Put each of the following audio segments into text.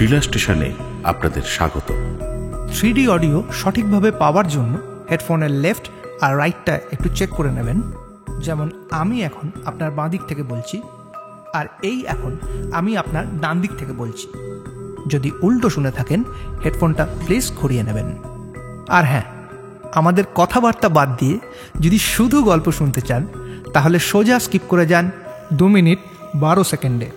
Thriller স্টেশনে আপনাদের স্বাগত। 3D অডিও সঠিকভাবে পাওয়ার জন্য হেডফোনের লেফট আর রাইটটা একটু চেক করে নেবেন। যেমন আমি এখন আপনার বাঁ দিক থেকে বলছি, আর এই এখন আমি আপনার ডান দিক থেকে বলছি। যদি উল্টো শুনে থাকেন হেডফোনটা প্লিজ ঘুরিয়ে নেবেন। আর হ্যাঁ, আমাদের কথাবার্তা বাদ দিয়ে যদি শুধু গল্প শুনতে চান তাহলে সোজা স্কিপ করে যান 2 মিনিট 12 সেকেন্ডে।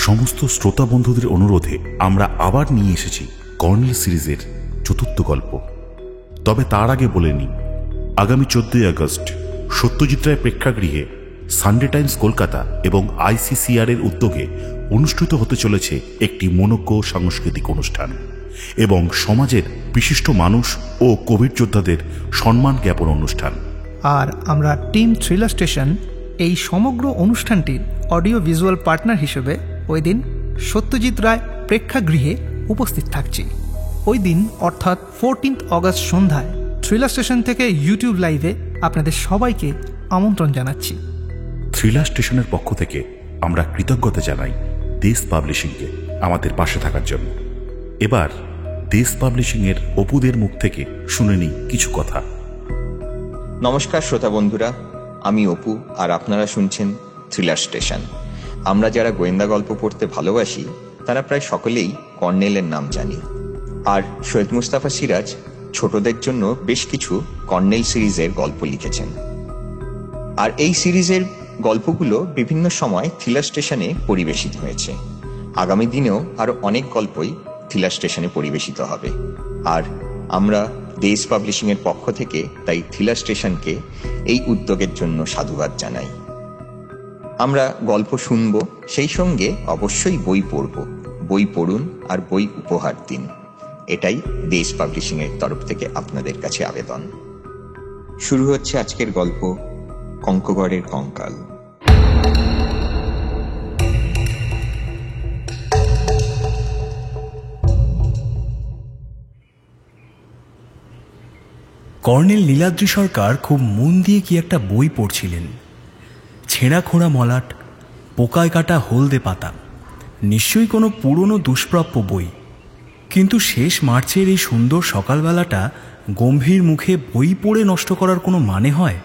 সমস্ত শ্রোতা বন্ধুদের অনুরোধে আমরা আবার নিয়ে এসেছি কর্নেল সিরিজের 4র্থ গল্প। তবে তার আগে বলে নিই, আগামী 14 আগস্ট সত্যজিৎ রায় প্রেক্ষাগৃহে সানডে টাইমস কলকাতা এবং ICCR এর উদ্যোগে অনুষ্ঠিত হতে চলেছে একটি মনোজ্ঞ সাংস্কৃতিক অনুষ্ঠান এবং সমাজের বিশিষ্ট মানুষ ও কোভিড যোদ্ধাদের সম্মান জ্ঞাপন অনুষ্ঠান। আর আমরা টিম থ্রিলার স্টেশন এই সমগ্র অনুষ্ঠানটির অডিও ভিজুয়াল পার্টনার হিসেবে ওই দিন সত্যজিৎ রায় প্রেক্ষাগৃহে উপস্থিত থাকছি। ওই দিন অর্থাৎ 14 অগস্ট সন্ধ্যায় থ্রিলার স্টেশন থেকে ইউটিউব লাইভে আপনাদের সবাইকে আমন্ত্রণ জানাচ্ছি। থ্রিলার স্টেশনের পক্ষ থেকে আমরা কৃতজ্ঞতা জানাই দেশ পাবলিশিংকে আমাদের পাশে থাকার জন্য। এবার দেশ পাবলিশিং এর অপুদের মুখ থেকে শুনে নিই কিছু কথা। নমস্কার শ্রোতা বন্ধুরা, আমি অপু আর আপনারা শুনছেন থ্রিলার স্টেশন। আমরা যারা গোয়েন্দা গল্প পড়তে ভালোবাসি তারা প্রায় সকলেই কর্নেলের নাম জানি। আর সৈয়দ মুস্তাফা সিরাজ ছোটদের জন্য বেশ কিছু কর্নেল সিরিজের গল্প লিখেছেন। আর এই সিরিজের গল্পগুলো বিভিন্ন সময় থ্রিলার স্টেশনে পরিবেশিত হয়েছে। আগামী দিনেও আরো অনেক গল্পই থ্রিলার স্টেশনে পরিবেশিত হবে। আর আমরা দেশ পাবলিশিং এর পক্ষ থেকে তাই থ্রিলার স্টেশনকে এই উদ্যোগের জন্য সাধুবাদ জানাই। আমরা গল্প শুনবো, সেই সঙ্গে অবশ্যই বই পড়ব। বই পড়ুন আর বই উপহার দিন, এটাই দেশ পাবলিশিং এর তরফ থেকে আপনাদের কাছে আবেদন। শুরু হচ্ছে আজকের গল্প, কঙ্কগড়ের কঙ্কাল। কর্নেল নীলাদ্রি সরকার খুব মন দিয়ে কি একটা বই পড়ছিলেন। ছেঁড়া খোঁড়া মলাট, পোকায় কাটা হলদে পাতা, নিশ্চয়ই কোনো পুরনো দুষ্প্রাপ্য বই। কিন্তু শেষ মার্চের এই সুন্দর সকালবেলাটা গম্ভীর মুখে বই পড়ে নষ্ট করার কোনো মানে হয়?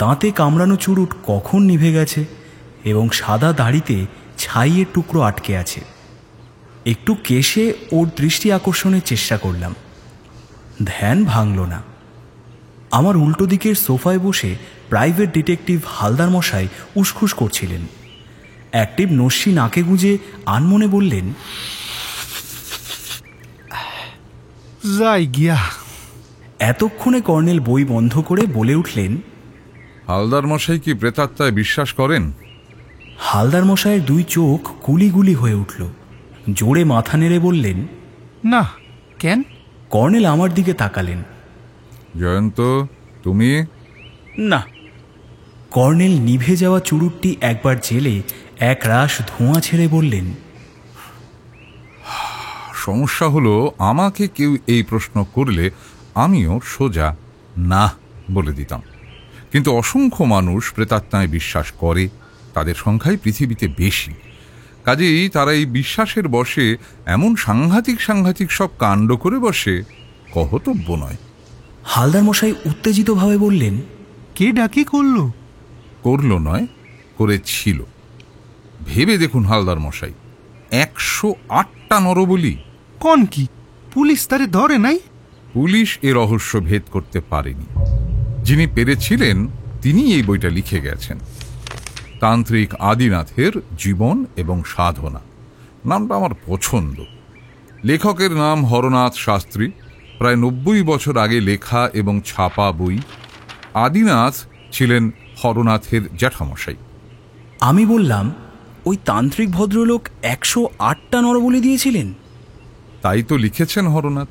দাঁতে কামড়ানো চুরুট কখন নিভে গেছে এবং সাদা দাড়িতে ছাইয়ের টুকরো আটকে আছে। একটু কেশে ওর দৃষ্টি আকর্ষণের চেষ্টা করলাম, ধ্যান ভাঙল না। আমার উল্টো দিকের সোফায় বসে প্রাইভেট ডিটেকটিভ হালদার মশাই উসখুস করছিলেন। অ্যাক্টিভ নস্যি নাকে গুঁজে আনমনে বললেন, যাই গিয়া। এতক্ষণে কর্নেল বই বন্ধ করে বলে উঠলেন, হালদার মশাই কি প্রেতাত্মায় বিশ্বাস করেন? হালদার মশাইয়ের 2 চোখ গুলি হয়ে উঠল। জোরে মাথা নেড়ে বললেন, না। কেন? কর্নেল আমার দিকে তাকালেন। জয়ন্ত, তুমি? না। কর্নেল নিভে যাওয়া চুরুটটি একবার জেলে এক রাশ ধোঁয়া ছেড়ে বললেন, সমস্যা হলো, আমাকে কেউ এই প্রশ্ন করলে আমিও সোজা না বলে দিতাম। কিন্তু অসংখ্য মানুষ প্রেতাত্মায় বিশ্বাস করে, তাদের সংখ্যাই পৃথিবীতে বেশি। কাজেই তারা এই বিশ্বাসের বশে এমন সাংঘাতিক সব কাণ্ড করে বসে, কহতব্য নয়। হালদার মশাই উত্তেজিতভাবে বললেন, কে ডাকি করলো? করলো নয়, করেছিল। ভেবে দেখুন হালদার মশাই, 108টা নরবলি। কোন কি পুলিশ তারে ধরে নাই? পুলিশ এ রহস্য ভেদ করতে পারেনি। যিনি পেরেছিলেন তিনি এই বইটা লিখে গেছেন। তান্ত্রিক আদিনাথের জীবন এবং সাধনা। নামটা আমার পছন্দ। লেখকের নাম হরনাথ শাস্ত্রী। প্রায় 90 বছর আগে লেখা এবং ছাপা বই। আদিনাথ ছিলেন হরনাথের জ্যাঠামশাই। আমি বললাম, ওই তান্ত্রিক ভদ্রলোক 108টা নরবলি দিয়েছিলেন? তাই তো লিখেছেন হরনাথ।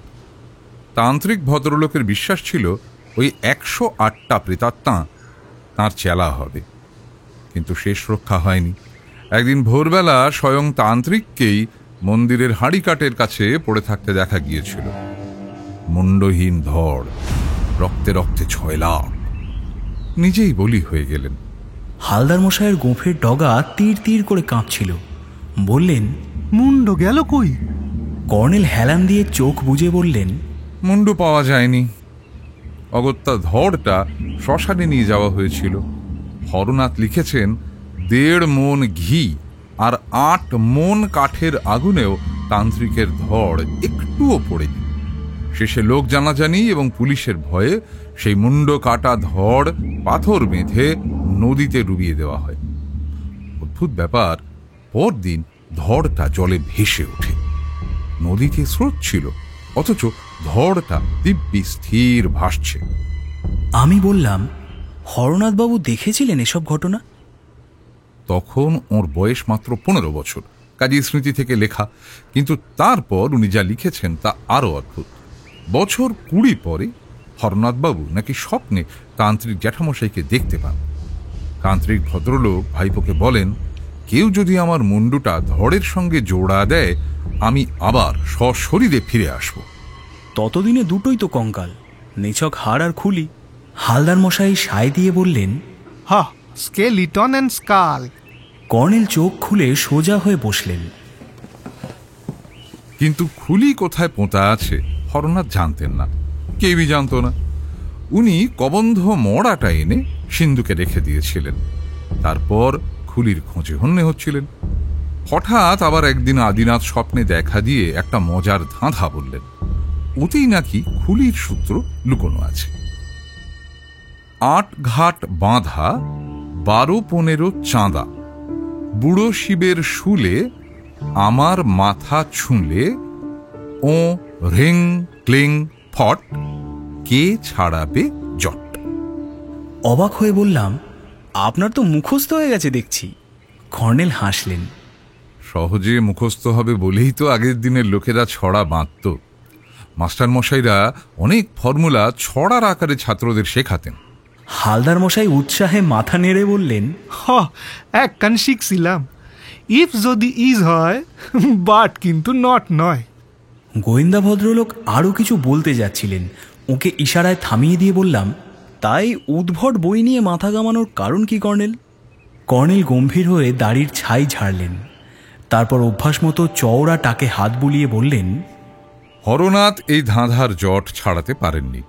তান্ত্রিক ভদ্রলোকের বিশ্বাস ছিল ওই 108টা প্রেতাত্মা তাঁর চেলা হবে। কিন্তু শেষ রক্ষা হয়নি। একদিন ভোরবেলা স্বয়ং তান্ত্রিককেই মন্দিরের হাঁড়িকাঠের কাছে পড়ে থাকতে দেখা গিয়েছিল। মুন্ডহীন ধড়, রক্তে রক্তে ছয়লাভ, নিজেই বলি হয়ে গেলেন। হালদার মশাইয়ের গোঁফের ডগা তীর তীর করে কাঁপছিল। বললেন, মুন্ডো গেল কই? কর্নেল হেলান দিয়ে চোখ বুজে বললেন, মুন্ডু পাওয়া যায়নি। অগত্যা ধড়টা শ্মশানে নিয়ে যাওয়া হয়েছিল। হরনাথ লিখেছেন 1.5 মণ ঘি আর 8 মণ কাঠের আগুনেও তান্ত্রিকের ধড় একটুও পড়েনি। শেষে লোক জানাজানি এবং পুলিশের ভয়ে সেই মুন্ড কাটা ধড় পাথর বেঁধে নদীতে ডুবিয়ে দেওয়া হয়। অদ্ভুত ব্যাপার, পরদিন ধড়টা জলে ভেসে ওঠে। নদীতে স্রোত ছিল, অথচ ধড়টা দিব্যি স্থির ভাসছে। আমি বললাম, হরনাথবাবু দেখেছিলেন এসব ঘটনা? তখন ওর বয়স মাত্র 15 বছর, কাজী স্মৃতি থেকে লেখা। কিন্তু তারপর উনি যা লিখেছেন তা আরো অদ্ভুত। বছর 20 পরে হরনাথবাবু নাকি স্বপ্নে তান্ত্রিক জ্যাঠামশাইকে দেখতে পান। তান্ত্রিক ভদ্রলোক ভাইপোকে বলেন, কেউ যদি আমার মুন্ডুটা ধড়ের সঙ্গে জোড়া দেয়, আমি আবার সশরীরে ফিরে আসব। ততদিনে দুটোই তো কঙ্কাল, নিছক হাড় আর খুলি। হালদার মশাই সায় দিয়ে বললেন, হা, স্কেলিটন অ্যান্ড স্কাল। কর্নেল চোখ খুলে সোজা হয়ে বসলেন। কিন্তু খুলি কোথায় পোঁতা আছে হরনাথ জানতেন না, কেউই জানত না। উনি কবন্ধ মড়াটা এনে সিন্ধুকে রেখে দিয়েছিলেন। তারপর খুলির খোঁজে হন্যে হচ্ছিলেন। হঠাৎ আবার একদিন আদিনাথ স্বপ্নে দেখা দিয়ে একটা মজার ধাঁধা বললেন। ওতেই নাকি খুলির সূত্র লুকোনো আছে। 8 ঘাট বাঁধা 12-15 চাঁদা, বুড়ো শিবের শুলে আমার মাথা ছুঁলে ও রিং ক্লিং ফট, কে ছাড়াবে জট। অবাক হয়ে বললাম, আপনার তো মুখস্থ হয়ে গেছে দেখছি। কর্নেল হাসলেন। সহজে মুখস্থ হবে বলেই তো আগের দিনের লোকেরা ছড়া বাঁধত। মাস্টারমশাইরা অনেক ফর্মুলা ছড়ার আকারে ছাত্রদের শেখাতেন। হালদার মশাই উৎসাহে মাথা নেড়ে বললেন, এক কান শিখছিলাম, ইফ যদি ইজ হয়, বাট কিন্তু নট নয়। গোয়েন্দা ভদ্রলোক আরও কিছু বলতে যাচ্ছিলেন, ওকে ইশারায় থামিয়ে দিয়ে বললাম, তাই উদ্ভট বই নিয়ে মাথা ঘামানোর কারণ কি কর্নেল? কর্নেল গম্ভীর হয়ে দাড়ির ছাই ঝাড়লেন। তারপর অভ্যাস মতো চওড়া টাকে হাত বুলিয়ে বললেন, হরনাথ এই ধাঁধার জট ছাড়াতে পারেননি,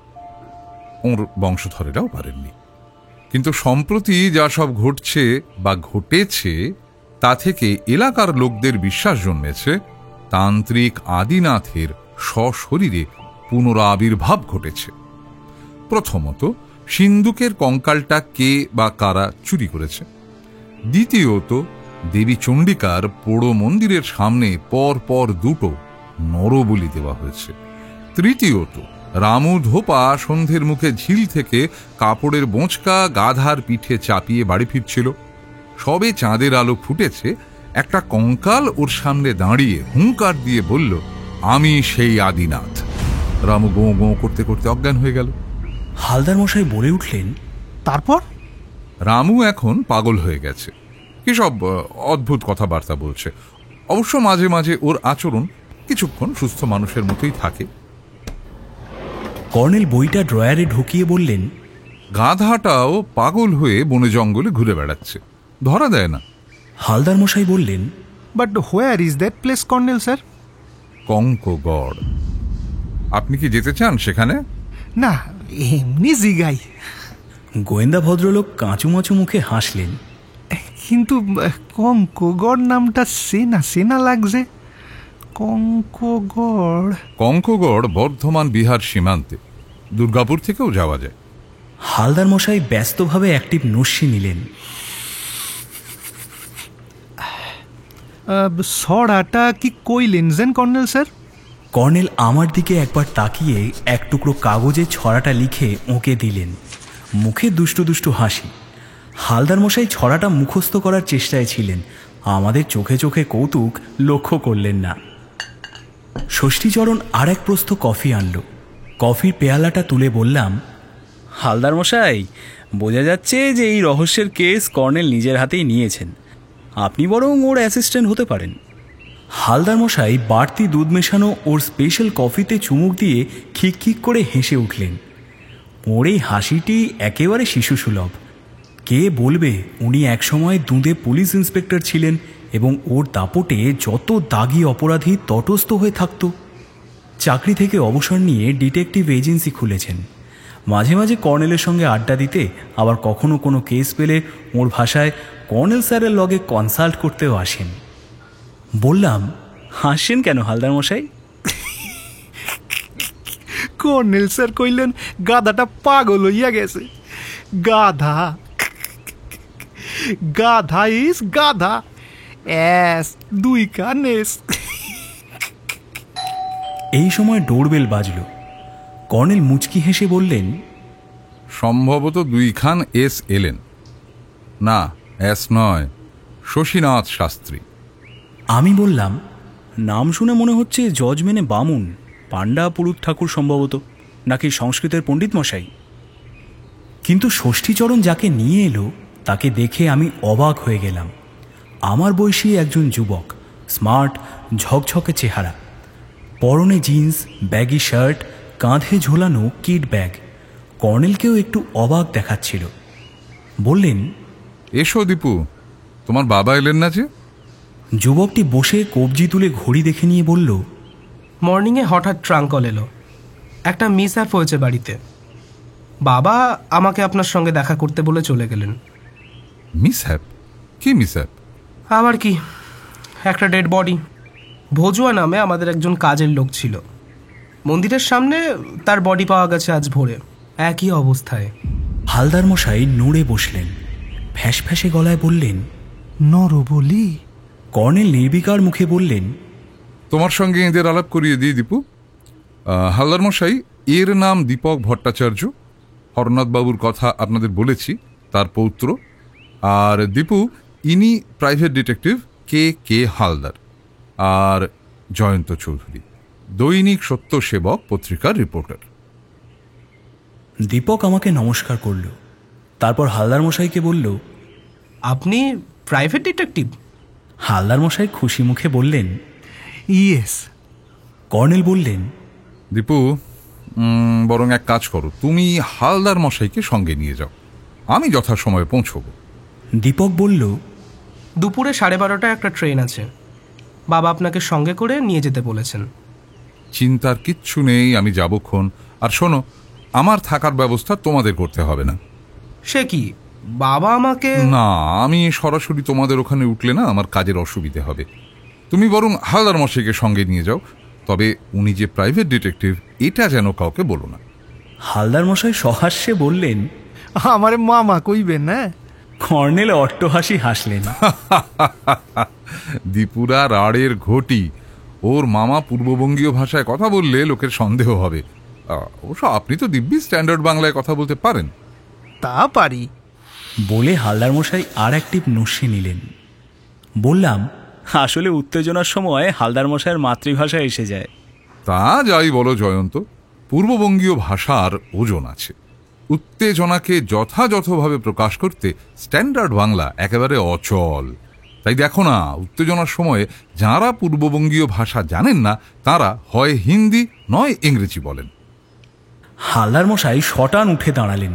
ওর বংশধরেরাও পারেননি। কিন্তু সম্প্রতি যা সব ঘটছে বা ঘটেছে, তা থেকে এলাকার লোকদের বিশ্বাস জন্মেছে তান্ত্রিক আদিনাথের সশরীরে পুনরাবির্ভাব ঘটেছে। প্রথমত, সিন্ধুকের কঙ্কালটা কে বা কারা চুরি করেছে। দ্বিতীয়ত, দেবী চণ্ডিকার পোড়ো মন্দিরের সামনে পর পর 2টো নরবলি দেওয়া হয়েছে। তৃতীয়ত, রামু ধোপা সন্ধ্যের মুখে ঝিল থেকে কাপড়ের বোঁচকা গাধার পিঠে চাপিয়ে বাড়ি ফিরছিল। সবে চাঁদের আলো ফুটেছে, একটা কঙ্কাল ওর সামনে দাঁড়িয়ে হুঙ্কার দিয়ে বলল, আমি সেই আদিনাথ। রামু গোঁ গোঁ করতে করতে অজ্ঞান হয়ে গেল। হালদার মশাই বলে উঠলেন, তারপর? রামু এখন পাগল হয়ে গেছে, কিসব অদ্ভুত কথাবার্তা বলছে। অবশ্য মাঝে মাঝে ওর আচরণ কিছুক্ষণ সুস্থ মানুষের মতোই থাকে। কর্নেল বইটা ড্রয়ারে ঢুকিয়ে বললেন, গাধাটাও পাগল হয়ে বনে জঙ্গলে ঘুরে বেড়াচ্ছে, ধরা দেয় না। হালদার মশাই বললেন, but where is that place Colonel sir? Kankagarh. আপনি কি যেতে চান সেখানে? না, এমনি জিগাই। গোয়েন্দা ভদ্রলোক কাঁচুমাচু মুখে হাসলেন। কিন্তু কঙ্কগড় নামটা সেনা সেনা লাগছে। কঙ্কগড়? কঙ্কগড় বর্ধমান বিহার সীমান্তে, দুর্গাপুর থেকেও যাওয়া যায়। হালদার মশাই ব্যস্তভাবে একটি নস্যি নিলেন। ছড়াটা কি কইলেন যেন কর্নেল স্যার? কর্নেল আমার দিকে একবার তাকিয়ে এক টুকরো কাগজে ছড়াটা লিখে ওকে দিলেন, মুখে দুষ্টু দুষ্টু হাসি। হালদার মশাই ছড়াটা মুখস্থ করার চেষ্টায় ছিলেন, আমাদের চোখে চোখে কৌতুক লক্ষ্য করলেন না। ষষ্ঠীচরণ আর এক প্রস্থ কফি আনলো। কফির পেয়ালাটা তুলে বললাম, হালদার মশাই, বোঝা যাচ্ছে যে এই রহস্যের কেস কর্নেল নিজের হাতেই নিয়েছেন। আপনি বরং ওর অ্যাসিস্ট্যান্ট হতে পারেন। হালদার মশাই বাড়তি দুধ মেশানো ওর স্পেশাল কফিতে চুমুক দিয়ে খিক খিক করে হেসে উঠলেন। ওর এই হাসিটি একেবারে শিশুসুলভ। কে বলবে উনি একসময় দুধে পুলিশ ইন্সপেক্টর ছিলেন এবং ওর দাপটে যত দাগি অপরাধী তটস্থ হয়ে থাকত। চাকরি থেকে অবসর নিয়ে ডিটেকটিভ এজেন্সি খুলেছেন। মাঝে মাঝে কর্নেলের সঙ্গে আড্ডা দিতে, আবার কখনো কোনো কেস পেলে ওর ভাষায় কর্নেল স্যারের লগে কনসাল্ট করতেও আসেন। বললাম, হাসছেন কেন হালদার মশাই? কর্নেল স্যার কইলেন গাধাটা পাগল হইয়া গেছে। গাধা গাধা ইস গাধা, এস দুই কানেস। এই সময় ডোরবেল বাজল। কর্নেল মুচকি হেসে বললেন, সম্ভবত 2 খান এস এলেন। না, এস নয়, শশীনাথ শাস্ত্রী। আমি বললাম, নাম শুনে মনে হচ্ছে জজ মেনে বামুন, পাণ্ডা পুরুত ঠাকুর সম্ভবত, নাকি সংস্কৃতের পণ্ডিত মশাই। কিন্তু ষষ্ঠীচরণ যাকে নিয়ে এলো তাকে দেখে আমি অবাক হয়ে গেলাম। আমার বয়সী একজন যুবক, স্মার্ট, ঝকঝকে চেহারা, পরনে জিন্স, ব্যাগি শার্ট, কাঁধে ঝোলানো কিট ব্যাগ। কর্নেলকেও একটু অবাক দেখাচ্ছিল। বললেন, এসো দীপু, তোমার বাবা এলেন না যে? যুবকটি বসে কবজি তুলে ঘড়ি দেখে নিয়ে বলল, মর্নিংয়ে হঠাৎ ট্রাঙ্ক কল এলো, একটা মিস অ্যাপ হয়েছে বাড়িতে। বাবা আমাকে আপনার সঙ্গে দেখা করতে বলে চলে গেলেন। মিস হ্যাপ? কি মিস হ্যাপ? আবার কি, একটা ডেড বডি। ভোজুয়া নামে আমাদের একজন কাজের লোক ছিল। মন্দিরের সামনে তার বডি পাওয়া গেছে আজ ভোরে, একই অবস্থায়। হালদার মশাই নড়ে বসলেন, ফ্যাঁস ফ্যাঁসে গলায় বললেন, নরবলি। কর্নেল নির্বিকার মুখে বললেন, তোমার সঙ্গে এদের আলাপ করিয়ে দিই দীপু। হালদার মশাই, এর নাম দীপক ভট্টাচার্য। হরনাথবাবুর কথা আপনাদের বলেছি, তার পৌত্র। আর দীপু, ইনি প্রাইভেট ডিটেকটিভ কে কে হালদার। আর জয়ন্ত চৌধুরী, দৈনিক সত্য সেবক পত্রিকার রিপোর্টার। দীপক আমাকে নমস্কার করল, তারপর হালদার মশাইকে বলল, আপনি প্রাইভেট ডিটেকটিভ? হালদার মশাই খুশি মুখে বললেন, ইয়েস। কর্নেল বললেন, দীপু, বরং এক কাজ করো, তুমি হালদার মশাইকে সঙ্গে নিয়ে যাও, আমি যথাসময়ে পৌঁছবো। দীপক বলল, দুপুরে 12:30টায় একটা ট্রেন আছে, বাবা আপনাকে সঙ্গে করে নিয়ে যেতে বলেছেন। চিন্তার কিচ্ছু নেই, আমি যাবক্ষণ। আর শোনো, আমার থাকার ব্যবস্থা তোমাদের করতে হবে না। সে কি, বাবা আমাকে? না, আমি সরাসরি তোমাদের ওখানে উঠলে না আমার কাজের অসুবিধে হবে। তুমি বরং হালদার মশাইকে সঙ্গে নিয়ে যাও, তবে উনি যে প্রাইভেট ডিটেকটিভ এটা যেন কাউকে বলো না। হালদার মশাই সহাস্যে বললেন, আমারে মামা কইবেন না? কর্নেল অট্টহাসি হাসলেন। দীপুরা রাড়ের ঘটি, ওর মামা পূর্ববঙ্গীয় ভাষায় কথা বললে লোকের সন্দেহ হবে। অবশ্য আপনি তো দিব্যি স্ট্যান্ডার্ড বাংলায় কথা বলতে পারেন। তা পারি। বলে হালদার মশাই আর একটি নস্যি নিলেন। বললাম, আসলে উত্তেজনার সময় হালদার মশাইয়ের মাতৃভাষা এসে যায়। তা যাই বলো জয়ন্ত, পূর্ববঙ্গীয় ভাষার ওজন আছে। উত্তেজনাকে যথাযথভাবে প্রকাশ করতে স্ট্যান্ডার্ড বাংলা একেবারে অচল। তাই দেখো না, উত্তেজনার সময়ে যাঁরা পূর্ববঙ্গীয় ভাষা জানেন না তারা হয় হিন্দি নয় ইংরেজি বলেন। হালদার মশাই শটান উঠে দাঁড়ালেন।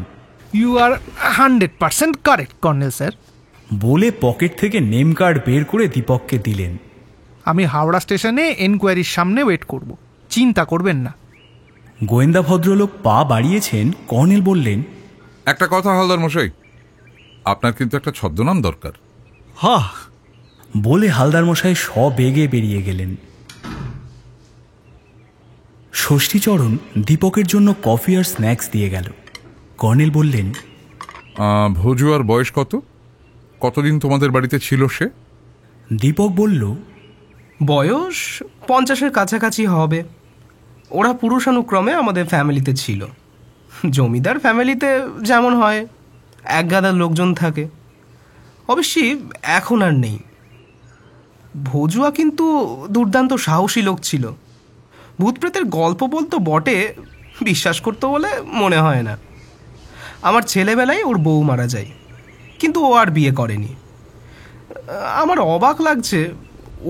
You are 100% correct colonel sir. বলে পকেট থেকে নেম কার্ড বের করে দীপককে দিলেন। আমি হাওড়া স্টেশনে এনকোয়ারির সামনে ওয়েট করব, চিন্তা করবেন না। গোয়েন্দা ভদ্রলোক পা বাড়িয়েছেন। কর্নেল বললেন, একটা কথা হালদার মশাই, আপনার কিন্তু একটা ছদ্মনাম দরকার। হ্যাঁ। বলে হালদার মশাই সবেগে বেরিয়ে গেলেন। ষষ্ঠীচরণ দীপকের জন্য কফি আর স্ন্যাক্স দিয়ে গেল। কর্নেল বললেন, ভোজুয়ার বয়স কত? কতদিন তোমাদের বাড়িতে ছিল সে? দীপক বলল, বয়স 50-এর কাছাকাছি হবে। ওরা পুরুষানুক্রমে আমাদের ফ্যামিলিতে ছিল। জমিদার ফ্যামিলিতে যেমন হয়, একগাদা লোকজন থাকে। অবশ্যই এখন আর নেই। ভোজুয়া কিন্তু দুর্দান্ত সাহসী লোক ছিল। ভূতপ্রেতের গল্প বলতো বটে, বিশ্বাস করতো বলে মনে হয় না। আমার ছেলেবেলায় ওর বউ মারা যায়, কিন্তু ও আর বিয়ে করেনি। আমার অবাক লাগছে,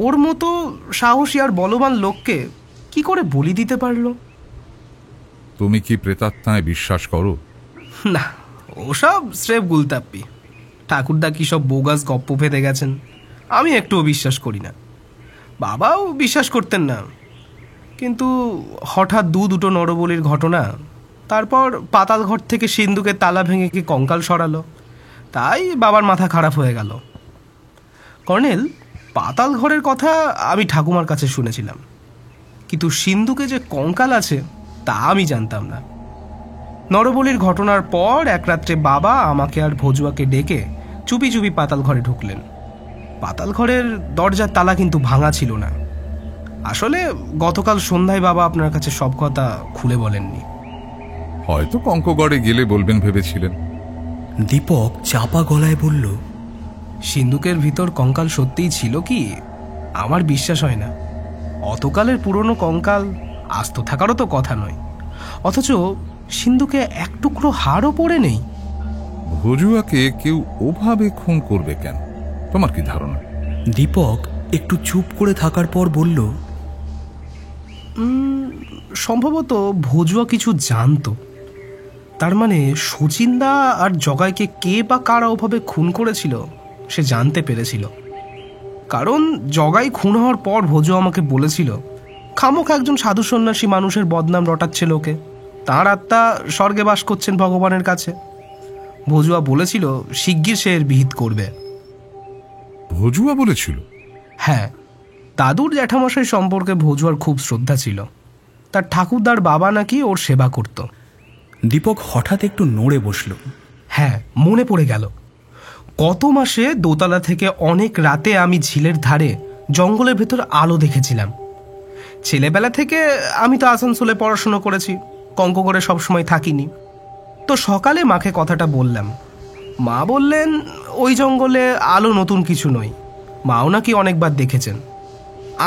ওর মতো সাহসী আর বলবান লোককে কি করে বলি দিতে পারলো। তুমি কি প্রেতাত্মায় বিশ্বাস করো? না, ওসব স্রেফ গুলতাপ্পি। ঠাকুরদা কি সব বোগাস গপ্প ফেঁদে গেছেন, আমি একটুও বিশ্বাস করি না, বাবাও বিশ্বাস করতেন না। কিন্তু হঠাৎ দুটো নরবলির ঘটনা, তারপর পাতাল ঘর থেকে সিন্ধুকের তালা ভেঙে কি কঙ্কাল সরালো, তাই বাবার মাথা খারাপ হয়ে গেল। কর্নেল, পাতাল ঘরের কথা আমি ঠাকুমার কাছে শুনেছিলাম, কিন্তু সিন্ধুকে যে কঙ্কাল আছে তা আমি জানতাম না। নরবলির ঘটনার পর এক রাত্রে বাবা আমাকে আর ভজুয়াকে ডেকে চুপি চুপি পাতাল ঘরে ঢুকলেন। পাতাল ঘরের দরজার তালা কিন্তু ভাঙা ছিল না। আসলে গতকাল সন্ধ্যায় বাবা আপনার কাছে সব কথা খুলে বলেননি। হয়তো কঙ্কগড়ে গেলে বলবেন ভেবেছিলেন। দীপক চাপা গলায় বলল, সিন্ধুকের ভিতর কঙ্কাল সত্যিই ছিল কি? আমার বিশ্বাস হয় না। অতকালের পুরনো কঙ্কাল আস্ত থাকারও তো কথা নয়, অথচ সিন্ধুকে এক টুকরো হাড়ও পড়ে নেই। ভজুয়াকে কেউ ওভাবে খুন করবে কেন, তোমার কি ধারণা? দীপক একটু চুপ করে থাকার পর বলল, সম্ভবত ভজুয়া কিছু জানতো। তার মানে শচীনদা আর জগাইকে কে বা কারা ওভাবে খুন করেছিল সে জানতে পেরেছিল। কারণ জগাই খুন হওয়ার পর ভজুয়া আমাকে বলেছিল খামোখা একজন সাধু সন্ন্যাসী মানুষের বদনাম রটাচ্ছে লোকে, তাঁর আত্মা স্বর্গে বাস করছেন ভগবানের কাছে। ভজুয়া বলেছিল শিগগির সে এর বিহিত করবে। ভজুয়া বলেছিল? হ্যাঁ, দাদুর জ্যাঠামশাই সম্পর্কে ভজুয়ার খুব শ্রদ্ধা ছিল। তার ঠাকুরদার বাবা নাকি ওর সেবা করত। দীপক হঠাৎ একটু নড়ে বসল। হ্যাঁ, মনে পড়ে গেল। গত মাসে দোতলা থেকে অনেক রাতে আমি ঝিলের ধারে জঙ্গলের ভেতর আলো দেখেছিলাম। ছেলেবেলা থেকে আমি তো আসানসোলে পড়াশুনো করেছি, কঙ্কগড়ে সবসময় থাকিনি। তো সকালে মাকে কথাটা বললাম। মা বললেন ওই জঙ্গলে আলো নতুন কিছু নয়, মাও নাকি অনেকবার দেখেছেন।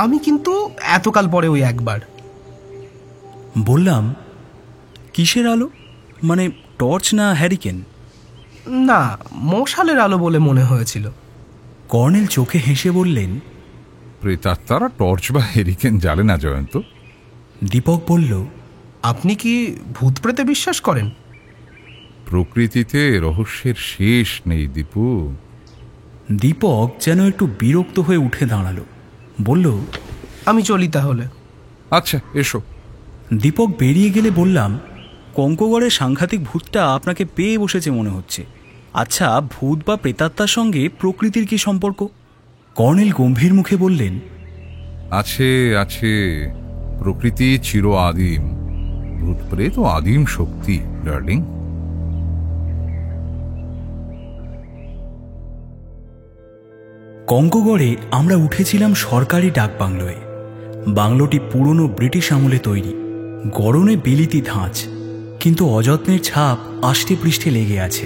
আমি কিন্তু এতকাল পরে ওই একবার। বললাম, কিসের আলো? মানে টর্চ না হ্যারিকেন? না, মশালের আলো বলে মনে হয়েছিল। কর্নেল চোখে হেসে বললেন, প্রেতাত্মারা টর্চ বা হেরিকেন জ্বালে না জয়ন্ত। দীপক বলল, আপনি কি ভূত প্রেতে বিশ্বাস করেন? প্রকৃতিতে রহস্যের শেষ নেই দীপু। দীপক যেন একটু বিরক্ত হয়ে উঠে দাঁড়ালো, বলল, আমি চলি তাহলে। আচ্ছা, এসো। দীপক বেরিয়ে গেলে বললাম, কঙ্কগড়ের সাংঘাতিক ভূতটা আপনাকে পেয়ে বসেছে মনে হচ্ছে। আচ্ছা, ভূত বা প্রেতাত্মার সঙ্গে প্রকৃতির কি সম্পর্ক? কর্নেল গম্ভীর মুখে বললেন, আছে আছে, প্রকৃতি চির আদিম, ভূত প্রেত আদিম শক্তি ডার্লিং। কঙ্কগড়ে আমরা উঠেছিলাম সরকারি ডাকবাংলোয়। বাংলোটি পুরনো ব্রিটিশ আমলে তৈরি, গড়নে বিলিতি ধাঁচ, কিন্তু অযত্নের ছাপ আষ্টে পৃষ্ঠে লেগে আছে।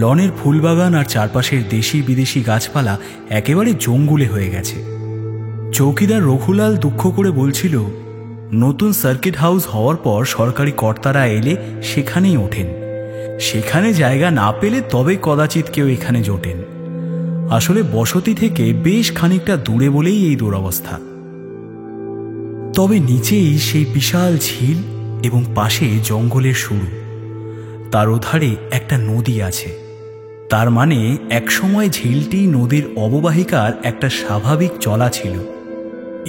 লনের ফুলবাগান আর চারপাশের দেশি বিদেশি গাছপালা একেবারে জঙ্গুলে হয়ে গেছে। চৌকিদার রঘুলাল দুঃখ করে বলছিল, নতুন সার্কিট হাউস হওয়ার পর সরকারি কর্তারা এলে সেখানেই ওঠেন, সেখানে জায়গা না পেলে তবে কদাচিৎ কেউ এখানে জোটেন। আসলে বসতি থেকে বেশ খানিকটা দূরে বলেই এই দুরবস্থা। তবে নিচেই সেই বিশাল ঝিল এবং পাশে জঙ্গলের শুরু। তার ওধারে একটা নদী আছে, তার মানে একসময় ঝিলটি নদীর অববাহিকার একটা স্বাভাবিক চলা ছিল।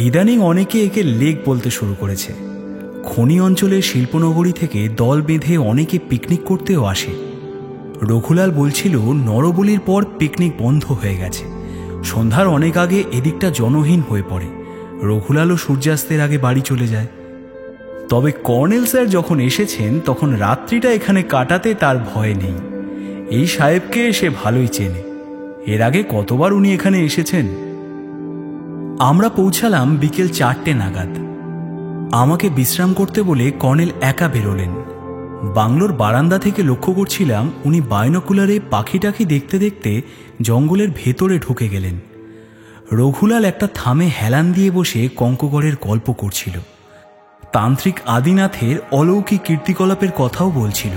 ইদানিং অনেকে একে লেক বলতে শুরু করেছে। খনি অঞ্চলের শিল্পনগরী থেকে দল বেঁধে অনেকে পিকনিক করতেও আসে। রঘুলাল বলছিল নরবলির পর পিকনিক বন্ধ হয়ে গেছে, সন্ধ্যার অনেক আগে এদিকটা জনহীন হয়ে পড়ে। রঘুলালও সূর্যাস্তের আগে বাড়ি চলে যায়। তবে কর্নেল স্যার যখন এসেছেন তখন রাত্রিটা এখানে কাটাতে তার ভয় নেই। এই সাহেবকে সে ভালোই চেনে, এর আগে কতবার উনি এখানে এসেছেন। আমরা পৌঁছালাম বিকেল 4টে নাগাদ। আমাকে বিশ্রাম করতে বলে কর্নেল একা বেরোলেন। বাংলোর বারান্দা থেকে লক্ষ্য করছিলাম উনি বাইনোকুলারে পাখি টাখি দেখতে দেখতে জঙ্গলের ভেতরে ঢুকে গেলেন। রঘুলাল একটা থামে হেলান দিয়ে বসে কঙ্কগড়ের গল্প করছিল। তান্ত্রিক আদিনাথের অলৌকিক কীর্তিকলাপের কথাও বলছিল।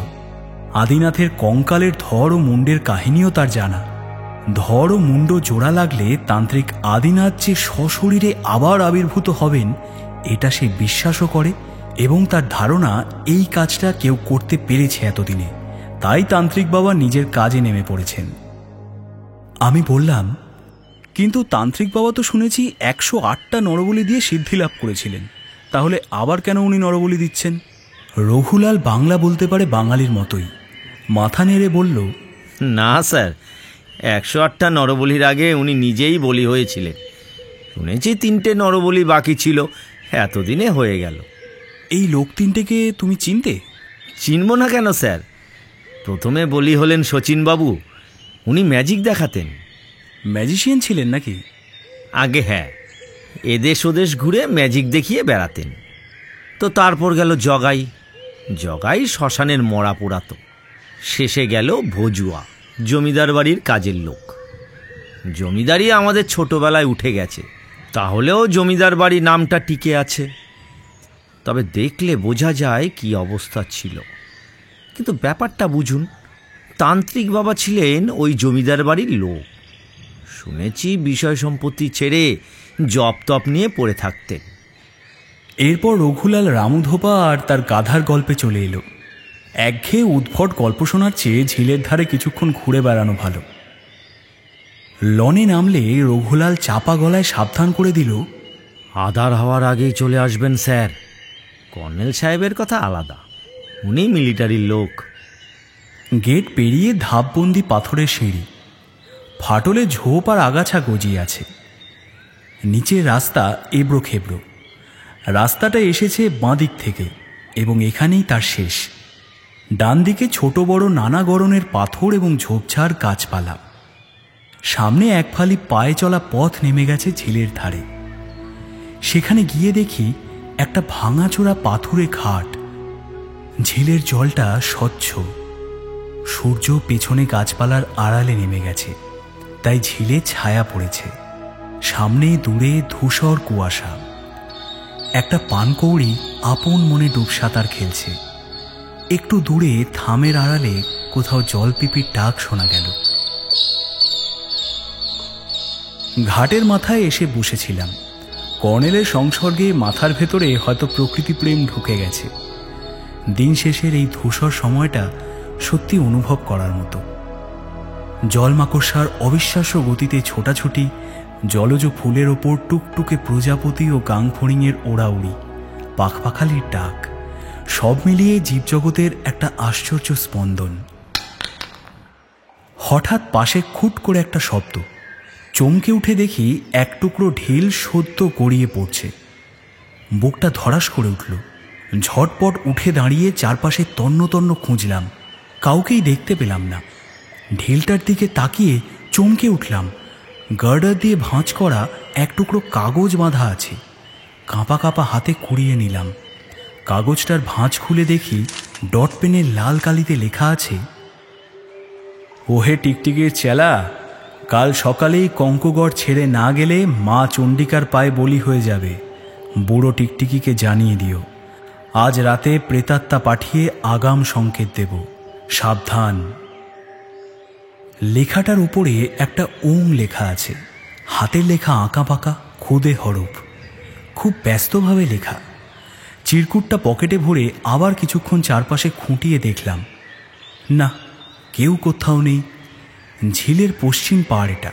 আদিনাথের কঙ্কালের ধর ও মুন্ডের কাহিনীও তার জানা। ধর ও মুন্ড জোড়া লাগলে তান্ত্রিক আদিনাথ যে সশরীরে আবার আবির্ভূত হবেন এটা সে বিশ্বাসও করে, এবং তার ধারণা এই কাজটা কেউ করতে পেরেছে এতদিনে, তাই তান্ত্রিক বাবা নিজের কাজে নেমে পড়েছেন। আমি বললাম, কিন্তু তান্ত্রিক বাবা তো শুনেছি 108টা নরবলি দিয়ে সিদ্ধি লাভ করেছিলেন, তাহলে আবার কেন উনি নরবলি দিচ্ছেন? রঘুলাল বাংলা বলতে পারে বাঙালির মতোই, মাথা নেড়ে বলল, না স্যার, 108টা নরবলির আগে উনি নিজেই বলি হয়েছিলেন। শুনেছি 3টে নরবলি বাকি ছিল, এতদিনে হয়ে গেল। এই লোক তিনটেকে তুমি চিনতে? চিনব না কেন স্যার, প্রথমে বলি হলেন শচীনবাবু। উনি ম্যাজিক দেখাতেন। ম্যাজিশিয়ান ছিলেন নাকি? আগে হ্যাঁ, এদেশ ওদেশ ঘুরে ম্যাজিক দেখিয়ে বেড়াতেন। তো তারপর গেল জগাই। জগাই শ্মশানের মরা পোড়াতো। শেষে গেল ভজুয়া, জমিদার বাড়ির কাজের লোক। জমিদারি আমাদের ছোটবেলায় উঠে গেছে, তাহলেও জমিদার বাড়ি নামটা টিকে আছে। তবে দেখলে বোঝা যায় কি অবস্থা ছিল। কিন্তু ব্যাপারটা বুঝুন, তান্ত্রিক বাবা ছিলেন ওই জমিদার বাড়ির লোক। শুনেছি বিষয় সম্পত্তি ছেড়ে জপ তপ নিয়ে পড়ে থাকতেন। এরপর রঘুলাল রামুধোপা আর তার গাধার গল্পে চলে এলো। একঘেয়ে উদ্ভট গল্প শোনার চেয়ে ঝিলের ধারে কিছুক্ষণ ঘুরে বেড়ানো ভালো। লনে নামলে রঘুলাল চাপা গলায় সাবধান করে দিল, আধার হওয়ার আগেই চলে আসবেন স্যার। কর্নেল সাহেবের কথা আলাদা, উনি মিলিটারির লোক। গেট পেরিয়ে ধাপবন্দি পাথরের সিঁড়ি, ফাটলে ঝোপ আর আগাছা গজিয়ে আছে। নিচের রাস্তা এবড়ো খেবড়ো। রাস্তাটা এসেছে বাঁদিক থেকে এবং এখানেই তার শেষ। ডান দিকে ছোট বড় নানা গড়নের পাথর এবং ঝোপঝাড় গাছপালা। সামনে এক ফালি পায়ে চলা পথ নেমে গেছে ঝিলের ধারে। সেখানে গিয়ে দেখি একটা ভাঙাচোরা পাথুরে ঘাট। ঝিলের জলটা স্বচ্ছ। সূর্য পেছনে গাছপালার আড়ালে নেমে গেছে, তাই ঝিলে ছায়া পড়েছে। সামনে দূরে ধূসর কুয়াশা। একটা পানকৌড়ি আপন মনে ডুবসাঁতার খেলছে। একটু দূরে থামের আড়ালে কোথাও জলপিপির ডাক শোনা গেল। ঘাটের মাথায় এসে বসেছিলাম। কর্নেলের সংসর্গে মাথার ভেতরে হয়তো প্রকৃতি প্রেম ঢুকে গেছে। দিন শেষের এই ধূসর সময়টা সত্যি অনুভব করার মতো। জলমাকড়সার অবিশ্বাস্য গতিতে ছোটাছুটি, জলজ ফুলের ওপর টুকটুকে প্রজাপতি ও গাংফড়িংয়ের ওড়াউড়ি, পাখপাখালির ডাক, সব মিলিয়ে জীবজগতের একটা আশ্চর্য স্পন্দন। হঠাৎ পাশে খুট করে একটা শব্দ। চমকে উঠে দেখি এক টুকরো ঢিল সদ্য গড়িয়ে পড়ছে। বুকটা ধড়াস করে উঠল। ঝটপট উঠে দাঁড়িয়ে চারপাশে তন্ন তন্ন খুঁজলাম, কাউকেই দেখতে পেলাম না। ঢিলটার দিকে তাকিয়ে চমকে উঠলাম। গার্ডার দিয়ে ভাঁজ করা এক টুকরো কাগজ বাঁধা আছে। কাঁপা কাঁপা হাতে কুড়িয়ে নিলাম। কাগজটার ভাঁজ খুলে দেখি ডট পেনের লাল কালিতে লেখা আছে, ওহে টিকটিকির চেলা, কাল সকালেই কঙ্কগড় ছেড়ে না গেলে মা চণ্ডিকার পায়ে বলি হয়ে যাবে। বুড়ো টিকটিকিকে জানিয়ে দিও। আজ রাতে প্রেতাত্মা পাঠিয়ে আগাম সংকেত দেব, সাবধান। লেখাটার উপরে একটা ওম লেখা আছে। হাতের লেখা আঁকা পাকা খুদে হরফ, খুব ব্যস্তভাবে লেখা। চিরকুটটা পকেটে ভরে আবার কিছুক্ষণ চারপাশে খুঁটিয়ে দেখলাম, না, কেউ কোথাও নেই। ঝিলের পশ্চিম পাড় এটা।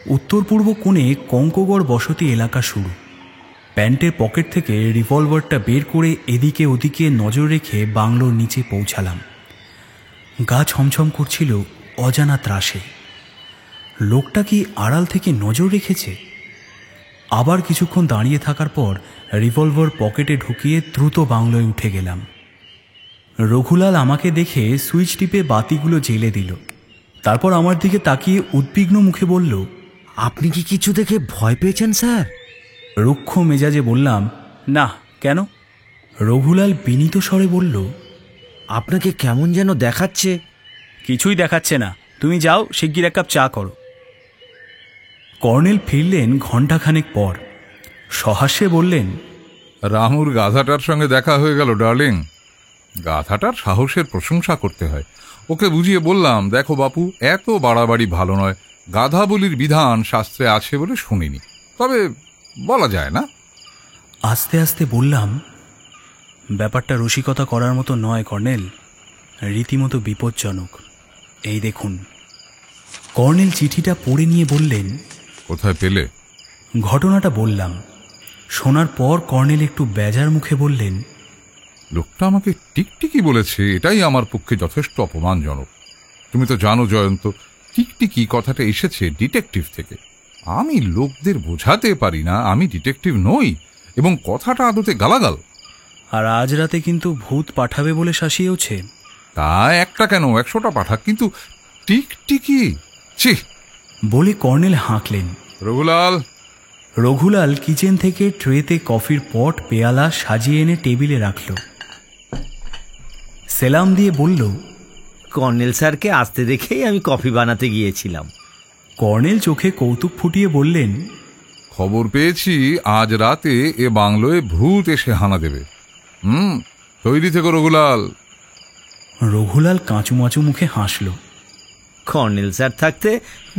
উত্তর পূর্ব কোণে কঙ্কগড় বসতি এলাকা শুরু। প্যান্টের পকেট থেকে রিভলভারটা বের করে এদিকে ওদিকে নজর রেখে বাংলোর নিচে পৌঁছালাম। গা ছমছম করছিল অজানা ত্রাসে। লোকটা কি আড়াল থেকে নজর রেখেছে? আবার কিছুক্ষণ দাঁড়িয়ে থাকার পর রিভলভার পকেটে ঢুকিয়ে দ্রুত বাংলোয় উঠে গেলাম। রঘুলাল আমাকে দেখে সুইচ টিপে বাতিগুলো জ্বেলে দিল। তারপর আমার দিকে তাকিয়ে উদ্বিগ্ন মুখে বলল, আপনি কি কিছু দেখে ভয় পেয়েছেন স্যার? রুক্ষ মেজাজে বললাম, না, কেন? রঘুলাল বিনীত স্বরে বলল, আপনাকে কেমন যেন দেখাচ্ছে। কিছুই দেখাচ্ছে না, তুমি যাও, শিগগির এক কাপ চা করো। কর্নেল ফিরলেন ঘণ্টাখানেক পর। সহাস্যে বললেন, রামুর গাধাটার সঙ্গে দেখা হয়ে গেল ডার্লিং। গাধাটার সাহসের প্রশংসা করতে হয়। ওকে বুঝিয়ে বললাম, দেখো বাপু, এত বাড়াবাড়ি ভালো নয়। গাধা বলির বিধান শাস্ত্রে আছে বলে শুনিনি, তবে বলা যায় না। আস্তে আস্তে বললাম, ব্যাপারটা রসিকতা করার মতো নয় কর্নেল, রীতিমতো বিপজ্জনক। এই দেখুন। কর্নেল চিঠিটা পড়ে নিয়ে বললেন, কোথায় পেলে? ঘটনাটা বললাম। শোনার পর কর্নেল একটু বেজার মুখে বললেন, লোকটা আমাকে টিকটিকি বলেছে, এটাই আমার পক্ষে যথেষ্ট অপমানজনক। তুমি তো জানো জয়ন্ত, টিকটিকি কথাটা এসেছে ডিটেকটিভ থেকে। আমি লোকদের বোঝাতে পারি না আমি ডিটেকটিভ নই, এবং কথাটা আদতে গালাগাল। আর আজ রাতে কিন্তু ভূত পাঠাবে বলে শাসিয়েওছে। তা একটা কেন, 100টা পাঠাক, কিন্তু টিকটিকি ছি। বলে কর্নেল হাঁকলেন। রঘুলাল। রঘুলাল কিচেন থেকে ট্রেতে কফির পট পেয়ালা সাজিয়ে এনে টেবিলে রাখল। সেলাম দিয়ে বলল, কর্নেল স্যারকে আসতে দেখেই আমি কফি বানাতে গিয়েছিলাম। কর্নেল চোখে কৌতুক ফুটিয়ে বললেন, খবর পেয়েছি আজ রাতে এ বাংলোয় ভূত এসে হানা দেবে। তৈরি থেকো রঘুলাল। রঘুলাল কাঁচুমাচু মুখে হাসল। কর্নেল স্যার থাকতে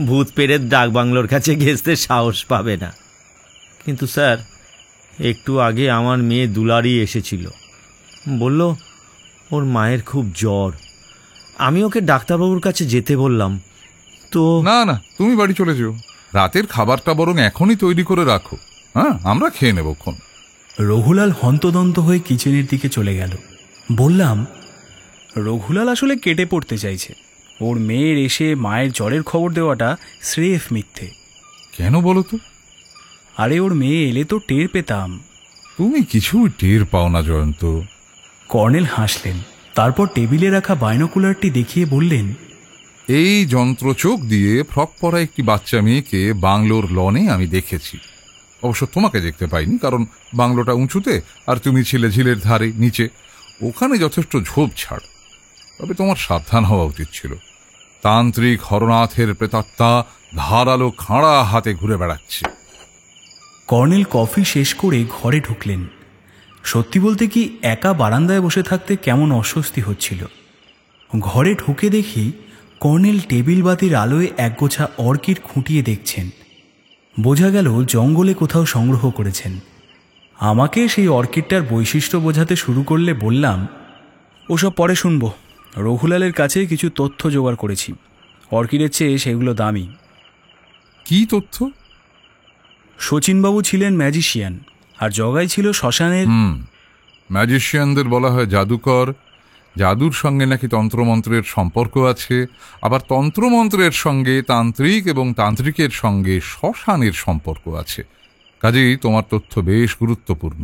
ভূত পেরেত ডাক বাংলোর কাছে ঘেঁষতে সাহস পাবে না। কিন্তু স্যার, একটু আগে আমার মেয়ে দুলারি এসেছিল, বলল ওর মায়ের খুব জ্বর। আমি ওকে ডাক্তারবাবুর কাছে যেতে বললাম, তো না না, তুমি বাড়ি চলে যেও। রাতের খাবারটা বরং এখনই তৈরি করে রাখো, হ্যাঁ, আমরা খেয়ে নেবক্ষণ। রঘুলাল হন্তদন্ত হয়ে কিচেনের দিকে চলে গেল। বললাম, রঘুলাল আসলে কেটে পড়তে চাইছে। ওর মেয়ের এসে মায়ের জ্বরের খবর দেওয়াটা স্রেফ মিথ্যে। কেন বলো তো? আরে ওর মেয়ে এলে তো টের পেতাম। তুমি কিছুই টের পাও না জয়ন্ত। কর্নেল হাসলেন। তারপর টেবিলে রাখা বাইনোকুলারটি দেখিয়ে বললেন, এই যন্ত্রচোখ দিয়ে ফ্রক পরা একটি বাচ্চা মেয়েকে বাংলোর লনে আমি দেখেছি। অবশ্য তোমাকে দেখতে পাইনি, কারণ বাংলোটা উঁচুতে আর তুমি ছিলে ঝিলের ধারে নিচে। ওখানে যথেষ্ট ঝোপঝাড়। তবে তোমার সাবধান হওয়া উচিত ছিল। তান্ত্রিক হরনাথের প্রেতাত্মা ধারালো খাঁড়া হাতে ঘুরে বেড়াচ্ছে। কর্নেল কফি শেষ করে ঘরে ঢুকলেন। সত্যি বলতে কি, একা বারান্দায় বসে থাকতে কেমন অস্বস্তি হচ্ছিল। ঘরে ঢুকে দেখি কর্নেল টেবিল বাতির আলোয় একগোছা অর্কিড খুঁটিয়ে দেখছেন। বোঝা গেল জঙ্গলে কোথাও সংগ্রহ করেছেন। আমাকে সেই অর্কিডটার বৈশিষ্ট্য বোঝাতে শুরু করলে বললাম, ওসব পরে শুনবো। রঘুলালের কাছে কিছু তথ্য জোগাড় করেছি। অর্কিডের চেয়ে সেগুলো দামি। কি তথ্য? শচীনবাবু ছিলেন ম্যাজিশিয়ান, আর জগাই ছিল শ্মশানের। ম্যাজিশিয়ানদের বলা হয় জাদুকর। জাদুর সঙ্গে নাকি তন্ত্রমন্ত্রের সম্পর্ক আছে, আবার তন্ত্রমন্ত্রের সঙ্গে তান্ত্রিক এবং তান্ত্রিকের সঙ্গে শ্মশানের সম্পর্ক আছে। কাজেই তোমার তথ্য বেশ গুরুত্বপূর্ণ।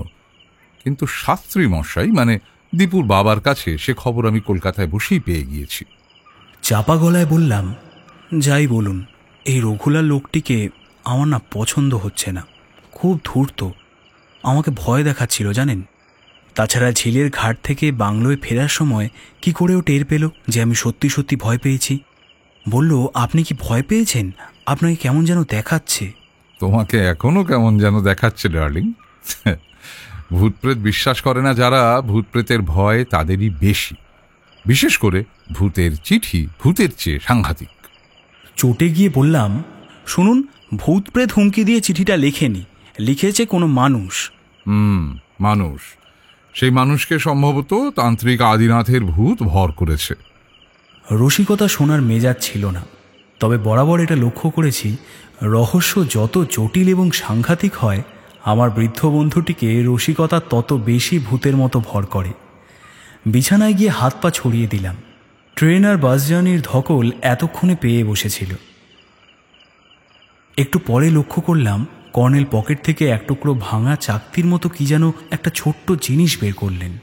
কিন্তু শাস্ত্রী মশাই, মানে দীপুর বাবার কাছে সে খবর আমি কলকাতায় বসেই পেয়ে গিয়েছি। চাপা গলায় বললাম, যাই বলুন, এই রঘুলাল লোকটিকে আমার না পছন্দ হচ্ছে না। খুব ধূর্ত, আমাকে ভয় দেখাচ্ছিল জানেন। তাছাড়া ঝিলের ঘাট থেকে বাংলোয় ফেরার সময় কি করেও টের পেল যে আমি সত্যি সত্যি ভয় পেয়েছি। বলল, আপনি কি ভয় পেয়েছেন? আপনাকে কেমন যেন দেখাচ্ছে। তোমাকে এখনো কেমন যেন দেখাচ্ছে ডার্লিং। ভূতপ্রেত বিশ্বাস করে না যারা, ভূতপ্রেতের ভয় তাদেরই বেশি। বিশেষ করে ভূতের চিঠি ভূতের চেয়ে সাংঘাতিক। চটে গিয়ে বললাম, শুনুন, ভূতপ্রেত হুমকি দিয়ে চিঠিটা লেখেনি, লিখেছে কোনো মানুষ। মানুষ? সেই মানুষকে সম্ভবত তান্ত্রিক আদিনাথের ভূত ভর করেছে। রসিকতা শোনার মেজাজ ছিল না, তবে বরাবর এটা লক্ষ্য করেছি, রহস্য যত জটিল এবং সাংঘাতিক হয়, আমার বৃদ্ধ বন্ধুটিকে রসিকতা তত বেশি ভূতের মতো ভর করে। বিছানায় গিয়ে হাত পা ছড়িয়ে দিলাম। ট্রেন আর বাস জার্নির ধকল এতক্ষণে পেয়ে বসেছিল। একটু পরে লক্ষ্য করলাম কর্নেল পকেট থেকে এক টুকরো ভাঙা চাকতির মতো কি যেন একটা ছোট্ট জিনিস বের করলেন।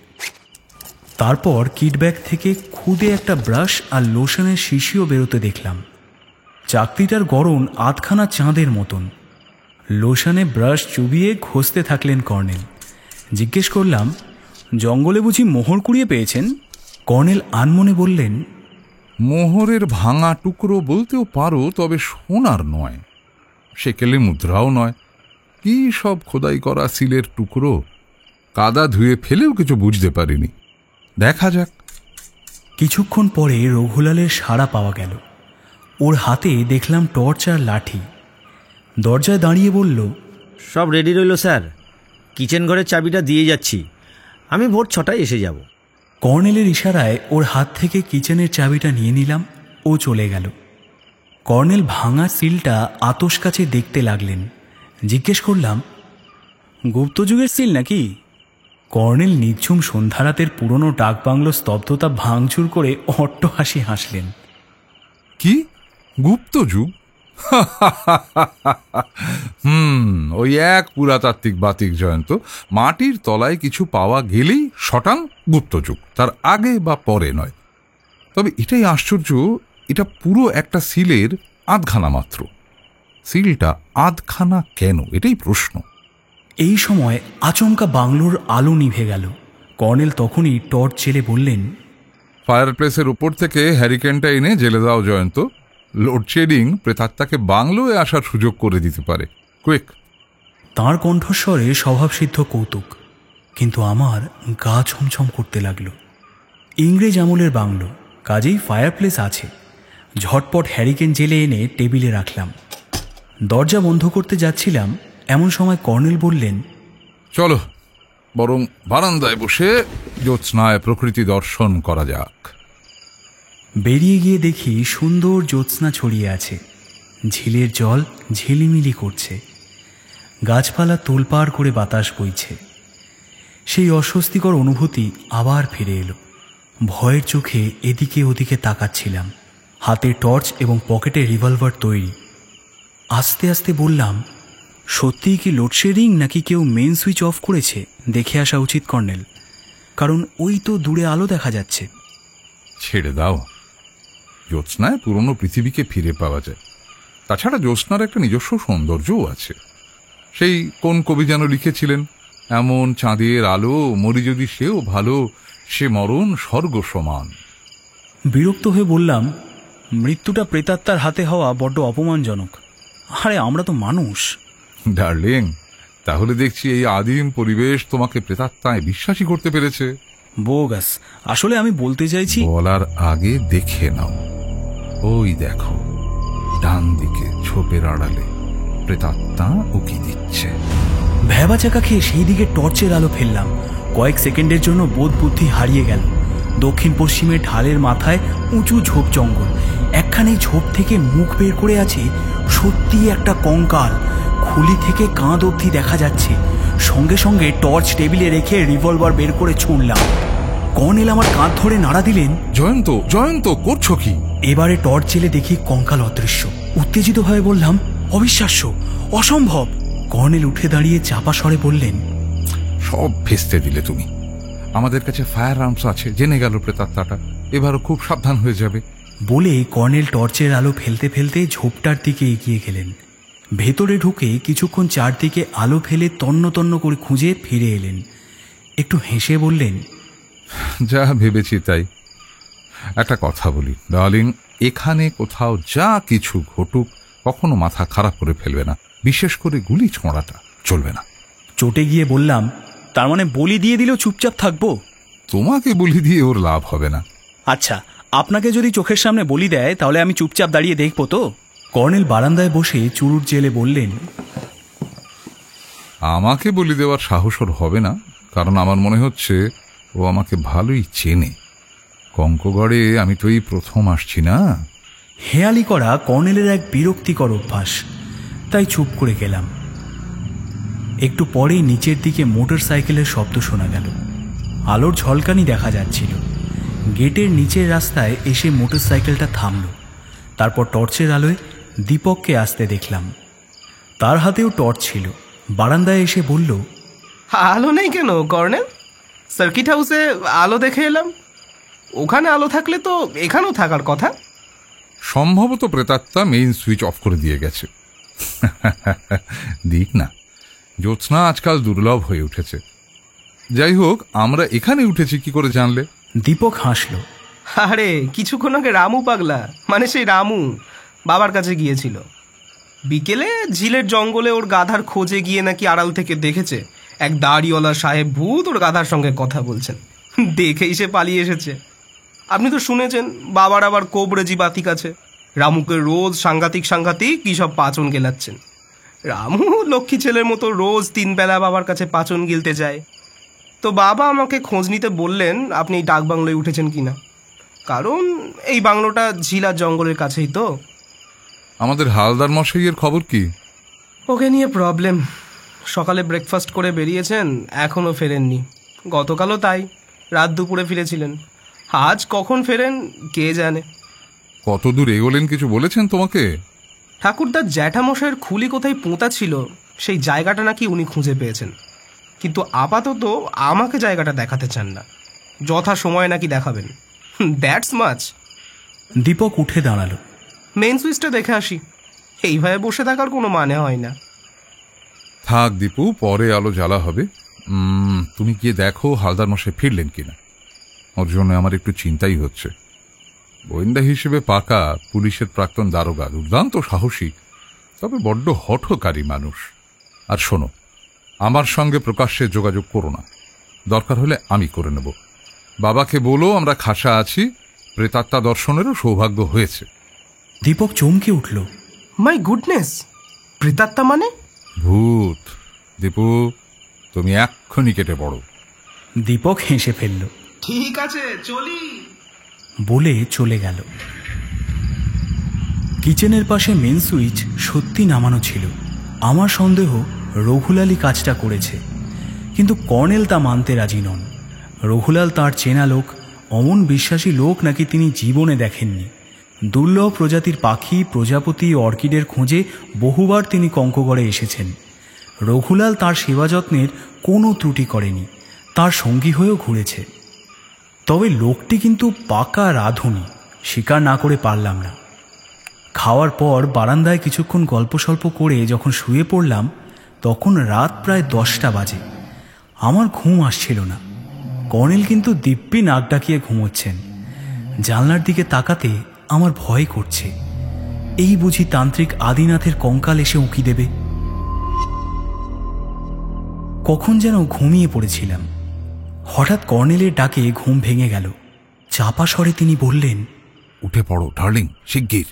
তারপর কিট ব্যাগ থেকে খুদে একটা ব্রাশ আর লোশনের শিশিও বেরোতে দেখলাম। চাকতিটার গড়ন আধখানা চাঁদের মতন। লোশনে ব্রাশ চুবিয়ে ঘষতে থাকলেন কর্নেল। জিজ্ঞেস করলাম, জঙ্গলে বুঝি মোহর কুড়িয়ে পেয়েছেন? কর্নেল আনমনে বললেন, মোহরের ভাঙা টুকরো বলতেও পারো, তবে সোনার নয়, সেকেলে মুদ্রাও নয়। কি সব খোদাই করা সিলের টুকরো, কাদা ধুয়ে ফেলেও কিছু বুঝতে পারিনি। দেখা যাক। কিছুক্ষণ পরে রঘুলালের সাড়া পাওয়া গেল। ওর হাতে দেখলাম টর্চ আর লাঠি। দরজায় দাঁড়িয়ে বলল, সব রেডি রইল স্যার, কিচেন ঘরের চাবিটা দিয়ে যাচ্ছি, আমি ভোর 6টায় এসে যাব। কর্নেলের ইশারায় ওর হাত থেকে কিচেনের চাবিটা নিয়ে নিলাম। ও চলে গেল। কর্নেল ভাঙা সিলটা আতস কাছে দেখতে লাগলেন। জিজ্ঞেস করলাম, গুপ্তযুগের সিল নাকি? কর্নেল নিঝুম সন্ধ্যারাতের পুরনো ডাকবাংলোর স্তব্ধতা ভাঙচুর করে অট্টহাসি হাসলেন। কি গুপ্ত যুগ? ওই এক পুরাতাত্ত্বিক বাতিক জয়ন্ত, মাটির তলায় কিছু পাওয়া গেলেই শটান গুপ্ত যুগ, তার আগে বা পরে নয়। তবে এটাই আশ্চর্য, এটা পুরো একটা সিলের আধখানা মাত্র। সিলটা আধখানা কেন, এটাই প্রশ্ন। এই সময় আচমকা বাংলোর আলো নিভে গেল। কর্নেল তখনই টর্চ জেলে বললেন, ফায়ার প্লেসের উপর থেকে হ্যারিকেনটা এনে জেলে দাও জয়ন্ত। লোডশেডিং প্রেতাত্মাকে বাংলোয় আসার সুযোগ করে দিতে পারে। কুইক। তাঁর কণ্ঠস্বরে স্বভাবসিদ্ধ কৌতুক, কিন্তু আমার গা ছমছম করতে লাগলো। ইংরেজ আমলের বাংলো, কাজেই ফায়ার প্লেস আছে। ঝটপট হ্যারিকেন জেলে এনে টেবিলে রাখলাম। দরজা বন্ধ করতে যাচ্ছিলাম, এমন সময় কর্নেল বললেন, চলো বরং বারান্দায় বসে জ্যোৎস্নায় প্রকৃতি দর্শন করা যাক। বেরিয়ে গিয়ে দেখি সুন্দর জ্যোৎস্না ছড়িয়ে আছে। ঝিলের জল ঝিলিমিলি করছে, গাছপালা তোলপাড় করে বাতাস বইছে। সেই অস্বস্তিকর অনুভূতি আবার ফিরে এলো। ভয়ের চোখে এদিকে ওদিকে তাকাচ্ছিলাম। হাতে টর্চ এবং পকেটে রিভলভার তৈরি। আস্তে আস্তে বললাম, সত্যিই কি লোডশেডিং নাকি কেউ মেন সুইচ অফ করেছে? দেখে আসা উচিত কর্নেল, কারণ ওই তো দূরে আলো দেখা যাচ্ছে। ছেড়ে দাও, জ্যোৎস্নায় পুরনো পৃথিবীকে ফিরে পাওয়া যায়। তাছাড়া জ্যোৎস্নার একটা নিজস্ব সৌন্দর্যও আছে। সেই কোন কবি যেন লিখেছিলেন, এমন চাঁদের আলো মরি যদি সেও ভালো, সে মরণ স্বর্গ সমান। বিরক্ত হয়ে বললাম, মৃত্যুটা প্রেতাত্মার হাতে হওয়া বড্ড অপমানজনক। আরে আমরা তো মানুষ। ডার্লিং, তাহলে দেখছি এই আদিম পরিবেশ তোমাকে প্রেতাত্মায় বিশ্বাসী করতে পেরেছে। বোগাস, আসলে আমি বলতে চাইছি। বলার আগে দেখে নাও, ওই দেখো ডান দিকে ছোপের আড়ালে প্রেতাত্মা উকি দিচ্ছে। ভেবা চাকা খেয়ে সেই দিকে টর্চের আলো ফেললাম। কয়েক সেকেন্ডের জন্য বোধ বুদ্ধি হারিয়ে গেল। দক্ষিণ পশ্চিমে ঢালের মাথায় উঁচু ঝোপ জঙ্গল। একখানে ঝোপ থেকে মুখ বের করে আছে সত্যি একটা কঙ্কাল। খুলি থেকে কাঁধ অবধি দেখা যাচ্ছে। সঙ্গে সঙ্গে টর্চ টেবিলে রেখে রিভলভার বের করে ছুঁড়লাম। কর্নেল আমার কাঁধ ধরে নাড়া দিলেন, জয়ন্ত জয়ন্ত করছো কি? এবারে টর্চ জেলে দেখি কঙ্কাল অদৃশ্য। উত্তেজিত হয়ে বললাম, অবিশ্বাস্য, অসম্ভব। কর্নেল উঠে দাঁড়িয়ে চাপা স্বরে বললেন, সব ভেস্তে দিলে তুমি। আমাদের কাছে ফায়ার আর্মস আছে, জেনে গেল প্রেতাত্মাটা, এবারও খুব সাবধান হয়ে যাবে। বলে কর্নেল টর্চের আলো ফেলতে ফেলতে ঝোপটার দিকে এগিয়ে গেলেন। ভেতরে ঢুকে কিছুক্ষণ চারদিকে আলো ফেলে তন্ন তন্ন করে খুঁজে ফিরে এলেন। একটু হেসে বললেন, যা ভেবেছি তাই। একটা কথা বলি ডার্লিং, এখানে কোথাও যা কিছু ঘটুক কখনো মাথা খারাপ করে ফেলবে না। বিশেষ করে গুলি ছোঁড়াটা চলবে না। চটে গিয়ে বললাম, তার মানে বলি দিয়ে দিলেও চুপচাপ থাকবো? তোমাকে বলি দিয়ে ওর লাভ হবে না। আচ্ছা, আপনাকে যদি চোখের সামনে বলি দেয় তাহলে আমি চুপচাপ দাঁড়িয়ে দেখবো তো? কর্নেল বারান্দায় বসে চুরুট জেলে বললেন, আমাকে বলি দেওয়ার সাহস ওর হবে না, কারণ আমার মনে হচ্ছে ও আমাকে ভালোই চেনে। কঙ্কগড়ে আমি তো এই প্রথম আসছি না। হেয়ালি করা কর্নেলের এক বিরক্তিকর অভ্যাস, তাই চুপ করে গেলাম। একটু পরেই নিচের দিকে মোটর সাইকেলের শব্দ শোনা গেল। আলোর ঝলকানি দেখা যাচ্ছিল। গেটের নিচের রাস্তায় এসে মোটর সাইকেলটা থামল। তারপর টর্চের আলোয় দীপককে আসতে দেখলাম। তার হাতেও টর্চ ছিল। বারান্দায় এসে বলল, আলো নেই কেন কর্নেল? সার্কিট হাউসে আলো দেখে এলাম। ওখানে আলো থাকলে তো এখানেও থাকার কথা। সম্ভবত প্রেতাত্মা মেইন সুইচ অফ করে দিয়ে গেছে। দিক না, জ্যোৎস্না আজকাল দুর্লভ হয়ে উঠেছে। যাই হোক, আমরা এখানে উঠেছি কি করে জানলে? দীপক হাসল। আরে কিছুক্ষণ আগে রামু পাগলা, মানে সেই রামু বাবার কাছে গিয়েছিল। বিকেলে ঝিলের জঙ্গলে ওর গাধার খোঁজে গিয়ে নাকি আড়াল থেকে দেখেছে এক দাড়িওয়ালা সাহেব ভূত ওর গাধার সঙ্গে কথা বলছেন। দেখেই সে পালিয়ে এসেছে। আপনি তো শুনেছেন বাবার আবার কোবরেজি বাতিক আছে। রামুকে রোজ সাংঘাতিক সাংঘাতিক কী সব পাচন গেলাচ্ছেন। রামু লক্ষ্মী ছেলের মতো রোজ 3 বেলা বাবার কাছে পাচন গিলতে যায়। তো বাবা আমাকে খোঁজ নিতে বললেন আপনি এই ডাক বাংলোয় উঠেছেন কিনা, কারণ এই বাংলোটা ঝিলার জঙ্গলের কাছেই তো। আমাদের হালদার মশাইয়ের খবর কি? ওকে নিয়ে প্রবলেম। সকালে ব্রেকফাস্ট করে বেরিয়েছেন, এখনও ফেরেননি। গতকালও তাই, রাত দুপুরে ফিরেছিলেন। আজ কখন ফেরেন কে জানে। কত দূর এগোলেন কিছু বলেছেন তোমাকে? ঠাকুরদার জ্যাঠামশাইয়ের খুলি কোথায় পোঁতা ছিল সেই জায়গাটা নাকি উনি খুঁজে পেয়েছেন, কিন্তু আপাতত আমাকে জায়গাটা দেখাতে চান না। যথা সময় নাকি দেখাবেন। That's much. দীপক উঠে দাঁড়ালো। মেইন সুইচটা দেখে আসি, এইভাবে বসে থাকার কোনো মানে হয় না। থাক দীপু, পরে আলো জ্বালা হবে। তুমি গিয়ে দেখো হালদার মশাই ফিরলেন কিনা। ওর জন্য আমার একটু চিন্তাই হচ্ছে। গোয়েন্দা হিসেবে পাকা, পুলিশের প্রাক্তন দারোগা, দুর্দান্ত সাহসী, তবে বড্ড হঠকারী মানুষ। আর শোনো, আমার সঙ্গে প্রকাশ্যে যোগাযোগ করো না, দরকার হলে আমি করে নেব। বাবাকে বলো আমরা খাসা আছি, প্রেতাত্মা দর্শনেরও সৌভাগ্য হয়েছে। দীপক চমকে উঠল। মাই গুডনেস, প্রেতাত্মা মানে? ভূত। দীপু, তুমি এক্ষুনি কেটে পড়ো। দীপক হেসে ফেলল। ঠিক আছে, চলি বলে চলে গেল। কিচেনের পাশে মেন সুইচ সত্যি নামানো ছিল। আমার সন্দেহ রঘুলালই কাজটা করেছে, কিন্তু কর্নেল তা মানতে রাজি নন। রঘুলাল তার চেনা লোক, অমন বিশ্বাসী লোক নাকি তিনি জীবনে দেখেননি। দুর্লভ প্রজাতির পাখি, প্রজাপতি, অর্কিডের খোঁজে বহুবার তিনি কঙ্কগড়ে এসেছেন। রঘুলাল তার সেবা যত্নের কোনো ত্রুটি করেনি, তার সঙ্গী হয়েও ঘুরেছে। তবে লোকটি কিন্তু পাকা রাঁধুনি, স্বীকার না করে পারলাম না। খাওয়ার পর বারান্দায় কিছুক্ষণ গল্প সল্প করে যখন শুয়ে পড়লাম, তখন রাত প্রায় 10টা বাজে। আমার ঘুম আসছিল না। কর্নেল কিন্তু দিব্যি নাক ডাকিয়ে ঘুমোচ্ছেন। জানলার দিকে তাকাতে আমার ভয় করছে। এই বুঝি তান্ত্রিক আদিনাথের কঙ্কাল এসে উঁকি দেবে। কখন যেন ঘুমিয়ে পড়েছিলাম। হঠাৎ কর্নেলের ডাকে ঘুম ভেঙে গেল। চাপা স্বরে তিনি বললেন, উঠে পড়ো ডার্লিং, শিগগির।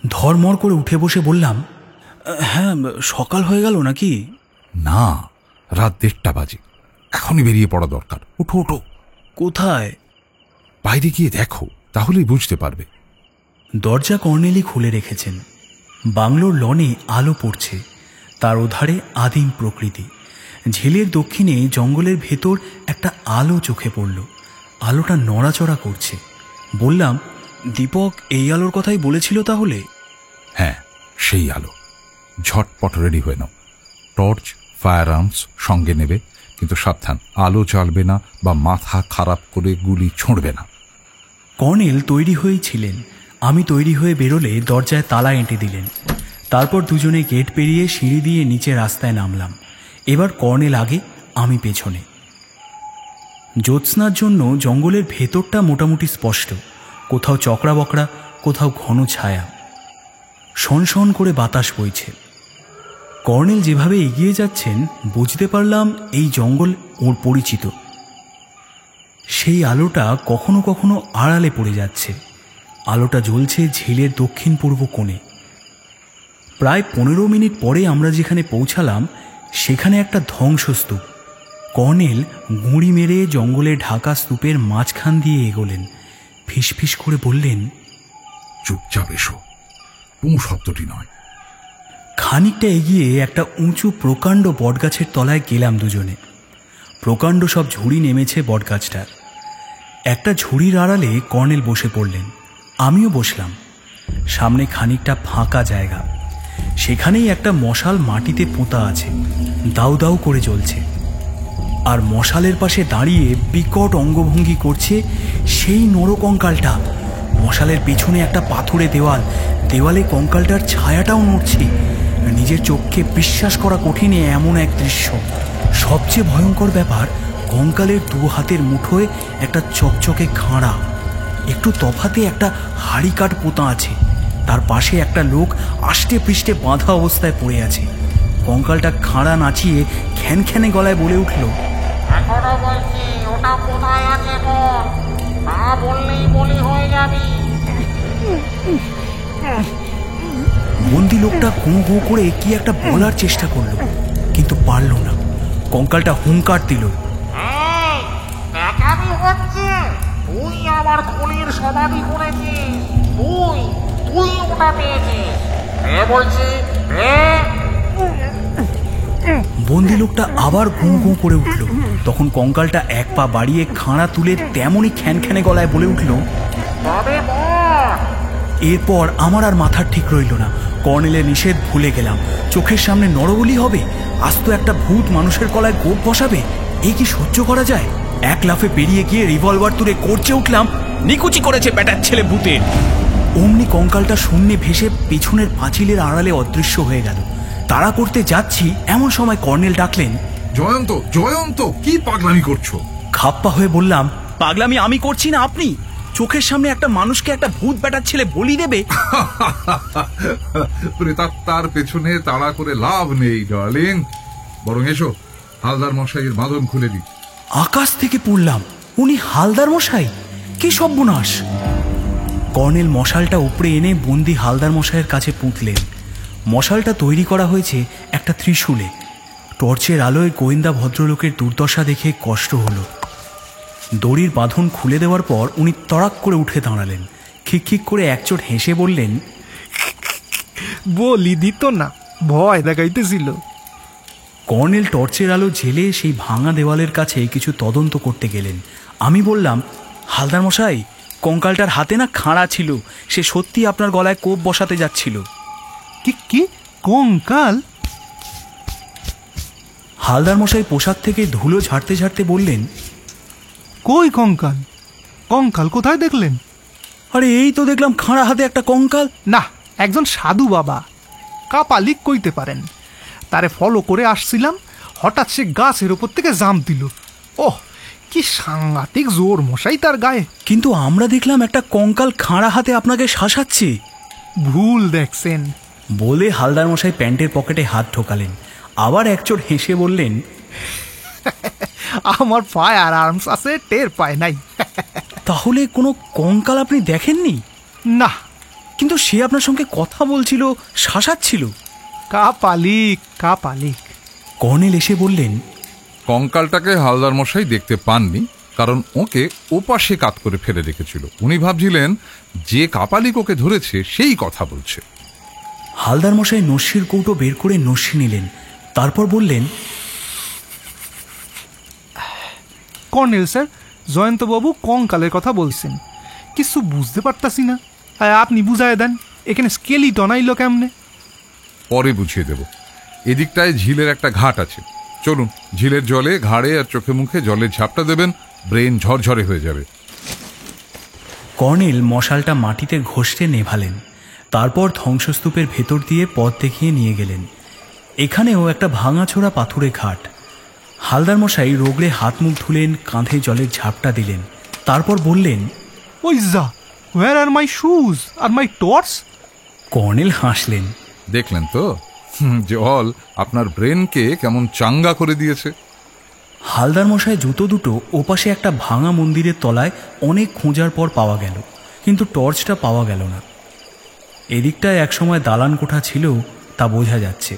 ধর্মর করে উঠে বসে বললাম, হ্যাঁ, সকাল হয়ে গেল নাকি? না, রাত 1:30 বাজে, এখনই বেরিয়ে পড়া দরকার। ওঠো ওঠো। কোথায়? বাইরে গিয়ে দেখো, তাহলেই বুঝতে পারবে। দরজা কর্নেলই খুলে রেখেছেন। বাংলোর লনে আলো পড়ছে, তার ওধারে আদিম প্রকৃতি। ঝিলের দক্ষিণে জঙ্গলের ভেতর একটা আলো চোখে পড়ল। আলোটা নড়াচড়া করছে। বললাম, দীপক এই আলোর কথাই বলেছিল তাহলে? হ্যাঁ, সেই আলো। ঝটপট রেডি হয়ে নাও। টর্চ, ফায়ার আর্মস সঙ্গে নেবে, কিন্তু সাবধান, আলো জ্বালবে না বা মাথা খারাপ করে গুলি ছুঁড়বে না। কর্নেল তৈরি হয়েই ছিলেন। আমি তৈরি হয়ে বেরোলে দরজায় তালা এঁটে দিলেন। তারপর দুজনে গেট পেরিয়ে সিঁড়ি দিয়ে নিচে রাস্তায় নামলাম। এবার কর্নেল আগে, আমি পেছনে। জ্যোৎস্নার জন্য জঙ্গলের ভেতরটা মোটামুটি স্পষ্ট, কোথাও চকরা বকরা, কোথাও ঘন ছায়া। শনশন করে বাতাস বইছে। কর্নেল যেভাবে এগিয়ে যাচ্ছেন বুঝতে পারলাম এই জঙ্গল ওর পরিচিত। সেই আলোটা কখনো কখনো আড়ালে পড়ে যাচ্ছে। আলোটা জ্বলছে ঝিলের দক্ষিণ পূর্ব কোণে। প্রায় 15 মিনিট পরে আমরা যেখানে পৌঁছালাম সেখানে একটা ধ্বংসস্তূপ। কর্নেল গুঁড়ি মেরে জঙ্গলে ঢাকা স্তূপের মাঝখান দিয়ে এগোলেন। ফিসফিস করে বললেন, চুপচাপ এসো, কোনো শব্দটি নয়। খানিকটা এগিয়ে একটা উঁচু প্রকাণ্ড বটগাছের তলায় গেলাম দুজনে। প্রকাণ্ড সব ঝুড়ি নেমেছে বটগাছটার। একটা ঝুড়ির আড়ালে কর্নেল বসে পড়লেন, আমিও বসলাম। সামনে খানিকটা ফাঁকা জায়গা, সেখানেই একটা মশাল মাটিতে পোঁতা আছে, দাউ দাউ করে জ্বলছে। আর মশালের পাশে দাঁড়িয়ে বিকট অঙ্গভঙ্গি করছে সেই নরকঙ্কালটা। মশালের পিছনে একটা পাথুরে দেওয়াল, দেওয়ালে কঙ্কালটার ছায়াটাও নড়ছে। নিজের চোখকে বিশ্বাস করা কঠিন এমন এক দৃশ্য। সবচেয়ে ভয়ঙ্কর ব্যাপার, কঙ্কালের 2 হাতের মুঠোয় একটা চকচকে খাঁড়া, একটু তফাতে একটা হাড়ি কাঠ পোঁতা আছে। তার পাশে একটা লোক আষ্টে পৃষ্ঠে বাঁধা অবস্থায় পড়ে আছে। কঙ্কালটা খাঁড়া নাচিয়ে খ্যানখ্যানে গলায় বলে উঠল, এখনো বলছি ওটা কোথায় আছে বল, না বললেই বলি হয়ে যাবি। বন্দি লোকটা ঘুঁ ঘুঁ করে কি একটা বলার চেষ্টা করলো, কিন্তু পারল না। কঙ্কালটা হুঙ্কার দিল, দেখাবি হচ্ছে তুই আমার খুনির সমাধি করেছিস, তুই ওটা পেয়েছিস। বলছি বন্দি লোকটা আবার গুঁ গুঁ করে উঠল। তখন কঙ্কালটা এক পা বাড়িয়ে খাঁড়া তুলে তেমনই খ্যানখ্যানে গলায় বলে উঠল, এরপর আমার আর মাথার ঠিক রইল না। কর্নেলের নিষেধ ভুলে গেলাম। চোখের সামনে নরবলি হবে, আস্ত একটা ভূত মানুষের গলায় গোপ বসাবে, এই কি সহ্য করা যায়? এক লাফে বেরিয়ে গিয়ে রিভলভার তুলে করছে উঠলাম, নিকুচি করেছে ব্যাটার ছেলে ভূতের। অমনি কঙ্কালটা শূন্যে ভেসে পেছনের পাঁচিলের আড়ালে অদৃশ্য হয়ে গেল। তাড়া করতে যাচ্ছি, এমন সময় কর্নেল ডাকলেন, জয়ন্ত, জয়ন্ত, কি পাগলামি করছো? খাপ্পা হয়ে বললাম, পাগলামি আমি করছি না, আপনি। চোখের সামনে একটা মানুষকে একটা ভূত ব্যাটার ছেলে বলি দেবে? প্রেতাত্মার পেছনে তাড়া করে লাভ নেই ডার্লিং, বরং এসো হালদার মশাইয়ের বাঁধন খুলে দিই। আকাশ থেকে পড়লাম, উনি হালদার মশাই! কি সর্বনাশ! কর্নেল মশালটা উপরে এনে বন্দি হালদার মশাইয়ের কাছে পুঁতলেন। মশালটা তৈরি করা হয়েছে একটা ত্রিশূলে। টর্চের আলোয় গোয়েন্দা ভদ্রলোকের দুর্দশা দেখে কষ্ট হলো। দড়ির বাঁধন খুলে দেওয়ার পর উনি তড়াক করে উঠে দাঁড়ালেন। খিকখিক করে একচোট হেসে বললেন, বলি দিত না, ভয় দেখাইতেছিল। কর্নেল টর্চের আলো ঝেলে সেই ভাঙা দেওয়ালের কাছে কিছু তদন্ত করতে গেলেন। আমি বললাম, হালদার মশাই, কঙ্কালটার হাতে না খাঁড়া ছিল, সে সত্যি আপনার গলায় কোপ বসাতে যাচ্ছিল। কি কি কঙ্কাল? হালদার মশাই পোশাক থেকে ধুলো ঝাড়তে ঝাড়তে বললেন, কই কঙ্কাল? কঙ্কাল কোথায় দেখলেন? আরে এই তো দেখলাম খাঁড়া হাতে একটা কঙ্কাল। না, একজন সাধু বাবা, কাপালিক কইতে পারেন। তারে ফলো করে আসছিলাম, হঠাৎ সে গাছের ওপর থেকে জাম্প দিল। ওহ, কি সাংঘাতিক জোর মশাই তার গায়ে! কিন্তু আমরা দেখলাম একটা কঙ্কাল খাঁড়া হাতে আপনাকে শাসাচ্ছে। ভুল দেখছেন, বলে হালদার মশাই প্যান্টের পকেটে হাত ঢোকালেন। আবার একচোট হেসে বললেন, আমার ফায়ার আর্মস আছে, টের পায় নাই। তাহলে কোনো কঙ্কাল আপনি দেখেননি? না। কিন্তু সে আপনার সঙ্গে কথা বলছিল, শাসাচ্ছিল। কাপালিক, কাপালিক। কর্নেল এসে বললেন, কঙ্কালটাকে হালদার মশাই দেখতে পাননি, কারণ ওকে ওপাশে কাত করে ফেলে রেখেছিল। উনি ভাবছিলেন যে কাপালিক ওকে ধরেছে সেই কথা বলছে। হালদার মশাই নস্যির কৌটো বের করে নস্যি নিলেন। তারপর বললেন, কর্নেল স্যার, জয়ন্তবাবু কঙ্কালের কথা বলছেন, কিছু বুঝতে পারতাছি না। আপনি বুঝায় দেন, এখানে স্কেলিটন আইলো কেমনে? পরে বুঝিয়ে দেব। এদিকটায় ঝিলের একটা ঘাট আছে, চলুন ঝিলের জলে ঘাড়ে আর চোখে মুখে জলের ঝাপটা দেবেন, ব্রেন ঝরঝরে হয়ে যাবে। কর্নেল মশালটা মাটিতে ঘষতে নেভালেন। তারপর ধ্বংসস্তূপের ভেতর দিয়ে পথ দেখিয়ে নিয়ে গেলেন। এখানেও একটা ভাঙাছোড়া পাথুরে ঘাট। হালদার মশাই রোগড়ে হাত মুখ ধুলেন, কাঁধে জলের ঝাপটা দিলেন। তারপর বললেন, ওই যা, হোয়ার আর মাই শুজ আর মাই টর্চ? কর্নেল হাসলেন। দেখলেন তো জল আপনার ব্রেনকে কেমন চাঙ্গা করে দিয়েছে। হালদার মশাই জুতো দুটো ওপাশে একটা ভাঙা মন্দিরের তলায় অনেক খোঁজার পর পাওয়া গেল, কিন্তু টর্চটা পাওয়া গেল না। এদিকটায় একসময় দালান কোঠা ছিল, তা বোঝা যাচ্ছে।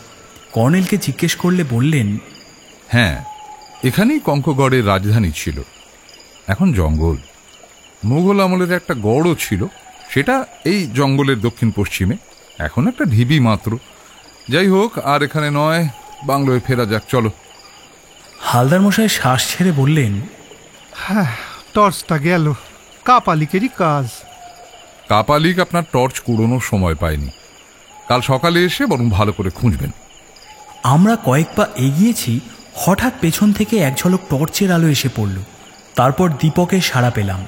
কর্নেলকে জিজ্ঞেস করলে বললেন, হ্যাঁ, এখানেই কঙ্কগড়ের রাজধানী ছিল, এখন জঙ্গল। মুঘল আমলের একটা গড়ও ছিল, সেটা এই জঙ্গলের দক্ষিণ পশ্চিমে, এখন একটা ঢিবি মাত্র। যাই হোক, আর এখানে নয়, বাংলোয় ফেরা যাক, চলো। হালদার মশাই শ্বাস ছেড়ে বললেন, হ্যাঁ, টর্চটা গেল, কাপালিকেরই কাজ। কাপালিক আপনার টর্চ কুড়োনোর সময় পায়নি, কাল সকালে এসে বরং ভালো করে খুঁজবেন। আমরা কয়েক পা এগিয়েছি, হঠাৎ পেছন থেকে এক ঝলক টর্চের আলো এসে পড়ল। তারপর দীপকের সাড়া পেলাম।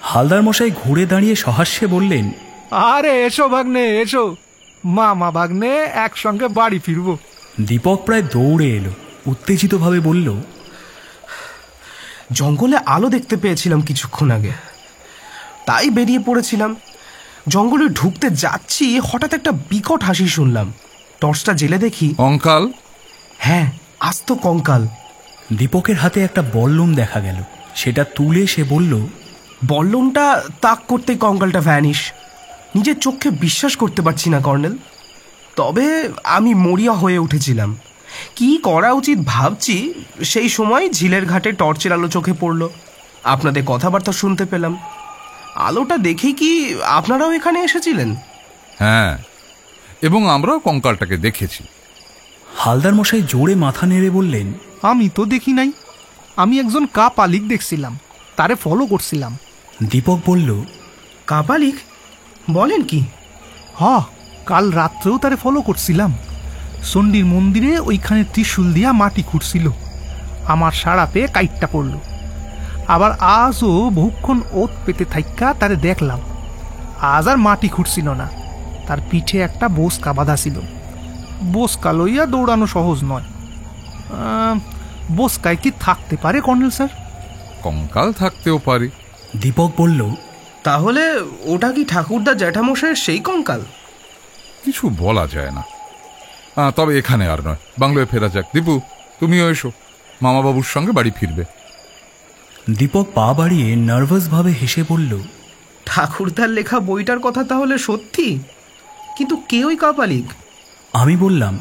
হালদার মশাই ঘুরে দাঁড়িয়ে সহাস্যে বললেন, আরে এসো ভাগ্নে, এসো, মামা ভাগ্নে একসঙ্গে বাড়ি ফিরবো। দীপক প্রায় দৌড়ে এলো, উত্তেজিতভাবে বলল, জঙ্গলে আলো দেখতে পেয়েছিলাম কিছুক্ষণ আগে, তাই বেরিয়ে পড়েছিলাম। জঙ্গলে ঢুকতে যাচ্ছি, হঠাৎ একটা বিকট হাসি শুনলাম। টর্চটা জেলে দেখি কঙ্কাল। হ্যাঁ, আস্ত কঙ্কাল। দীপকের হাতে একটা বল্লম দেখা গেল। সেটা তুলে সে বলল, বল্লমটা তাক করতেই কঙ্কালটা ভ্যানিশ। নিজের চোখে বিশ্বাস করতে পারছি না কর্নেল, তবে আমি মরিয়া হয়ে উঠেছিলাম। কি করা উচিত ভাবছি, সেই সময় ঝিলের ঘাটে টর্চের আলো চোখে পড়ল, আপনাদের কথাবার্তা শুনতে পেলাম। আলোটা দেখেই কি আপনারাও এখানে এসেছিলেন? হ্যাঁ, এবং আমরাও কঙ্কালটাকে দেখেছি। হালদার মশাই জোরে মাথা নেড়ে বললেন, আমি তো দেখি নাই, আমি একজন কাপালিক দেখছিলাম, তারে ফলো করছিলাম। দীপক বলল, কাপালিক? বলেন কি? কাল রাত্রেও তারে ফলো করছিলাম। চণ্ডীর মন্দিরে ওইখানে ত্রিশূল দিয়া মাটি খুঁড়ছিল, আমার সাড়া পেয়ে কাইটটা পড়ল। আবার আজও বহুক্ষণ ওত পেতে থাইকা তারে দেখলাম। আজ আর মাটি খুঁড়ছিল না, তার পিঠে একটা বোসকা বাঁধা ছিল। বোসকা লইয়া দৌড়ানো সহজ নয়। বোসকায় কি থাকতে পারে কর্নেল স্যার? কঙ্কাল থাকতেও পারে। দীপক বলল, তাহলে ওটা কি ঠাকুরদা জ্যাঠামশাইয়ের সেই কঙ্কাল? কিছু বলা যায় না। তবে এখানে আর নয়, বাংলোয় ফেরা যাক। দীপু, তুমিও এসো, মামাবাবুর সঙ্গে বাড়ি ফিরবে। দীপক পা বাড়িয়ে নার্ভাসভাবে হেসে বলল, ঠাকুরদার লেখা বইটার কথা তাহলে সত্যি? কিন্তু কে ওই কাপালিক? আমি বললাম,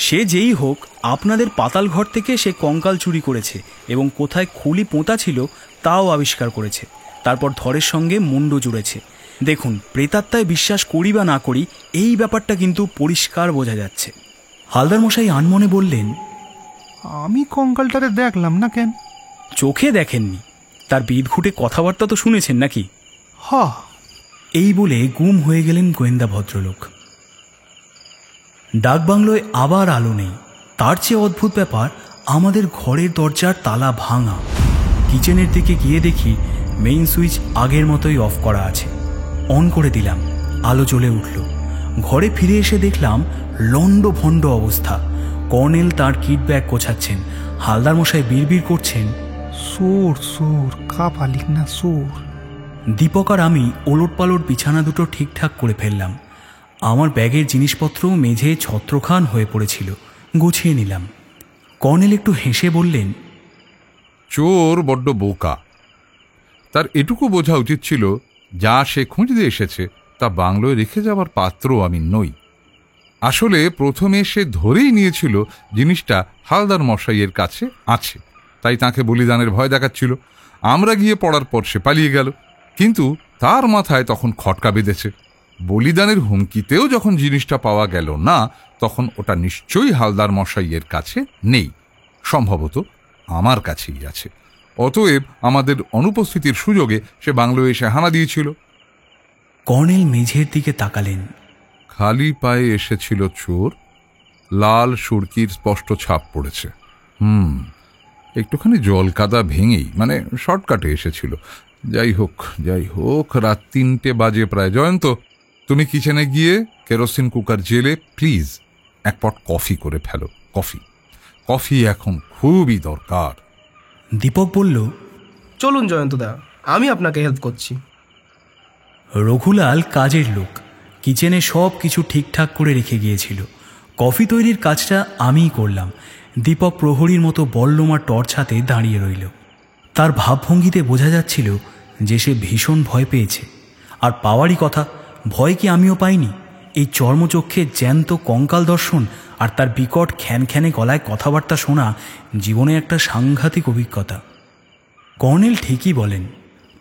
সে যেই হোক, আপনাদের পাতাল ঘর থেকে সে কঙ্কাল চুরি করেছে এবং কোথায় খুলি পোঁতা ছিল তাও আবিষ্কার করেছে। তারপর ধরের সঙ্গে মুন্ডু জুড়েছে। দেখুন, প্রেতাত্মায় বিশ্বাস করি বা না করি, এই ব্যাপারটা কিন্তু পরিষ্কার বোঝা যাচ্ছে। হালদার মশাই আনমনে বললেন, আমি কঙ্কালটারে দেখলাম না কেন? চোখে দেখেননি, তার বিদঘুটে কথাবার্তা তো শুনেছেন নাকি? এই বলে গুম হয়ে গেলেন গোয়েন্দা ভদ্রলোক। ডাকবাংলোয় আবার আলো নেই। তার চেয়ে অদ্ভুত ব্যাপার, আমাদের ঘরের দরজার তালা ভাঙা। কিচেনের দিকে গিয়ে দেখি মেইন সুইচ আগের মতোই অফ করা আছে। অন করে দিলাম, আলো জ্বলে উঠল। ঘরে ফিরে এসে দেখলাম লন্ডভন্ড অবস্থা। কর্নেল তার কিট ব্যাগ গোছাচ্ছেন, হালদার মশাই বিড়বিড় করছেন, সোর সোর, কাপালিক না সোর। দীপক আর আমি ওলটপালট বিছানা দুটো ঠিকঠাক করে ফেললাম। আমার ব্যাগের জিনিসপত্র মেঝে ছত্রখান হয়ে পড়েছিল, গুছিয়ে নিলাম। কর্নেল একটু হেসে বললেন, চোর বড্ড বোকা। তার এটুকু বোঝা উচিত ছিল, যা সে খুঁজতে এসেছে তা বাংলোয় রেখে যাবার পাত্র আমি নই। আসলে প্রথমে সে ধরেই নিয়েছিল জিনিসটা হালদার মশাইয়ের কাছে আছে, তাই তাকে বলিদানের ভয় দেখাচ্ছিল। আমরা গিয়ে পড়ার পর সে পালিয়ে গেল, কিন্তু তার মাথায় তখন খটকা বেঁধেছে। বলিদানের হুমকিতেও যখন জিনিসটা পাওয়া গেল না, তখন ওটা নিশ্চয়ই হালদার মশাইয়ের কাছে নেই, সম্ভবত আমার কাছেই আছে। অতএব আমাদের অনুপস্থিতির সুযোগে সে বাংলোয় এসে হানা দিয়েছিল। কর্নেল মেঝের দিকে তাকালেন। খালি পায়ে এসেছিল চোর, লাল সুরকির স্পষ্ট ছাপ পড়েছে। একটুখানি জল কাদা ভেঙেই, মানে শর্টকাটে এসেছিল। যাই হোক, রাত 3টে বাজে প্রায়। জয়ন্ত, তুমি কিচেনে গিয়ে কেরোসিন কুকার জেলে প্লিজ এক পট কফি করে ফেলো। কফি এখন খুবই দরকার। দীপক বলল, চলুন জয়ন্তদা, আমি আপনাকে হেল্প করছি। রঘুলাল কাজের লোক, কিচেনে সব কিছু ঠিকঠাক করে রেখে গিয়েছিল। কফি তৈরির কাজটা আমিই করলাম। দীপক প্রহরীর মতো বল্লমা টর্চ হাতে দাঁড়িয়ে রইল। তার ভাবভঙ্গিতে বোঝা যাচ্ছিল যে সে ভীষণ ভয় পেয়েছে। আর পাওয়ারই কথা, ভয় কি আমিও পাইনি? এই চর্মচক্ষে জ্যান্ত কঙ্কাল দর্শন আর তার বিকট খ্যানখ্যানে গলায় কথাবার্তা শোনা জীবনে একটা সাংঘাতিক অভিজ্ঞতা। কর্নেল ঠিকই বলেন,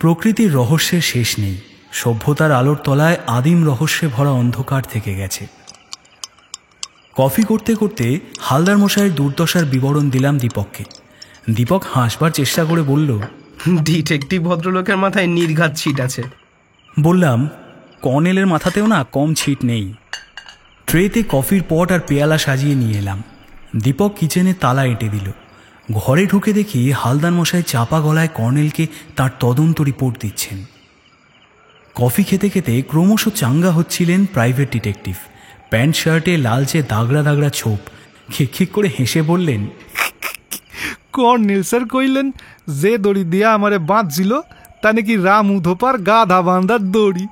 প্রকৃতির রহস্যের শেষ নেই। সভ্যতার আলোর তলায় আদিম রহস্যে ভরা অন্ধকার থেকে গেছে। কফি করতে করতে হালদার মশাইয়ের দুর্দশার বিবরণ দিলাম দীপককে। দীপক হাসবার চেষ্টা করে বলল, ডিটেকটিভ ভদ্রলোকের মাথায় নির্ঘাত ছিট আছে। বললাম, কর্নেলের মাথাতেও না কম ছিট নেই। ট্রেতে কফির পট আর পেয়ালা সাজিয়ে নিয়ে এলাম। দীপক কিচেনে তালা এঁটে দিল। ঘরে ঢুকে দেখি হালদার মশাই চাপা গলায় কর্নেলকে তার তদন্ত রিপোর্ট দিচ্ছেন। কফি খেতে খেতে ক্রমশ চাঙ্গা হচ্ছিলেন প্রাইভেট ডিটেকটিভ। প্যান্ট শার্টে লালচে দাগড়া দাগড়া ছোপ। খিক করে হেসে বললেন, কর্নেল স্যার কইলেন যে দড়ি দিয়া আমারে বাঁধছিল তা নাকি রামু ধোপার গাধা বাঁধার দড়ি।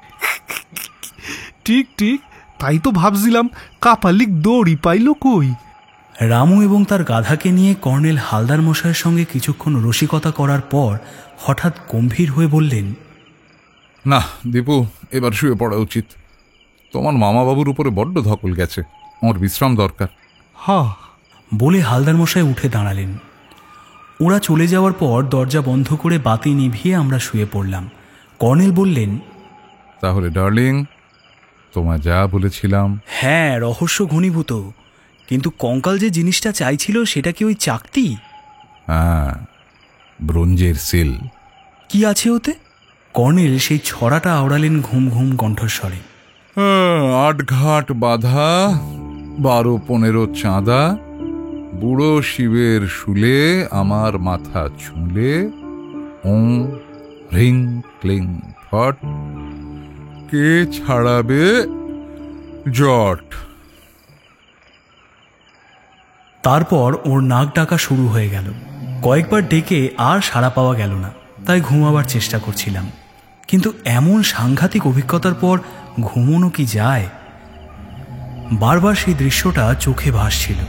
ঠিক, তাই তো ভাবছিলাম কাপালিক দড়ি পাইল কই। রামু এবং তার গাধাকে নিয়ে কর্নেল হালদার মশাইয়ের সঙ্গে কিছুক্ষণ রসিকতা করার পর হঠাৎ গম্ভীর হয়ে বললেন, না দীপু, এবার শুয়ে পড়া উচিত। তোমার মামাবাবুর উপরে বড্ড ধকল গেছে, ওর বিশ্রাম দরকার। বলে হালদার মশাই উঠে দাঁড়ালেন। ওরা চলে যাওয়ার পর দরজা বন্ধ করে বাতি নিভিয়ে আমরা শুয়ে পড়লাম। কর্নেল বললেন, তাহলে ডার্লিং, তোমায় যা বলেছিলাম। হ্যাঁ, রহস্য ঘনীভূত, কিন্তু কঙ্কাল যে জিনিসটা চাইছিল সেটা কি ওই চাকতি? হ্যাঁ, ব্রোঞ্জের সিল। কি আছে ওতে? কর্নেল সেই ছড়াটা আওড়ালেন ঘুম ঘুম কণ্ঠস্বরে। 8 ঘাট বাঁধা, 12-15 চাঁদা, বুড়ো শিবের শুলে আমার মাথা ছুঁলে, ওং হ্রিং ক্লিং ফট, কে ছাড়াবে জট। তারপর ওর নাক ডাকা শুরু হয়ে গেল। কয়েকবার ডেকে আর সাড়া পাওয়া গেল না, তাই ঘুমাবার চেষ্টা করছিলাম। কিন্তু এমন সাংঘাতিক অভিজ্ঞতার পর ঘুমোনো কি যায়? বারবার সেই দৃশ্যটা চোখে ভাসছিল।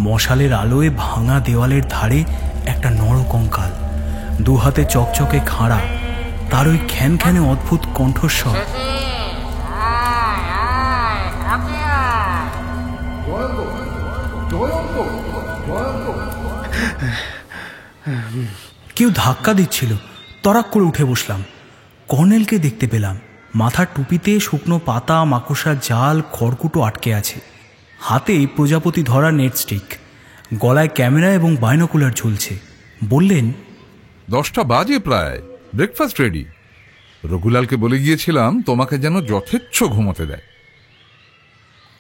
মশালের আলোয় ভাঙা দেওয়ালের ধারে একটা নরকঙ্কাল, দুহাতে চকচকে খাঁড়া, তার ওই খ্যানখ্যানে অদ্ভুত কণ্ঠস্বর। কেউ ধাক্কা দিচ্ছিল। তরাক করে উঠে বসলাম। কর্নেলকে দেখতে পেলাম। মাথার টুপিতে শুকনো পাতা, মাকড়সার জাল, খড়কুটো আটকে আছে। হাতে প্রজাপতি ধরা নেট স্টিক, গলায় ক্যামেরা এবং বাইনোকুলার ঝুলছে। বললেন, 10টা বাজে প্রায়, ব্রেকফাস্ট রেডি। রঘুলালকে বলে গিয়েছিলাম তোমাকে যেন যথেচ্ছ ঘুমোতে দেয়।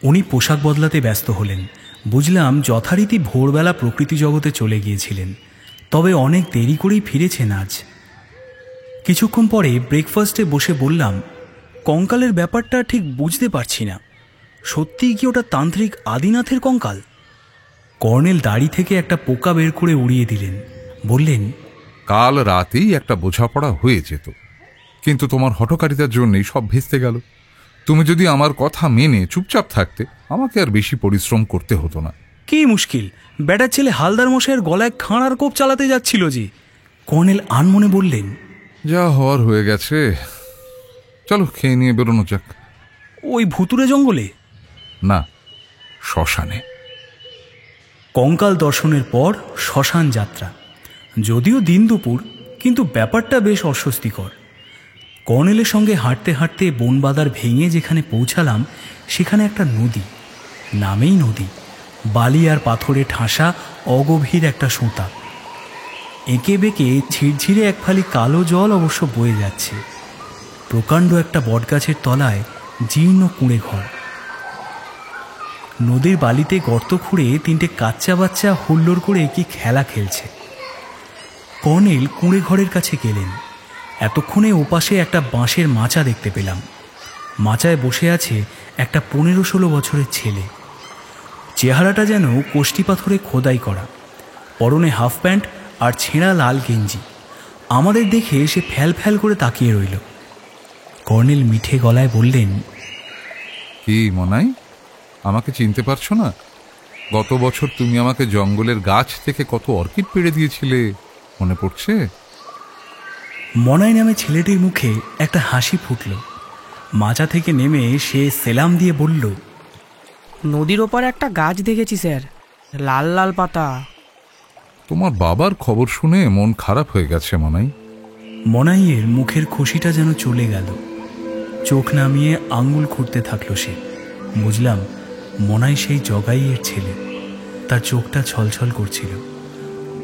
উনি পোশাক বদলাতে ব্যস্ত হলেন। বুঝলাম যথারীতি ভোরবেলা প্রকৃতি জগতে চলে গিয়েছিলেন, তবে অনেক দেরি করেই ফিরেছেন আজ। কিছুক্ষণ পরে ব্রেকফাস্টে বসে বললাম, কঙ্কালের ব্যাপারটা ঠিক বুঝতে পারছি না। সত্যিই কি ওটা তান্ত্রিক আদিনাথের কঙ্কাল? কর্নেল দাড়ি থেকে একটা পোকা বের করে উড়িয়ে দিলেন। বললেন, কাল রাতেই একটা বোঝাপড়া হয়ে যেত, কিন্তু তোমার হঠকারিতার জন্যই সব ভেস্তে গেল। তুমি যদি আমার কথা মেনে চুপচাপ থাকতে, আমাকে আর বেশি পরিশ্রম করতে হতো না। কি মুশকিল, ব্যাটার ছেলে হালদার মশাইয়ের গলায় খাঁড়ার কোপ চালাতে যাচ্ছিল যে। কর্নেল আনমনে বললেন, যা হওয়ার হয়ে গেছে, চলো খেয়ে নিয়ে বেরোনো যাক। ওই ভুতুরে জঙ্গলে? না, শ্মশানে। কঙ্কাল দর্শনের পর শ্মশান যাত্রা। যদিও দিন দুপুর, কিন্তু ব্যাপারটা বেশ অস্বস্তিকর। কর্নেলের সঙ্গে হাঁটতে হাঁটতে বনবাদার ভেঙে যেখানে পৌঁছালাম, সেখানে একটা নদী, নামেই নদী, বালি আর পাথরে ঠাসা অগভীর একটা সুতা। এঁকে বেঁকে ঝিরঝিরে এক ফালি কালো জল অবশ্য বয়ে যাচ্ছে। প্রকাণ্ড একটা বটগাছের তলায় জীর্ণ কুঁড়ে ঘর। নদীর বালিতে গর্ত খুঁড়ে 3টে কাচ্চা বাচ্চা হুল্লোড় করে কি খেলা খেলছে। কর্নেল কুঁড়ে ঘরের কাছে গেলেন। এতক্ষণে ওপাশে একটা বাঁশের মাচা দেখতে পেলাম। মাচায় বসে আছে একটা 15-16 বছরের ছেলে। চেহারাটা যেন কোষ্টি পাথরে খোদাই করা, পরনে হাফ প্যান্ট আর ছেঁড়া লাল গেঞ্জি। আমাদের দেখে সে ফ্যাল ফ্যাল করে তাকিয়ে রইল। কর্নেল মিঠে গলায় বললেন, কি মনাই, আমাকে চিনতে পারছো না? গত বছর তুমি আমাকে জঙ্গলের গাছ থেকে কত অর্কিড পেড়ে দিয়েছিলে, মনে পড়ছে? মনাই নামে ছেলেটির মুখে একটা হাসি ফুটল। মাচা থেকে নেমে সে সেলাম দিয়ে বলল, নদীর ওপারে একটা গাছ দেখেছি স্যার, লাল লাল পাতা। তোমার বাবার খবর শুনে মন খারাপ হয়ে গেছে মনাই। মনাইয়ের মুখের খুশিটা যেন চলে গেল। চোখ নামিয়ে আঙ্গুল খুঁড়তে থাকলো সে। বুঝলাম মনাই সেই জগাইয়ের ছেলে। তার চোখটা ছলছল করছিল।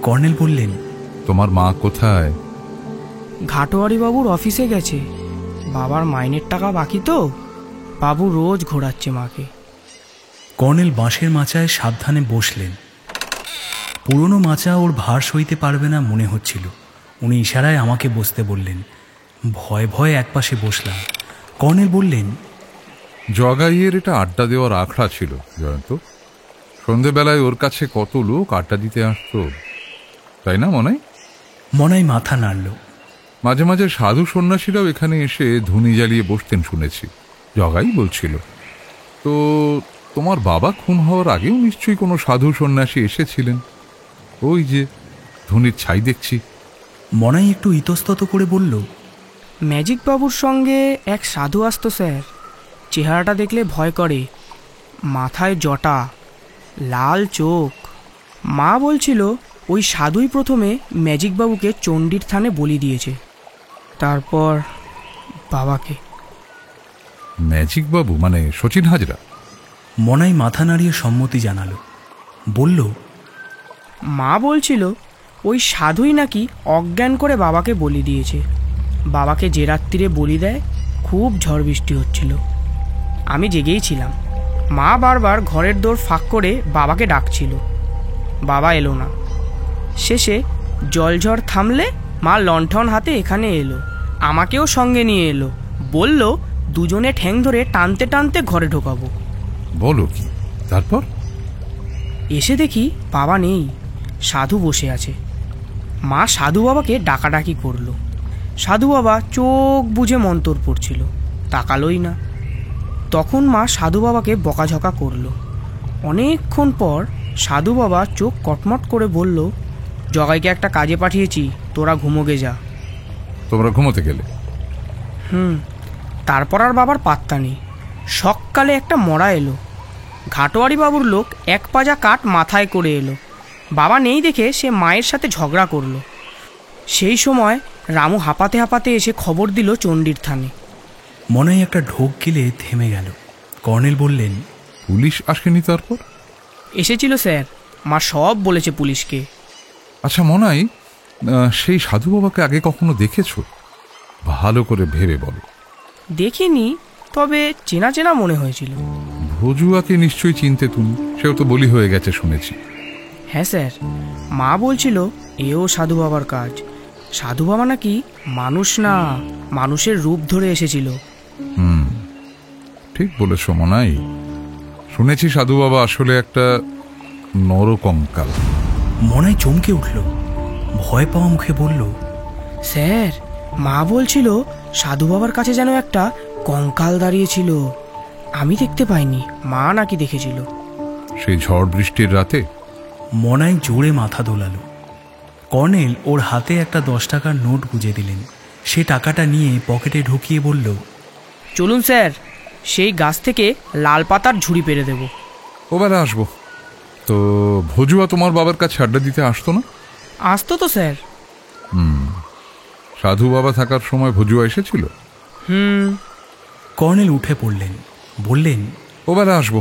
কর্নেল বললেন, তোমার মা কোথায়? ঘাটোয়ারি বাবুর অফিসে গেছে। বাবার মাইনের টাকা বাকি তো, বাবু রোজ ঘোরাচ্ছে মাকে। কর্নেল বাঁশের মাচায় সাবধানে বসলেন। পুরনো মাচা ওর ভার সইতে পারবে না মনে হচ্ছিল। উনি ইশারায় আমাকে বসতে বললেন। ভয় ভয়ে একপাশে বসলাম। কর্নেল বললেন, জগাইয়ের এটা আড্ডা দেওয়ার আখড়া ছিল জয়ন্ত। সন্ধেবেলায় ওর কাছে কত লোক আড্ডা দিতে আসতো, তাই না মনাই? মনাই মাথা নাড়ল। মাঝে মাঝে সাধু সন্ন্যাসীরাও এখানে এসে ধুনি জ্বালিয়ে বসতেন শুনেছি, জগাই বলছিল। তো তোমার বাবা খুন হওয়ার আগেও নিশ্চয়ই কোনো সাধু সন্ন্যাসী এসেছিলেন। ওই যে ধুনির ছাই দেখছি। মনাই একটু ইতস্তত করে বলল, ম্যাজিক বাবুর সঙ্গে এক সাধু আসতো স্যার। চেহারাটা দেখলে ভয় করে, মাথায় জটা, লাল চোখ। মা বলছিল ওই সাধুই প্রথমে ম্যাজিক বাবুকে চণ্ডীর থানে বলি দিয়েছে। তারপর বাবাকে। ম্যাজিক বাবু মানে শচীন হাজরা? মনাই মাথা নাড়িয়ে সম্মতি জানালো। বলল, মা বলছিল ওই সাধুই নাকি অজ্ঞান করে বাবাকে বলি দিয়েছে। বাবাকে যে রাত্রিরে বলি দেয় খুব ঝড় বৃষ্টি হচ্ছিল, আমি জেগেই ছিলাম। মা বারবার ঘরের দোর ফাঁক করে বাবাকে ডাকছিল, বাবা এলো না। শেষে জলঝড় থামলে মা লণ্ঠন হাতে এখানে এলো, আমাকেও সঙ্গে নিয়ে এলো, বলল দুজনে ঠ্যাং ধরে টানতে টানতে ঘরে ঢোকাবো। বলো কি? তারপর এসে দেখি বাবা নেই, সাধু বসে আছে। মা সাধু বাবাকে ডাকাডাকি করলো। সাধু বাবা চোখ বুজে মন্তর পড়ছিল, তাকালোই না। তখন মা সাধু বাবাকে বকাঝকা করলো। অনেকক্ষণ পর সাধু বাবা চোখ কটমট করে বলল, জগাইকে একটা কাজে পাঠিয়েছি, তোরা ঘুমোগে যা। তোমরা ঘুমোতে গেলে? তারপর আর বাবার পাত্তা নেই। সকালে একটা মরা এলো, ঘাটোয়ারি বাবুর লোক, এক পাজা কাঠ মাথায় করে এলো। বাবা নেই দেখে সে মায়ের সাথে ঝগড়া করলো। সেই সময় রামু হাঁপাতে হাঁপাতে এসে খবর দিল চণ্ডীর থানে। মনাই একটা ঢোক গিলে থেমে গেল। কর্নেল বললেন, পুলিশ আসেনি তারপর? এসেছিল স্যার, মা সব বলেছে পুলিশকে। আচ্ছা মনাই, সেই সাধু বাবাকে আগে কখনো দেখেছো? ভালো করে ভেবে বলো। দেখিনি, তবে চেনা চেনা মনে হয়েছিল। ভজুয়াকে নিশ্চয়ই চিনতে তুমি, সেও তো বলি হয়ে গেছে শুনেছি। হ্যাঁ স্যার, মা বলছিল এও সাধু বাবার কাজ। সাধু বাবা নাকি মানুষ না, মানুষের রূপ ধরে এসেছিল। ঠিক বলেছ মনাই। শুনেছি সাধু বাবা আসলে একটা নরকঙ্কাল। মনাই চমকে উঠল, ভয় পাওয়া মুখে বলল, স্যার, মা বলছিল সাধু বাবার কাছে যেন একটা কঙ্কাল দাঁড়িয়েছিল। আমি দেখতে পাইনি, মা নাকি দেখেছিল। সেই ঝড় বৃষ্টির রাতে? মনাই জোরে মাথা দোলালো। কর্নেল ওর হাতে একটা 10 টাকার নোট গুঁজে দিলেন। সে টাকাটা নিয়ে পকেটে ঢুকিয়ে বলল, চলুন স্যার, সেই গাছ থেকে লাল পাতার ঝুড়ি পেরে দেব। ওবেলা আসবো। তো ভজুয়া তোমার বাবার কাছে আড্ডা দিতে আসতো না? আসতো তো স্যার। সাধু বাবা থাকার সময় ভজুয়া এসেছিল? কর্নেল উঠে পড়লেন, বললেন, ওবেলা আসবো।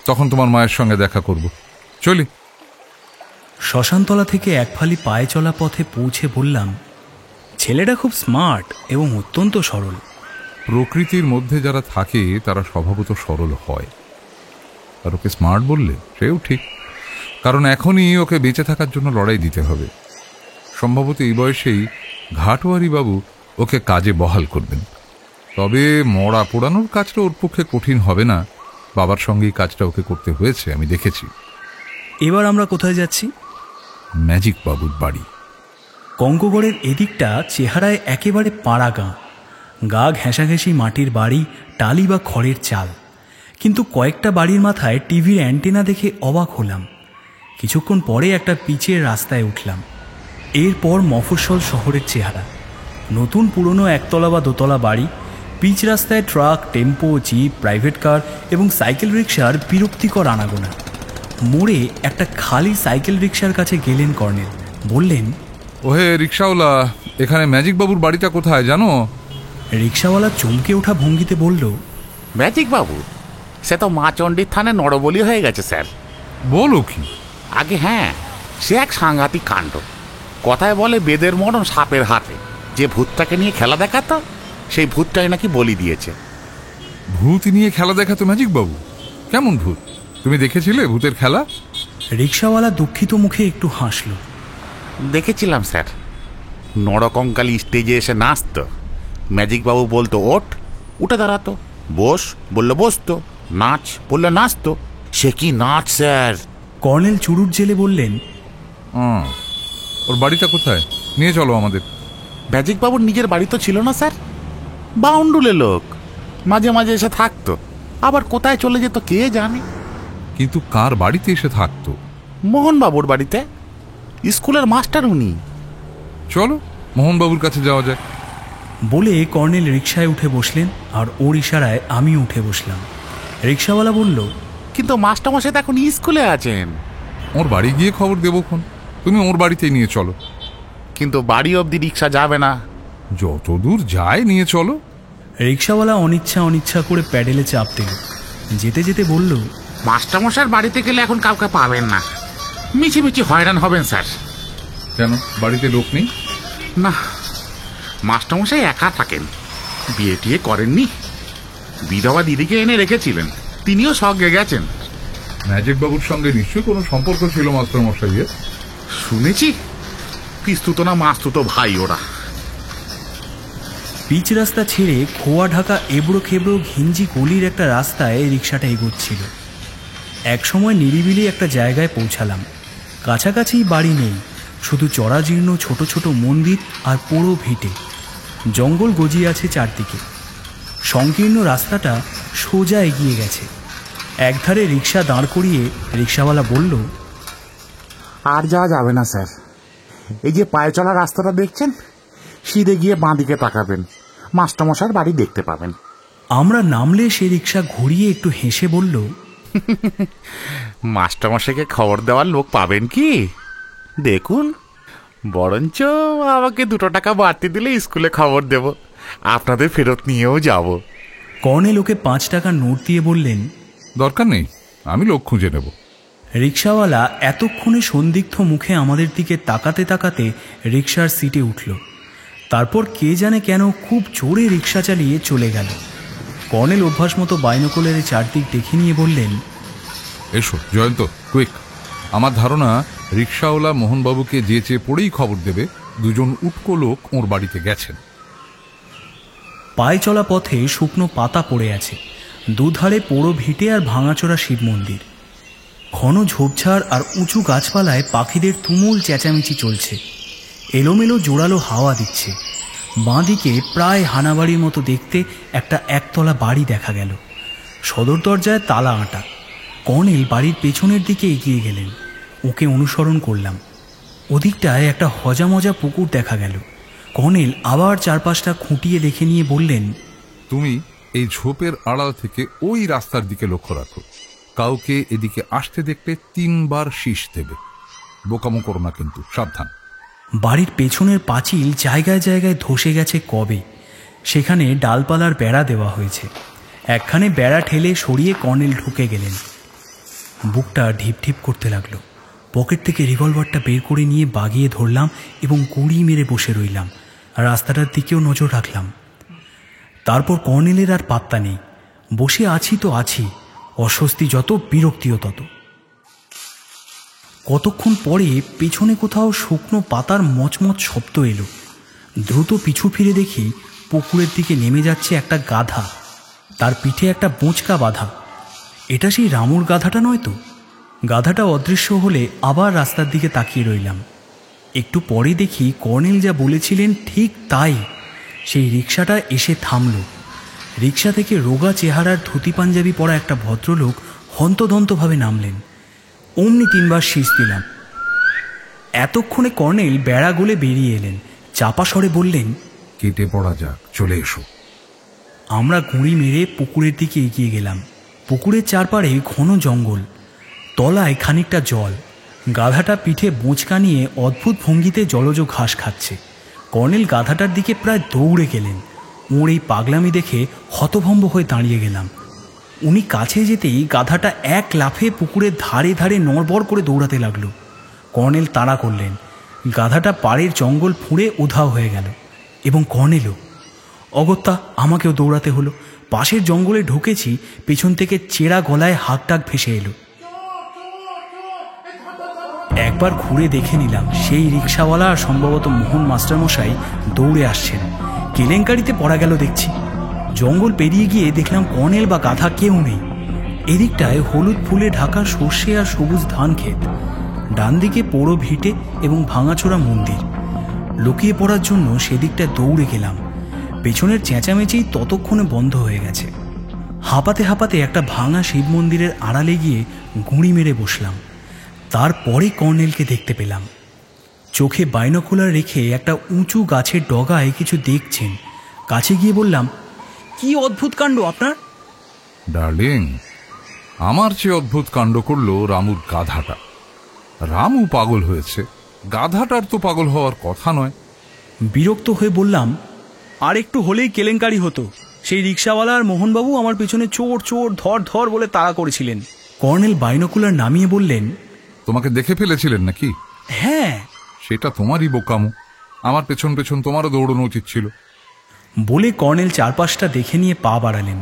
তখন তোমার মায়ের সঙ্গে দেখা করব। চলি। শ্মশানতলা থেকে এক ফালি পায়ে চলা পথে পৌঁছে বললাম, ছেলেটা খুব স্মার্ট এবং অত্যন্ত সরল। প্রকৃতির মধ্যে যারা থাকে তারা স্বভাবত সরল হয়। আর ওকে স্মার্ট বললে সেও ঠিক, কারণ এখনই ওকে বেঁচে থাকার জন্য লড়াই দিতে হবে। সম্ভবত এই বয়সেই ঘাটোয়ারি বাবু ওকে কাজে বহাল করবেন। তবে মরা পোড়ানোর কাজটা ওর পক্ষে কঠিন হবে না। বাবার সঙ্গেই কাজটা ওকে করতে হয়েছে, আমি দেখেছি। এবার আমরা কোথায় যাচ্ছি? ম্যাজিক বাবুর বাড়ি। কঙ্কগড়ের এদিকটা চেহারায় একেবারে পাড়া গাঁ। গা ঘেঁষাঘেঁষি মাটির বাড়ি, টালি বা খড়ের চাল। কিন্তু কয়েকটা বাড়ির মাথায় টিভির অ্যান্টেনা দেখে অবাক হলাম। কিছুক্ষণ পরে একটা পিচের রাস্তায় উঠলাম। এরপর মফস্বল শহরের চেহারা। নতুন পুরনো একতলা বা দোতলা বাড়ি, পিচ রাস্তায় truck, tempo, jeep, private car এবং সাইকেল রিক্সার বিরক্তিকর আনাগোনা। মোড়ে একটা খালি সাইকেল রিক্সার কাছে গেলেন কর্নেল, বললেন, ওহে রিক্সাওয়ালা, এখানে ম্যাজিক বাবুর বাড়িটা কোথায় জানো? রিক্সাওয়ালা চমকে ওঠা ভঙ্গিতে বলল, ম্যাজিক বাবু? সে তো মা চণ্ডীর থানে নরবলি হয়ে গেছে স্যার। বলো কি? আগে হ্যাঁ, সে এক সাংঘাতিক কাণ্ড। কথায় বলে বেদের মরণ সাপের হাতে। যে ভূতটাকে নিয়ে খেলা দেখাতো, সেই ভূতটাই নাকি বলি দিয়েছে। ভূত নিয়ে খেলা দেখাতো ম্যাজিক বাবু? কেমন ভূত? তুমি দেখেছিলে ভূতের খেলা? রিক্সাওয়ালা দুঃখিত মুখে একটু হাসল। দেখেছিলাম স্যার। নরকঙ্কালী স্টেজে এসে নাচতো। ম্যাজিক বাবু বলতো ওঠ, উঠে দাঁড়াতো। বস বললো বসতো। নাচ বললো নাচতো। সে কি নাচ স্যার! কর্নেল চুরুট জেলে বললেন, ওর বাড়িটা কোথায়? নিয়ে চলো আমাদের। ম্যাজিক বাবুর নিজের বাড়ি তো ছিল না স্যার। বাউন্ডুলে লোক, মাঝে মাঝে এসে থাকতো, আবার কোথায় চলে যেত কে জানে। কিন্তু কার বাড়িতে এসে থাকতো? মোহনবাবুর বাড়িতে, স্কুলের মাস্টার উনি। চলো মোহনবাবুর কাছে যাওয়া যায়। বলে কর্নেল রিক্সায় উঠে বসলেন, আর ওর ইশারায় আমি উঠে বসলাম। রিক্সাওয়ালা বলল, কিন্তু মাস্টারমশাই তো এখন স্কুলে আছেন। ওর বাড়ি গিয়ে খবর দেবো খন, তুমি ওর বাড়িতেই নিয়ে চলো। কিন্তু বাড়ি অবধি রিক্সা যাবে না। যতদূর যায় নিয়ে চলো। রিক্সাওয়ালা অনিচ্ছা অনিচ্ছা করে প্যাডেলে চাপ দিল। যেতে যেতে বলল, মাস্টারমশাইয়ের বাড়িতে গেলে এখন কাউকে পাবেন না, মিছিমিছি হয়রান হবেন স্যার। কেন, বাড়িতে লোক নেই? না, মাস্টারমশাই একা থাকেন, বিয়ে টিয়ে করেননি। বিধবা দিদিকে এনে রেখেছিলেন, তিনিও সঙ্গে গেছেন। ম্যাজিক বাবুর সঙ্গে নিশ্চয়ই কোনো সম্পর্ক ছিল মাস্টারমশাইয়ের। শুনেছি পিস্তুত না মাস্তুত ভাই ওরা। পিচ রাস্তা ছেড়ে খোয়া ঢাকা এবড়ো খেবড়ো ঘিঞ্জি গলির একটা রাস্তায় রিক্সাটা এগোচ্ছিল। একসময় নিরিবিলি একটা জায়গায় পৌঁছালাম। কাছাকাছি বাড়ি নেই, শুধু চড়াজীর্ণ ছোট ছোট মন্দির আর পোড়ো ভিটে। জঙ্গল গজিয়ে আছে চারদিকে। সংকীর্ণ রাস্তাটা সোজা এগিয়ে গেছে। একধারে রিক্সা দাঁড় করিয়ে রিক্সাওয়ালা বলল, আর যাওয়া যাবে না স্যার, এই যে পায়ে চলা রাস্তাটা দেখছেন, সিধে গিয়ে বাঁ দিকে তাকাবেন, মাস্টারমশাইয়ের বাড়ি দেখতে পাবেন। আমরা নামলে সে রিক্সা ঘুরিয়ে একটু হেসে বলল, মাস্টারমশাইকে খবর দেওয়ার লোক পাবেন কি দেখুন, বরঞ্চ আমাকে 2 টাকা বাড়তি দিলে স্কুলে খবর দেব, আপনাদের ফেরত নিয়েও যাব। কর্নেল ওকে 5 টাকার নোট দিয়ে বললেন, দরকার নেই, আমি লোক খুঁজে নেব। রিক্সাওয়ালা এতক্ষণে সন্দিগ্ধ মুখে আমাদের দিকে তাকাতে তাকাতে রিক্সার সিটে উঠল। তারপর কে জানে কেন খুব জোরে রিক্সা চালিয়ে চলে গেল। কর্নেল অভ্যাস মতো বাইনোকুলারে চারদিক দেখে নিয়ে বললেন, এসো জয়ন্ত, কুইক। আমার ধারণা রিক্সাওয়ালা মোহনবাবুকে যেচে পড়েই খবর দেবে 2জন উটকো লোক ওর বাড়িতে গেছেন। পায়ে চলা পথে শুকনো পাতা পড়ে আছে, দুধারে পোড়ো ভিটে আর ভাঙাচোরা শিব মন্দির। ঘন ঝোপঝাড় আর উঁচু গাছপালায় পাখিদের তুমুল চেঁচামেচি চলছে। এলোমেলো জোরালো হাওয়া দিচ্ছে। বাঁদিকে প্রায় হানাবাড়ির মতো দেখতে একটা একতলা বাড়ি দেখা গেল। সদর দরজায় তালা আঁটা। কর্নেল বাড়ির পেছনের দিকে এগিয়ে গেলেন। ওকে অনুসরণ করলাম। ওদিকটায় একটা হজামজা পুকুর দেখা গেল। কর্নেল আবার চারপাশটা খুঁটিয়ে দেখে নিয়ে বললেন, তুমি এই ঝোপের আড়াল থেকে ওই রাস্তার দিকে লক্ষ্য রাখো। কাউকে এদিকে আসতে দেখলে 3 বার শীষ দেবে। বোকামো করো না কিন্তু, সাবধান। বাড়ির পেছনের পাঁচিল জায়গায় জায়গায় ধসে গেছে কবে। সেখানে ডালপালার বেড়া দেওয়া হয়েছে। একখানে বেড়া ঠেলে সরিয়ে কর্নেল ঢুকে গেলেন। বুকটা ঢিপ ঢিপ করতে লাগলো। পকেট থেকে রিভলভারটা বের করে নিয়ে বাগিয়ে ধরলাম এবং গুঁড়ি মেরে বসে রইলাম। রাস্তাটার দিকেও নজর রাখলাম। তারপর কর্নেলের আর পাত্তা নেই। বসে আছি তো আছি, অস্বস্তি যত, বিরক্তিও তত। কতক্ষণ পরে পেছনে কোথাও শুকনো পাতার মচমচ শব্দ এলো। দ্রুত পিছু ফিরে দেখি পুকুরের দিকে নেমে যাচ্ছে একটা গাধা। তার পিঠে একটা বোঁচকা বাঁধা। এটা সেই রামুর গাধাটা নয় তো? গাধাটা অদৃশ্য হলে আবার রাস্তার দিকে তাকিয়ে রইলাম। একটু পরে দেখি কর্নেল যা বলেছিলেন ঠিক তাই। সেই রিক্সাটা এসে থামল। রিক্সা থেকে রোগা চেহারার ধুতি পাঞ্জাবি পরা একটা ভদ্রলোক হন্তদন্তভাবে নামলেন। অমনি 3 বার শীষ দিলাম। এতক্ষণে কর্নেল বেড়া গলে বেরিয়ে এলেন। চাপা স্বরে বললেন, কেটে পড়া যাক, চলে এসো। আমরা গুঁড়ি মেরে পুকুরের দিকে এগিয়ে গেলাম। পুকুরের চারপাড়ে ঘন জঙ্গল, তলায় খানিকটা জল। গাধাটা পিঠে বোঁচকা নিয়ে অদ্ভুত ভঙ্গিতে জলজ ঘাস খাচ্ছে। কর্নেল গাধাটার দিকে প্রায় দৌড়ে গেলেন। ওর এই পাগলামি দেখে হতভম্ব হয়ে দাঁড়িয়ে গেলাম। উনি কাছে যেতেই গাধাটা এক লাফে পুকুরের ধারে ধারে নড়বড় করে দৌড়াতে লাগলো। কর্নেল তাড়া করলেন। গাধাটা পাড়ের জঙ্গল ফুঁড়ে উধাও হয়ে গেল এবং কর্নেলও। অগত্যা আমাকেও দৌড়াতে হলো। পাশের জঙ্গলে ঢুকেছি, পেছন থেকে চেরা গলায় হাঁকডাক ভেসে এলো। একবার ঘুরে দেখে নিলাম সেই রিক্সাওয়ালা আর সম্ভবত মোহন মাস্টারমশাই দৌড়ে আসছেন। কেলেঙ্কারিতে পড়া গেল দেখছি। জঙ্গল পেরিয়ে গিয়ে দেখলাম কর্নেল বা গাধা কেউ নেই। এদিকটায় হলুদ ফুলে ঢাকা সর্ষে আর সবুজ ধান ক্ষেত। ডান দিকে পোড়ো ভিটে এবং ভাঙাচোরা মন্দির। লুকিয়ে পড়ার জন্য সেদিকটা দৌড়ে গেলাম। পেছনের চেঁচামেচি ততক্ষণে বন্ধ হয়ে গেছে। হাঁপাতে হাঁপাতে একটা ভাঙা শিব মন্দিরের আড়ালে গিয়ে গুঁড়ি মেরে বসলাম। তারপরে কর্নেলকে দেখতে পেলাম। চোখে বাইনোকুলার রেখে একটা উঁচু গাছের ডগায় কিছু দেখছেন। কাছে গিয়ে বললাম, কি অদ্ভুত কাণ্ড আপনার? ডার্লিং, আমার চেয়ে অদ্ভুত কাণ্ড করলো রামুর গাধাটা। রামু পাগল হয়েছে, গাধাটার তো পাগল হওয়ার কথা নয়। বিরক্ত হয়ে বললাম, আর একটু হলেই কেলেঙ্কারি হতো। সেই রিক্সাওয়ালা আর মোহনবাবু আমার পেছনে চোর চোর ধর ধর বলে তাড়া করেছিলেন। কর্নেল বাইনোকুলার নামিয়ে বললেন, তোমাকে দেখে ফেলেছিলেন নাকি? হ্যাঁ। সেটা তোমারই বোকামো, আমার পেছন পেছন তোমারও দৌড়ানো উচিত ছিল। বলে কর্নেল চারপাশটা দেখে নিয়ে পা বাড়ালেন।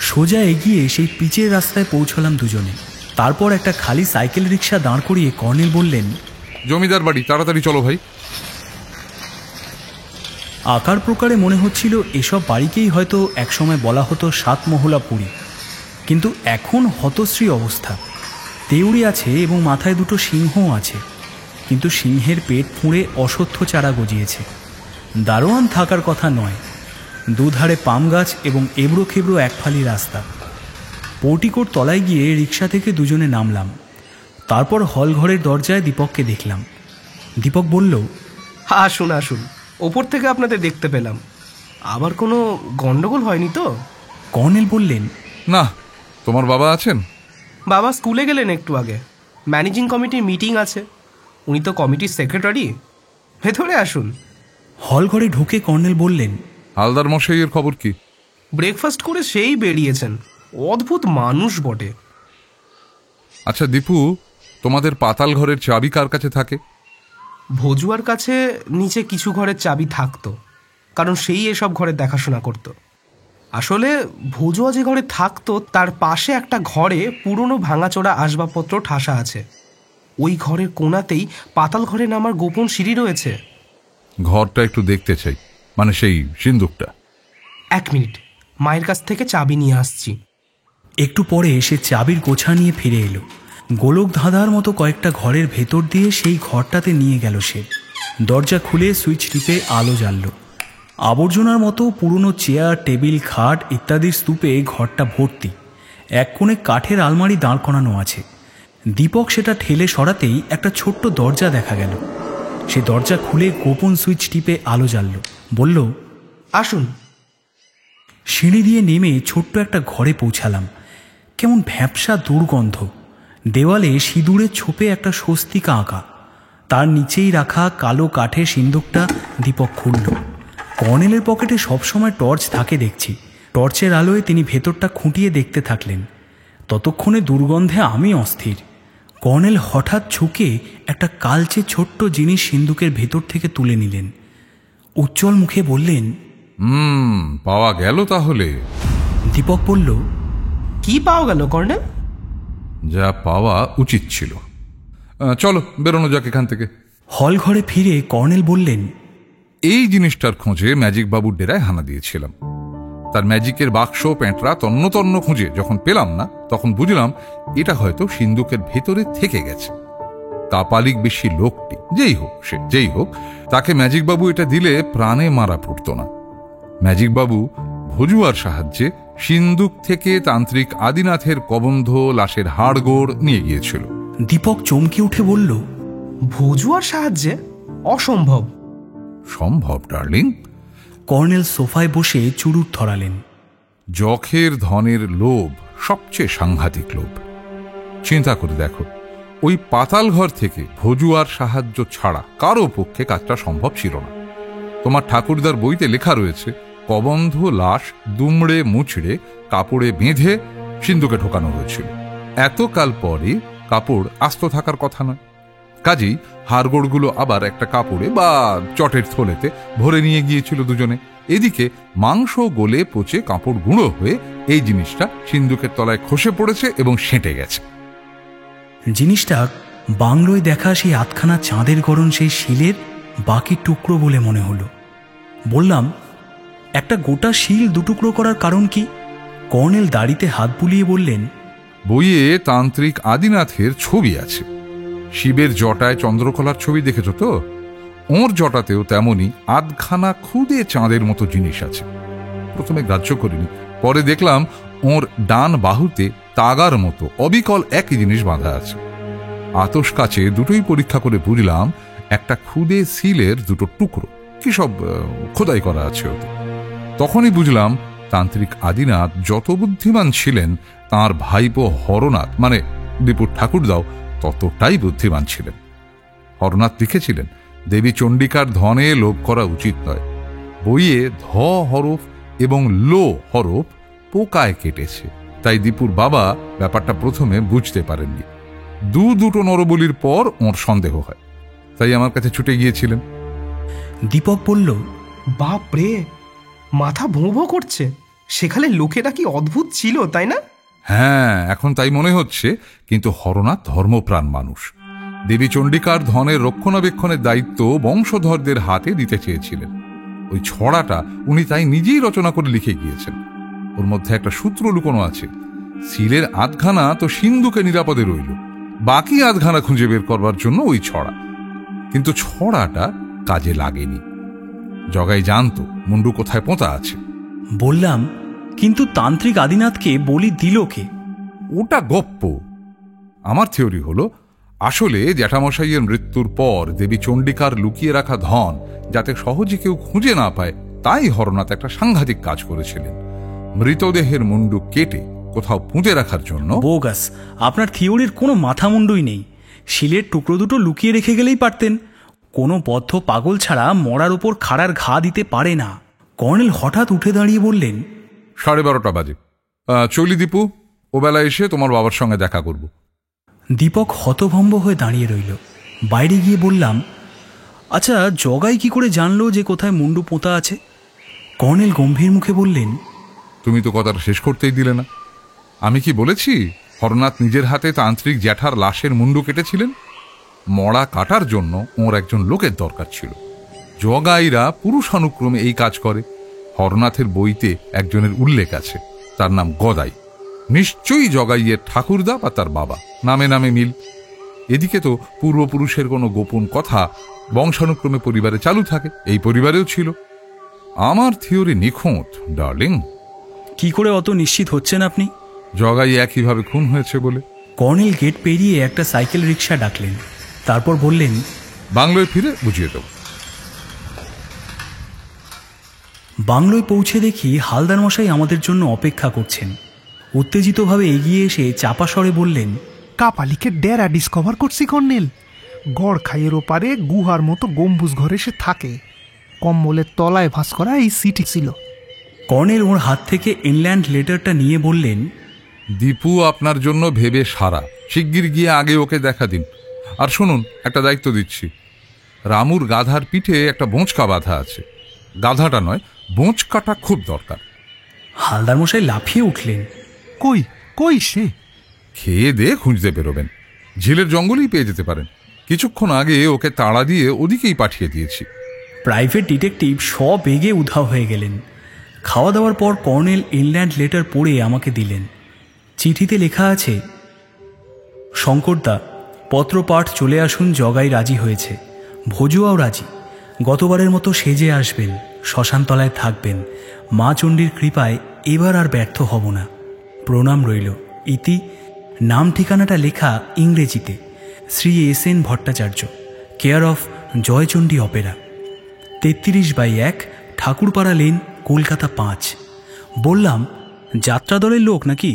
সোজা এগিয়ে সেই পিচের রাস্তায় পৌঁছলাম দুজনে। তারপর একটা খালি সাইকেল রিক্সা দাঁড় করিয়ে কর্নেল বললেন, জমিদার বাড়ি, তাড়াতাড়ি চলো ভাই। আকার প্রকারে মনে হচ্ছিল এসব বাড়িকেই হয়তো একসময় বলা হতো সাতমহলা পুরী, কিন্তু এখন হতশ্রী অবস্থা। দেউড়ি আছে এবং মাথায় দুটো সিংহও আছে, কিন্তু সিংহের পেট ফুঁড়ে অশ্বত্থ চারা গজিয়েছে। দারোয়ান থাকার কথা নয়। দুধারে পাম গাছ এবং এবড়ো খেবড়ো একফালি রাস্তা। পোর্টিকোর তলায় গিয়ে রিক্সা থেকে দুজনে নামলাম। তারপর হল ঘরের দরজায় দীপককে দেখলাম। দীপক বলল, আসুন আসুন, ওপর থেকে আপনাদের দেখতে পেলাম। আবার কোনো গন্ডগোল হয়নি তো? কর্নেল বললেন, না। তোমার বাবা আছেন? বাবা স্কুলে গেলেন একটু আগে। ম্যানেজিং কমিটির মিটিং আছে, উনি তো কমিটির সেক্রেটারি। ভেতরে আসুন। হল ঘরে ঢুকে কর্নেল বললেন, হালদার মশাইয়ের খবর কি? ব্রেকফাস্ট করে সেই বেরিয়েছেন। অদ্ভুত মানুষ বটে। আচ্ছা দীপু, তোমাদের পাতাল ঘরের চাবি কার কাছে থাকে? ভজুয়ার কাছে নিচে কিছু ঘরের চাবি থাকতো, কারণ সেই এসব ঘরের দেখাশোনা করত। আসলে ভজুয়া যে ঘরে থাকতো তার পাশে একটা ঘরে পুরনো ভাঙাচোরা আসবাবপত্র ঠাসা আছে। ওই ঘরের কোণাতেই পাতাল ঘরে নামার গোপন সিঁড়ি রয়েছে। ঘরটা একটু দেখতে চাই, মানে সেই সিন্দুকটা। 1 মিনিট, মায়ের কাছ থেকে চাবি নিয়ে আসছি। একটু পরে সে চাবির গোছা নিয়ে ফিরে এলো। গোলক ধাঁধার মতো কয়েকটা ঘরের ভেতর দিয়ে সেই ঘরটাতে নিয়ে গেল সে। দরজা খুলে সুইচ টিপে আলো জ্বালল। আবর্জনার মতো পুরনো চেয়ার, টেবিল, খাট ইত্যাদির স্তূপে ঘরটা ভর্তি। এক কোণে কাঠের আলমারি দাঁড় করানো আছে। দীপক সেটা ঠেলে সরাতেই একটা ছোট্ট দরজা দেখা গেল। সে দরজা খুলে গোপন সুইচ টিপে আলো জ্বালল। বলল, আসুন। সিঁড়ি দিয়ে নেমে ছোট্ট একটা ঘরে পৌঁছালাম। কেমন ভ্যাপসা দুর্গন্ধ। দেওয়ালে সিঁদুরের ছোপে একটা স্বস্তিকা আঁকা। তার নিচেই রাখা কালো কাঠের সিন্দুকটা দীপক খুলল। কর্নেলের পকেটে সবসময় টর্চ থাকে দেখছি। টর্চের আলোয় তিনি ভেতরটা খুঁটিয়ে দেখতে থাকলেন। ততক্ষণে দুর্গন্ধে আমি অস্থির। কর্নেল হঠাৎ ঝুঁকে একটা কালচে ছোট্ট জিনিস সিন্দুকের ভেতর থেকে তুলে নিলেন। উজ্জ্বল মুখে বললেন, পাওয়া গেল তাহলে? দীপক বলল, কি পাওয়া গেল কর্নেল? যা পাওয়া উচিত ছিল। চলো বেরোনো যাক এখান থেকে। হল ঘরে ফিরে কর্নেল বললেন, এই জিনিসটার খোঁজে ম্যাজিক বাবুর ডেরায় হানা দিয়েছিলাম। তার ম্যাজিকের বাক্স প্যাঁটরা তন্ন তন্ন খুঁজে যখন পেলাম না, তখন বুঝলাম এটা হয়তো সিন্দুকের ভেতরে থেকে গেছে। কাপালিক বেশি লোকটি যেই হোক তাকে ম্যাজিক বাবু এটা দিলে প্রাণে মারা পড়তো না। ম্যাজিক বাবু ভজুয়ার সাহায্যে সিন্দুক থেকে তান্ত্রিক আদিনাথের কবন্ধ লাশের হাড়গোড় নিয়ে গিয়েছিল। দীপক চমকে উঠে বলল, ভজুয়ার সাহায্যে? অসম্ভব। সম্ভব ডার্লিং। কর্নেল সোফায় বসে চুরুট ধরালেন। যখের ধনের লোভ সবচেয়ে সাংঘাতিক লোভ। চিন্তা করে দেখো, ওই পাতাল ঘর থেকে ভজুয়ার সাহায্য ছাড়া কারো পক্ষে কাজটা সম্ভব ছিল না। তোমার ঠাকুরদার বইতে লেখা রয়েছে, কবন্ধ লাশ দুমড়ে মুচড়ে কাপড়ে বেঁধে সিন্ধুকে ঢোকানো হয়েছিল। এতকাল পরে কাপড় আস্ত থাকার কথা নয়। কাজেই হাড়গোড়গুলো আবার একটা কাপড়ে বা চটের থলেতে ভরে নিয়ে গিয়েছিল দুজনে। এদিকে মাংস গলে পচে কাপড় গুঁড়ো হয়ে এই জিনিসটা সিন্ধুকের তলায় খসে পড়েছে এবং সেঁটে গেছে। জিনিসটা বাংলোয় দেখা সেই আধখানা চাঁদের গড়ন সেই শিলের বাকি টুকরো বলে মনে হলো। বললাম, একটা গোটা শিল দুটুকরো করার কারণ কি? কর্নেল দাড়িতে হাত বুলিয়ে বললেন, বইয়ে তান্ত্রিক আদিনাথের ছবি আছে। শিবের জটায় চন্দ্রকলার ছবি দেখেছ তো? ওর জটাতেও তেমনই আধখানা খুদে চাঁদের মতো জিনিস আছে। প্রথমে গ্রাহ্য করিনি, পরে দেখলাম ওর ডান বাহুতে তাগার মতো অবিকল একই জিনিস বাঁধা আছে। আতস কাছে দুটোই পরীক্ষা করে বুঝলাম একটা খুদে সিলের দুটো টুকরো, কি সব খোদাই করা আছে ওতে। তখনই বুঝলাম তান্ত্রিক আদিনাথ যত বুদ্ধিমান ছিলেন, তাঁর ভাইপো হরনাথ মানে দীপুর ঠাকুরদাও ততটাই বুদ্ধিমান ছিলেন। হরনাথ লিখেছিলেন, দেবী চণ্ডিকার ধনে লোভ করা উচিত নয়। বইয়ে ধ হরফ এবং লো হরফ পোকায় কেটেছে, তাই দীপুর বাবা ব্যাপারটা প্রথমে বুঝতে পারেননি। দুটো নরবলির পর ওর সন্দেহ হয়, তাই আমার কাছে ছুটে গিয়েছিলেন। দীপক বলল, বাপ রে, মাথা ভোঁ ভোঁ করছে। সেখানে লোকেরা কি অদ্ভুত ছিল, তাই না? হ্যাঁ, এখন তাই মনে হচ্ছে। কিন্তু হরনাথ ধর্মপ্রাণ মানুষ। দেবী চণ্ডিকার ধনের রক্ষণাবেক্ষণের দায়িত্ব বংশধরদের হাতে দিতে চেয়েছিলেন। ওই ছড়াটা উনি তাই নিজেই রচনা করে লিখে গিয়েছেন। ওর মধ্যে একটা সূত্র লুকোনো আছে। সিলের আধখানা তো সিন্ধুকে নিরাপদে রইল, বাকি আধখানা খুঁজে বের করবার জন্য ওই ছড়া। কিন্তু ছড়াটা কাজে লাগেনি। জগাই জানতো মুন্ডু কোথায় পোঁতা আছে। বললাম, কিন্তু তান্ত্রিক আদিনাথকে বলি দিল কে? ওটা গপ্প। আমার থিওরি হলো, আসলে জ্যাঠামশাইয়ের মৃত্যুর পর দেবী চণ্ডিকার লুকিয়ে রাখা ধন যাতে সহজে কেউ খুঁজে না পায়, তাই হরনাথ একটা সাংঘাতিক কাজ করেছিলেন। মৃতদেহের মুন্ডু কেটে কোথাও পুঁতে রাখার জন্য। বোগাস, আপনার থিওরির কোনো মাথা মুন্ডুই নেই। শিলের টুকরো দুটো লুকিয়ে রেখে গেলেই পারতেন। কোনো বদ্ধ পাগল ছাড়া মরার উপর খাড়ার ঘা দিতে পারে না। কর্নেল হঠাৎ উঠে দাঁড়িয়ে বললেন, 12:30 বাজে, চলি দীপু, ও বেলা এসে তোমার বাবার সঙ্গে দেখা করব। দীপক হতভম্ব হয়ে দাঁড়িয়ে রইল। বাইরে গিয়ে বললাম, আচ্ছা, জগাই কি করে জানলো যে কোথায় মুন্ডু পোঁতা আছে? কর্নেল গম্ভীর মুখে বললেন, তুমি তো কথাটা শেষ করতেই দিলে না। আমি কি বলেছি হরনাথ নিজের হাতে তান্ত্রিক জ্যাঠার লাশের মুন্ডু কেটেছিলেন? মড়া কাটার জন্য ওর একজন লোকের দরকার ছিল। জগাইরা পুরুষানুক্রমে এই কাজ করে। হরনাথের বইতে একজনের উল্লেখ আছে, তার নাম গদাই। নিশ্চয়ই জগাইয়ের ঠাকুরদা বা তার বাবা, নামে নামে মিল। এদিকে তো পূর্বপুরুষের কোনো গোপন কথা বংশানুক্রমে পরিবারে চালু থাকে, এই পরিবারেও ছিল। আমার থিওরি নিখুঁত ডার্লিং। কি করে অত নিশ্চিত হচ্ছেন আপনি? জগাই একইভাবে খুন হয়েছে বলে। কর্নেল গেট পেরিয়ে একটা সাইকেল রিক্সা ডাকলেন, তারপর বললেন, বাংলোয় ফিরে বুঝিয়ে দেব। বাংলোয় পৌঁছে দেখি হালদার মশাই আমাদের জন্য অপেক্ষা করছেন। উত্তেজিতভাবে এগিয়ে এসে চাপা স্বরে বললেন, কাপালিকে ডেরা ডিসকভার করছি কর্নেল। গড় খাইয়ের ওপারে গুহার মতো গম্বুজ ঘরে সে থাকে। কম্বলের তলায় ভাস করা এই সিটি ছিল। কর্নেল ওর হাত থেকে ইনল্যান্ড লেটারটা নিয়ে বললেন, দীপু আপনার জন্য ভেবে সারা, শিগগির গিয়ে আগে ওকে দেখা দিন। আর শুনুন, একটা দায়িত্ব দিচ্ছি। রামুর গাধার পিঠে একটা বোঁচকা বাঁধা আছে। গাধাটা নয়, বোঁচকাটা খুব দরকার। হালদার মশাই লাফিয়ে উঠলেন, কই কই সে? খেয়ে দিয়ে খুঁজতে বেরোবেন, ঝিলের জঙ্গলেই পেয়ে যেতে পারেন। কিছুক্ষণ আগে ওকে তাড়া দিয়ে ওদিকেই পাঠিয়ে দিয়েছি। প্রাইভেট ডিটেকটিভ সব বেগে উধাও হয়ে গেলেন। খাওয়া দাওয়ার পর কর্নেল ইনল্যান্ড লেটার পড়ে আমাকে দিলেন। চিঠিতে লেখা আছে, শঙ্করদা, পত্রপাঠ চলে আসুন, জগাই রাজি হয়েছে, ভজুয়াও রাজি। গতবারের মতো সেজে আসবেন, শ্মশানতলায় থাকবেন। মা চণ্ডীর কৃপায় এবার আর ব্যর্থ হব না। প্রণাম রইল। ইতি। নাম ঠিকানাটা লেখা ইংরেজিতে, Shri SN Bhattacharya, care of Joychandi Opera, 33/1 Thakurpara lane, Kolkata 5। বললাম, যাত্রা দলের লোক নাকি?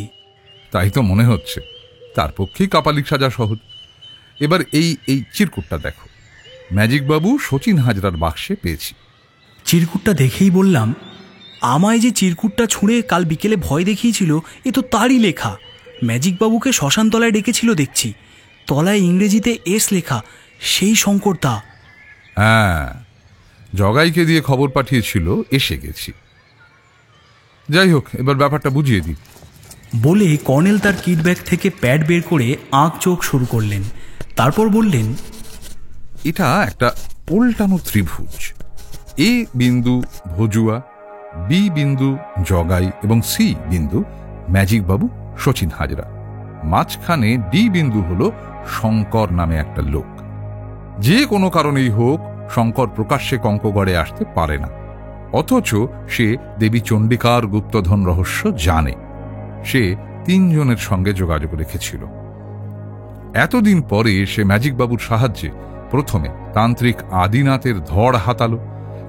তাই তো মনে হচ্ছে। তার পক্ষেই কাপালিক সাজা সহজ। এবার এই চিরকুটটা দেখো। ম্যাজিক বাবু শচীন হাজরার বাক্সে পেয়েছি। চিরকুটটা দেখেই বললাম, আমায় যে চিরকুটটা ছুঁড়ে কাল বিকেলে ভয় দেখিয়েছিল, এ তো তারই লেখা। ম্যাজিকবাবুকে শ্মশানতলায় ডেকেছিল দেখছি। তলায় ইংরেজিতে S লেখা, সেই শঙ্করদা। হ্যাঁ, জগাইকে দিয়ে খবর পাঠিয়েছিল, এসে গেছি। যাই হোক, এবার ব্যাপারটা বুঝিয়ে দিই। বলে কর্নেল তার কিটব্যাগ থেকে প্যাড বের করে আঁক চোখ শুরু করলেন। তারপর বললেন, এটা একটা উল্টানো ত্রিভুজ। A বিন্দু ভজুয়া, B বিন্দু জগাই এবং C বিন্দু ম্যাজিকবাবু শচীন হাজরা। মাঝখানে D বিন্দু হলো শঙ্কর নামে একটা লোক। যে কোনো কারণেই হোক, শঙ্কর প্রকাশ্যে কঙ্কগড়ে আসতে পারে না, অথচ সে দেবী চণ্ডিকার গুপ্তধন রহস্য জানে। সে 3 জনের সঙ্গে যোগাযোগ রেখেছিল। এতদিন পরে সে ম্যাজিকবাবুর সাহায্যে প্রথমে তান্ত্রিক আদিনাথের ধড় হাতালো,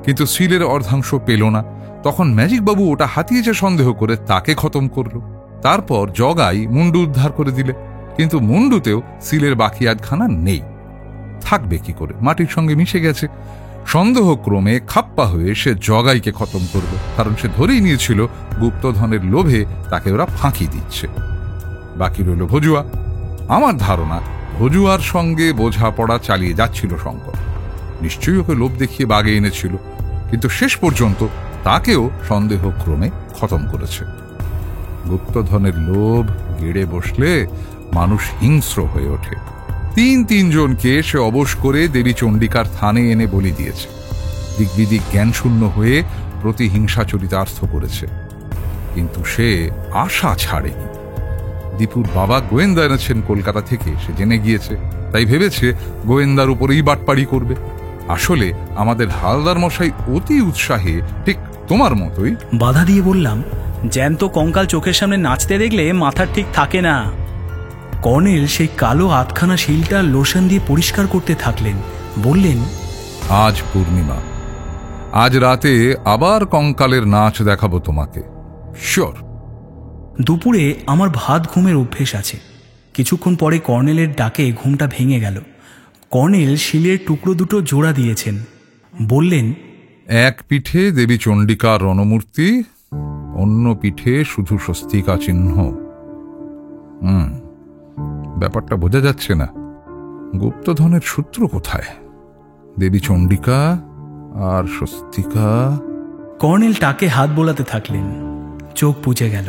কিন্তু সিলের অর্ধাংশ পেল না। তখন ম্যাজিকবাবু ওটা হাতিয়েছে সন্দেহ করে তাকে খতম করল। তারপর জগাই মুন্ডু উদ্ধার করে দিলে, কিন্তু মুন্ডুতেও সিলের বাকি আধখানা নেই। থাকবে কি করে, মাটির সঙ্গে মিশে গেছে। সন্দেহক্রমে খাপ্পা হয়ে সে জগাইকে খতম করবে, কারণ সে ধরেই নিয়েছিল গুপ্তধনের লোভে তাকে ওরা ফাঁকি দিচ্ছে। বাকি রইল ভজুয়া। আমার ধারণা ভজুয়ার সঙ্গে বোঝাপড়া চালিয়ে যাচ্ছিল শঙ্কর। নিশ্চয়ই ওকে লোভ দেখিয়ে বাগে এনেছিল, কিন্তু শেষ পর্যন্ত তাকেও সন্দেহক্রমে খতম করেছে। গুপ্তধনের লোভ গেড়ে বসলে মানুষ হিংস্র হয়ে ওঠে। তিনজনকে সে অবশ করে দেবী চণ্ডিকার থানে এনে বলি দিয়েছে। দিকবিদিক জ্ঞান শূন্য হয়ে প্রতিহিংসা চরিতার্থ করেছে, কিন্তু সে আশা ছাড়েনি। দীপুর বাবা গোয়েন্দা এনেছেন কলকাতা থেকে, সে জেনে গিয়েছে, তাই ভেবেছে গোয়েন্দার উপরেই বাটপাড়ি করবে। আসলে আমাদের হালদার মশাই অতি উৎসাহে, ঠিক তোমার মতোই। বাধা দিয়ে বললাম, জ্যান্ত কঙ্কাল চোখের সামনে নাচতে দেখলে মাথা ঠিক থাকে না। কর্নেল সেই কালো আধখানা শিলটা লোশন দিয়ে পরিষ্কার করতে থাকলেন। বললেন, আজ পূর্ণিমা, আজ রাতে আবার কঙ্কালের নাচ দেখাবো তোমাকে, শিওর। দুপুরে আমার ভাত ঘুমের অভ্যেস আছে। কিছুক্ষণ পরে কর্নেলের ডাকে ঘুমটা ভেঙে গেল। কর্নেল শিলের টুকরো দুটো জোড়া দিয়েছেন। বললেন, এক পিঠে দেবী চণ্ডিকার রণমূর্তি, অন্য পিঠে শুধু স্বস্তিকা চিহ্ন। ব্যাপারটা বোঝা যাচ্ছে না। গুপ্তধনের সূত্র কোথায়? দেবী চণ্ডিকা আর স্বস্তিকা। কর্নেল টাকে হাত বোলাতে থাকলেন। চোখ বুজে গেল।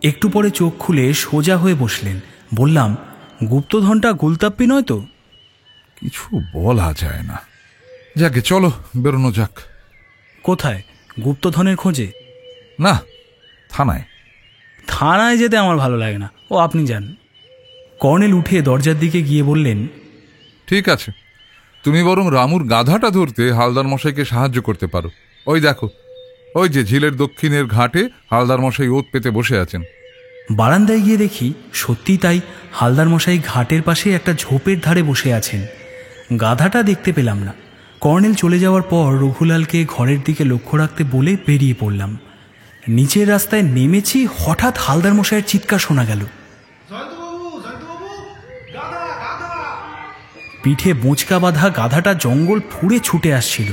একটু পরে চোখ খুলে সোজা হয়ে বসলেন। বললাম, গুপ্তধনটা গুলতাপ্পি নয় তো? কিছু বলা যায় না। যাকে, চলো বেরোনো যাক। কোথায়? গুপ্তধনের খোঁজে? না, থানায়। থানায় যেতে আমার ভালো লাগে না, ও আপনি যান। কর্নেল উঠে দরজার দিকে গিয়ে বললেন, ঠিক আছে, তুমি বরং রামুর গাধাটা ধরতে হালদার মশাইকে সাহায্য করতে পারো। ওই দেখো, ওই যে ঝিলের দক্ষিণের ঘাটে হালদার মশাই ওত পেতে বসে আছেন। বারান্দায় গিয়ে দেখি সত্যি তাই, হালদার মশাই ঘাটের পাশে একটা ঝোপের ধারে বসে আছেন। গাধাটা দেখতে পেলাম না। কর্নেল চলে যাওয়ার পর রঘুলালকে ঘরের দিকে লক্ষ্য রাখতে বলে বেরিয়ে পড়লাম। নিচের রাস্তায় নেমেছি, হঠাৎ হালদার মশাইয়ের চিৎকার শোনা গেল। পিঠে বোঁচকা বাঁধা গাধাটা জঙ্গল ফুঁড়ে ছুটে আসছিল।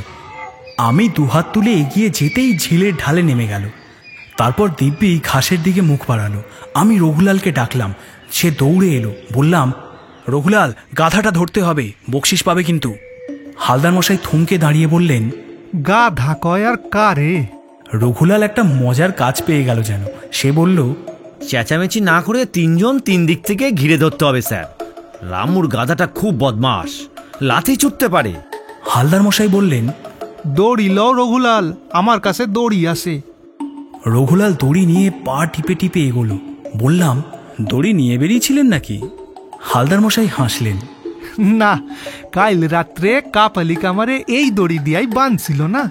আমি দুহাত তুলে এগিয়ে যেতেই ঝিলের ঢালে নেমে গেল। তারপর দিব্যি ঘাসের দিকে মুখ বাড়ালো। আমি রঘুলালকে ডাকলাম, সে দৌড়ে এলো। বললাম, রঘুলাল, গাধাটা ধরতে হবে, বকশিস পাবে কিন্তু। হালদার মশাই থমকে দাঁড়িয়ে বললেন, গাধা কয় আর কারে? রঘুলাল একটা মজার কাজ পেয়ে গেল যেন। সে বলল, চেঁচামেচি না করে তিনজন তিন দিক থেকে ঘিরে ধরতে হবে স্যার। রামুর গাধাটা খুব বদমাস, লাথি ছুটতে পারে। হালদার মশাই বললেন, দড়ি লও রঘুলাল, আমার কাছে দড়ি আছে। রঘুলাল দড়ি নিয়ে পা টিপে টিপে এগোলো। বললাম, দড়ি নিয়ে বেরিয়েছিলেন নাকি? হালদার মশাই হাসলেন, না, কাল রাত্রে কাপালি কামারে এই দড়ি দিয়াই বাঁধছিল না।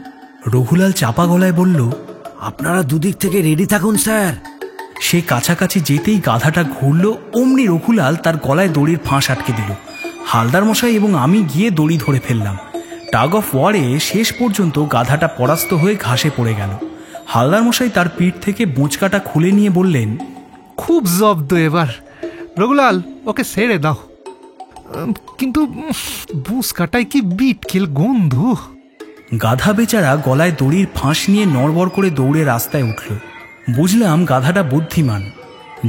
রঘুলাল চাপা গলায় বলল, আপনারা দুদিক থেকে রেডি থাকুন স্যার। সে কাছাকাছি যেতেই গাধাটা ঘুরল, অমনি রঘুলাল তার গলায় দড়ির ফাঁস আটকে দিল। হালদার মশাই এবং আমি গিয়ে দড়ি ধরে ফেললাম। টাগ অফ ওয়ারে শেষ পর্যন্ত গাধাটা পরাস্ত হয়ে ঘাসে পড়ে গেল। হালদার মশাই তার পিঠ থেকে বোঁচকাটা খুলে নিয়ে বললেন, খুব জব্দ এবার। রঘুলাল, ওকে ছেড়ে দাও। কিন্তু বোঁচকাটায় কি বিটকেল গন্ধ। গাধা বেচারা গলায় দড়ির ফাঁস নিয়ে নড়বড় করে দৌড়ে রাস্তায় উঠল। বুঝলাম গাধাটা বুদ্ধিমান।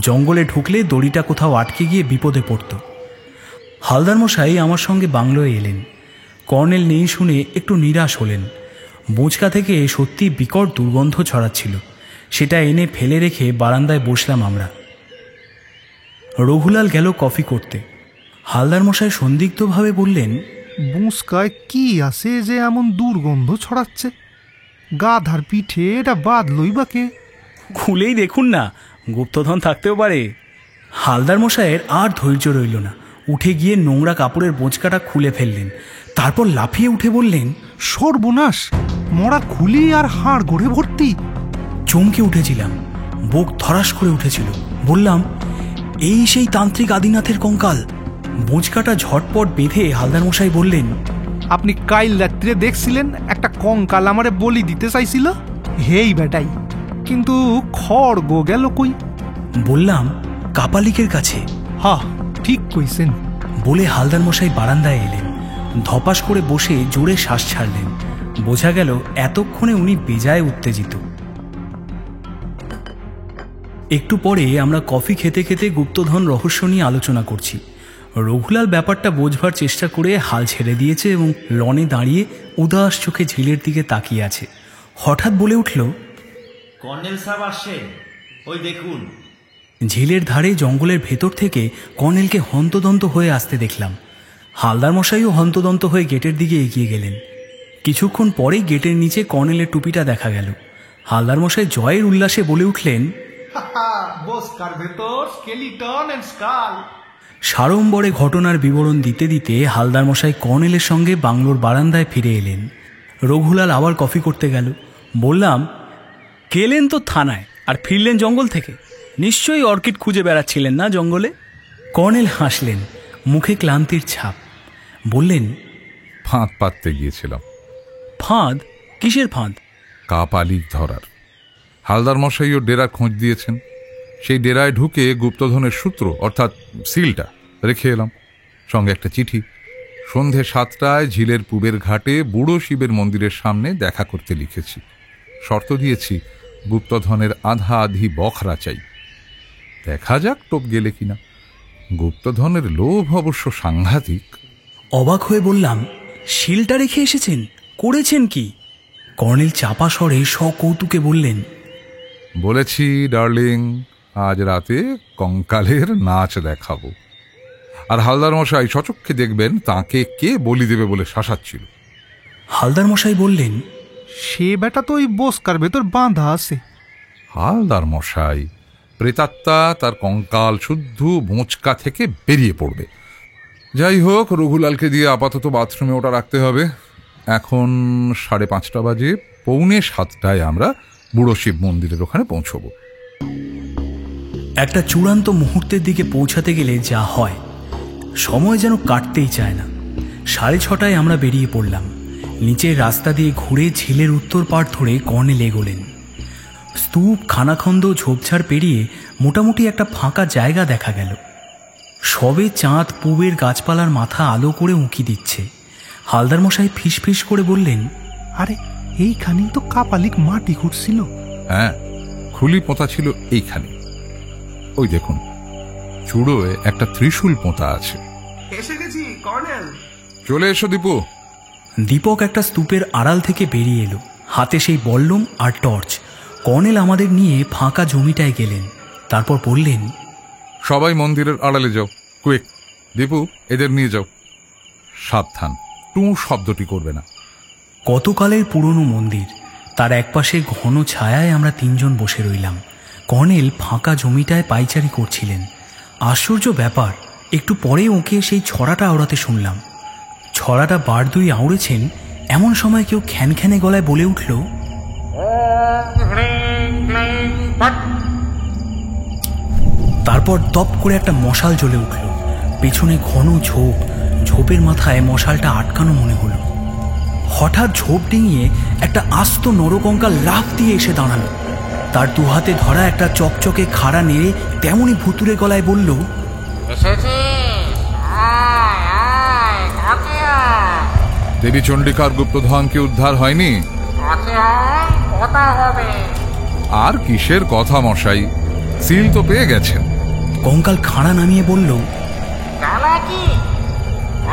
জঙ্গলে ঢুকলে দড়িটা কোথাও আটকে গিয়ে বিপদে পড়ত। হালদার মশাই আমার সঙ্গে বাংলোয় এলেন। কর্নেল নেই শুনে একটু নিরাশ হলেন। বোঁচকা থেকে সত্যি বিকট দুর্গন্ধ ছড়াচ্ছিল। সেটা এনে ফেলে রেখে বারান্দায় বসলাম আমরা। রঘুলাল গেল কফি করতে। হালদার মশাই সন্দিগ্ধভাবে বললেন, বোঁচকায় কি আছে যে এমন দুর্গন্ধ ছড়াচ্ছে? গাধার পিঠে এটা বাঁধলই বা কে? খুলেই দেখুন না, গুপ্তধন থাকতেও পারে। হালদার মশাইয়ের আর ধৈর্য রইল না। উঠে গিয়ে নোংরা কাপড়ের বোঁচকাটা খুলে ফেললেন। তারপর লাফিয়ে উঠে বললেন, সর্বনাশ, মরা খুলি আর হাড় গড়ে ভর্তি। চমকে উঠেছিলাম, বুক ধরাস করে উঠেছিল। বললাম, এই সেই তান্ত্রিক আদিনাথের কঙ্কাল। বোঁচকাটা ঝটপট বেঁধে হালদার মশাই বললেন, আপনি কাল রাত্রে দেখছিলেন একটা কঙ্কাল আমারে বলি দিতে চাইছিল? হেই বেটাই, কিন্তু খড়গ গেল কই? বললাম, কাপালিকের কাছে। হ্যাঁ, ঠিক কইছেন। বলে হালদার মশাই বারান্দায় এলেন। ধপাস করে বসে জোরে শ্বাস ছাড়লেন। বোঝা গেল এতক্ষণে উনি বেজায় উত্তেজিত। একটু পরে আমরা কফি খেতে খেতে গুপ্তধন রহস্য নিয়ে আলোচনা করছি। রঘুলাল ব্যাপারটা বোঝবার চেষ্টা করে হাল ছেড়ে দিয়েছে এবং লনে দাঁড়িয়ে উদাস চোখে ঝিলের দিকে তাকিয়ে আছে। হঠাৎ বলে উঠল, কর্নেল সাহেব আসছেন, ওই দেখুন। ঝিলের ধারে জঙ্গলের ভেতর থেকে কর্নেলকে হন্তদন্ত হয়ে আসতে দেখলাম। হালদার মশাইও হন্তদন্ত হয়ে গেটের দিকে এগিয়ে গেলেন। কিছুক্ষণ পরেই গেটের নিচে কর্নেলের টুপিটা দেখা গেল। হালদার মশাই জয়ের উল্লাসে বলে উঠলেন, সাড়ম্বরে ঘটনার বিবরণ দিতে দিতে হালদার মশাই কর্নেলের সঙ্গে বাংলোর বারান্দায় ফিরে এলেন। রঘুলাল আবার কফি করতে গেল। বললাম, গেলেন তো থানায় আর ফিরলেন জঙ্গল থেকে, নিশ্চয়ই অর্কিড খুঁজে বেড়াচ্ছিলেন না জঙ্গলে? কর্নেল হাসলেন, মুখে ক্লান্তির ছাপ। বললেন, ফাঁদ পাততে গিয়েছিলাম। ফাঁদ? কিসের ফাঁদ? কাপালিক ধরার। হালদার মশাইও ডেরার খোঁজ দিয়েছেন। সেই ডেরায় ঢুকে গুপ্তধনের সূত্র অর্থাৎ সিলটা রেখে এলাম, সঙ্গে একটা চিঠি। সন্ধে 7টায় ঝিলের পূবের ঘাটে বুড়ো শিবের মন্দিরের সামনে দেখা করতে লিখেছি। শর্ত দিয়েছি, গুপ্তধনের আধা আধি বখরা চাই। দেখা যাক টোপ গেলে কিনা। গুপ্তধনের লোভ অবশ্য সাংঘাতিক। অবাক হয়ে বললাম, শিলটা রেখে এসেছেন, করেছেন কি? কর্নেল চাপা স্বরে সকৌতুকে বললেন, বলেছি ডার্লিং, আজ রাতে কঙ্কালের নাচ দেখাবো। আর হালদার মশাই সচক্ষে দেখবেন তাকে কে বলি দেবে বলে শাসাচ্ছিল। হালদার মশাই বললেন, সে বেটা তো ওই বস্কার ভেতর বাঁধা আছে। হালদার মশাই, প্রেতাত্মা তার কঙ্কাল শুদ্ধ বোঁচকা থেকে বেরিয়ে পড়বে। যাই হোক, রঘুলালকে দিয়ে আপাতত বাথরুমে ওটা রাখতে হবে। এখন 5:30 বাজে, 6:45 আমরা বুড়ো শিব মন্দিরের ওখানে পৌঁছবো। একটা চূড়ান্ত মুহূর্তের দিকে পৌঁছাতে গেলে যা হয়, সময় যেন কাটতেই চায় না। 6:30 আমরা বেরিয়ে পড়লাম। নিচের রাস্তা দিয়ে ঘুরে ঝিলের উত্তর পাড় ধরে কর্নেল এগোলেন। স্তূপ, খানাখন্দ, ঝোপঝাড় পেরিয়ে মোটামুটি একটা ফাঁকা জায়গা দেখা গেল। সবে চাঁদ পূবের গাছপালার মাথা আলো করে উঁকি দিচ্ছে। হালদার মশাই ফিসফিস করে বললেন, আরে এইখানেই তো কাপালিক মাটি খুঁড়ছিল। হ্যাঁ, খুলি পোঁতা ছিল এইখানে। ওই দেখুন, চূড়োয় একটা ত্রিশূল পোঁতা আছে। এসে গেছি কর্নেল। চলে এসো দীপু। দীপক একটা স্তূপের আড়াল থেকে বেরিয়ে এলো, হাতে সেই বল্লম আর টর্চ। কর্নেল আমাদের নিয়ে ফাঁকা জমিটায় গেলেন। তারপর বললেন, সবাই মন্দিরের আড়ালে যাও, কুইক। দীপু, এদের নিয়ে যাও। সাবধান, টু শব্দটি করবে না। কতকালের পুরনো মন্দির, তার একপাশে ঘন ছায়ায় আমরা 3 জন বসে রইলাম। কর্নেল ফাঁকা জমিটায় পাইচারি করছিলেন। আশ্চর্য ব্যাপার, একটু পরে ওকে সেই ছড়াটা আওড়াতে শুনলাম। ছড়াটা বারদুই আওড়েছেন, এমন সময় কেউ খ্যানখ্যানে গলায় বলে উঠল, তারপর দপ করে একটা মশাল জ্বলে উঠল। পেছনে ঘন ঝোপ, ঝোপের মাথায় মশালটা আটকানো মনে হলো। হঠাৎ ঝোপ ডিঙিয়ে একটা আস্ত নরকঙ্কাল লাফ দিয়ে এসে দাঁড়ালো। তার দুহাতে ধরা একটা চকচকে খাড়া নেড়ে তেমনই ভুতুরে গলায় বলল, দেবী চণ্ডিকার গুপ্তধনকে উদ্ধার হয়নি? আর কিসের কথা মশাই, সিল তো পেয়ে গেছেন। কঙ্কাল খাড়া নামিয়ে বলল,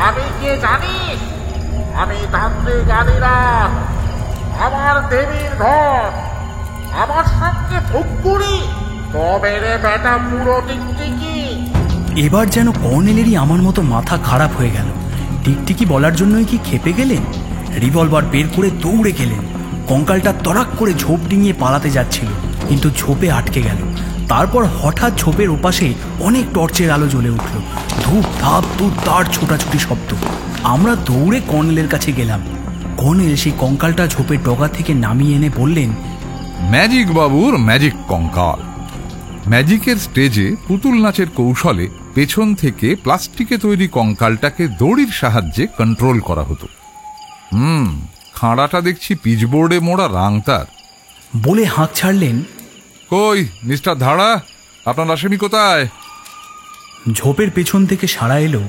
আমি কে জানিস? আমি তান্ত্রিক আদিরাজ, আমার দেবীর ঘর, আমার সঙ্গে ধুপগুড়ি। তবে রে বেটা পুরো টিকটিকি। এবার যেন কর্নেলেরই আমার মতো মাথা খারাপ হয়ে গেল। টিকটিকি বলার জন্যই কি খেপে গেলেন? রিভলভার বের করে দৌড়ে গেলেন। কঙ্কালটা তরাক করে ঝোপ ডিঙিয়ে পালাতে যাচ্ছিল, কিন্তু ঝোপে আটকে গেল। তারপর হঠাৎ ঝোপের ওপাশে অনেক টর্চের আলো জ্বলে উঠল। ধূপ ধাপ দুধ তার ছোটাছুটি শব্দ। আমরা দৌড়ে কর্নেলের কাছে গেলাম। কর্নেল সেই কঙ্কালটা ঝোপের ডগা থেকে নামিয়ে এনে বললেন, ম্যাজিক বাবুর ম্যাজিক কঙ্কাল। ম্যাজিকের স্টেজে পুতুল নাচের কৌশলে পেছন থেকে প্লাস্টিকে তৈরি কঙ্কালটাকে দড়ির সাহায্যে কন্ট্রোল করা হতো। খাঁড়াটা দেখছি পিচবোর্ডে মোড়া রাংতার। বলে হাঁক ছাড়লেন, কই মিস্টার ধাড়া, আপনার আসামি কোথায়? ঝোপের পেছন থেকে সাড়া এলো,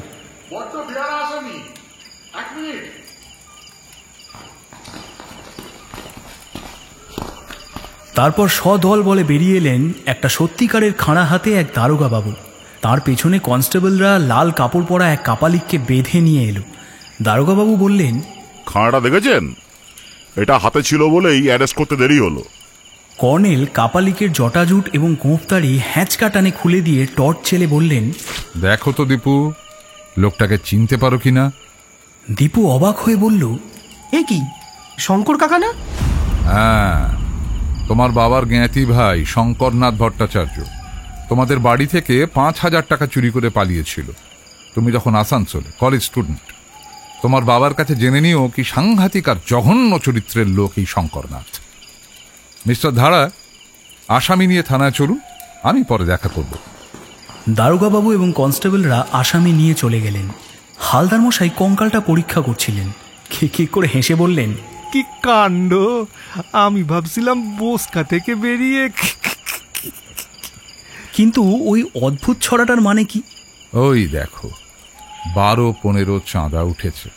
তারপর সদল বলে বেরিয়ে এলেন একটা সত্যিকারের খাঁড়া হাতে এক দারোগা বাবু। তার পেছনে কনস্টেবলরা লাল কাপড় পরা এক কাপালিককে বেঁধে নিয়ে এলো। দারোগা বাবু বললেন, খাঁড়াটা দেখেছেন? এটা হাতে ছিল বলেই অ্যারেস্ট করতে দেরি হলো। কর্নেল কাপালিকের জটাজুট এবং গোঁফতাড়ি হ্যাঁচকা টানে খুলে দিয়ে টর্চ ছেলে বললেন, দেখো তো দীপু, লোকটাকে চিনতে পারো কিনা? দীপু অবাক হয়ে বলল, এ কি, শঙ্কর কাকা না? হ্যাঁ, তোমার বাবার জ্ঞাতি ভাই শঙ্করনাথ ভট্টাচার্য তোমাদের বাড়ি থেকে 5,000 টাকা চুরি করে পালিয়েছিল। তুমি যখন আসানসোলে কলেজ স্টুডেন্ট। তোমার বাবার কাছে জেনে নিও কি সাংঘাতিক আর জঘন্য চরিত্রের লোক এই শঙ্করনাথ। মিস্টার ধারা, আসামি নিয়ে থানায় চলুন, আমি পরে দেখা করব। দারোগাবাবু এবং কনস্টেবলরা আসামি নিয়ে চলে গেলেন। হালদার মশাই কঙ্কালটা পরীক্ষা করছিলেন। খিক করে হেসে বললেন, কি কাণ্ড! আমি ভাবছিলাম বসকা থেকে বেরিয়ে। কিন্তু ওই অদ্ভুত ছড়াটার মানে কি? ওই দেখো, 12-15 চাঁদা উঠেছে।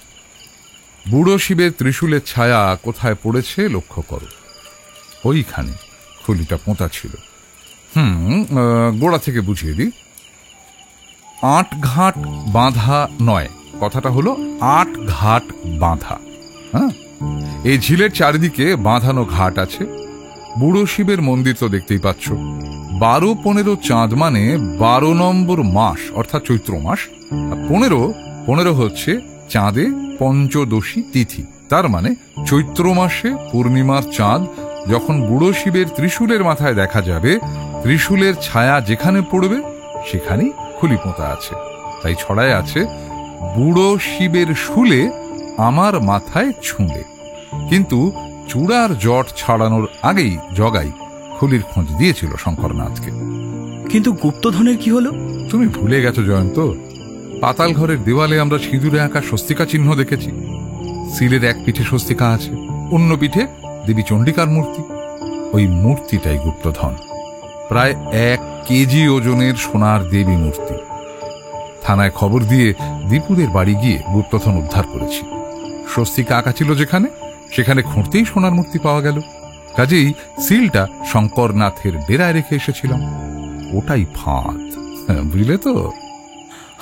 বুড়ো শিবের ত্রিশূলের ছায়া কোথায় পড়েছে লক্ষ্য করো। ওইখানে খুলিটা পোঁতা ছিল। গোড়া থেকে বুঝিয়ে দিই। 8 ঘাট বাঁধা নয়, কথাটা হলো 8 ঘাট বাঁধা। হ্যাঁ, এই ঝিলের চারিদিকে বাঁধানো ঘাট আছে। বুড়ো শিবের মন্দির তো দেখতেই পাচ্ছ। 12-15 চাঁদ মানে 12 নম্বর মাস, অর্থাৎ চৈত্র মাস। 15 হচ্ছে চাঁদে পঞ্চদশী তিথি। তার মানে চৈত্র মাসে পূর্ণিমার চাঁদ যখন বুড়ো শিবের ত্রিশূলের মাথায় দেখা যাবে, ত্রিশূলের ছায়া যেখানে পড়বে সেখানেই খুলি পোঁতা আছে। তাই ছড়ায় আছে, বুড়ো শিবের শুলে আমার মাথায় ছুঁলে। কিন্তু চূড়ার জট ছাড়ানোর আগেই জগাই খুলির খোঁজ দিয়েছিল শঙ্করনাথকে। কিন্তু গুপ্তধনের কি হলো? তুমি ভুলে গেছো জয়ন্ত। পাতাল ঘরের দেওয়ালে আমরা সিঁদুরে আঁকা স্বস্তিকা চিহ্ন দেখেছি। সিলের এক পিঠে স্বস্তিকা আছে, অন্য পিঠে দেবী চণ্ডিকার মূর্তি। ওই মূর্তিটাই গুপ্তধন। প্রায় 1 কেজি ওজনের সোনার দেবী মূর্তি। থানায় খবর দিয়ে দীপুদের বাড়ি গিয়ে গুপ্তধন উদ্ধার করেছি। স্বস্তিকা আঁকা ছিল যেখানে, সেখানে খুঁড়তেই সোনার মূর্তি পাওয়া গেল। কাজেই সিলটা শঙ্করনাথের ডেরায় রেখে এসেছিলাম। ওটাই ফাঁদ, বুঝলে তো?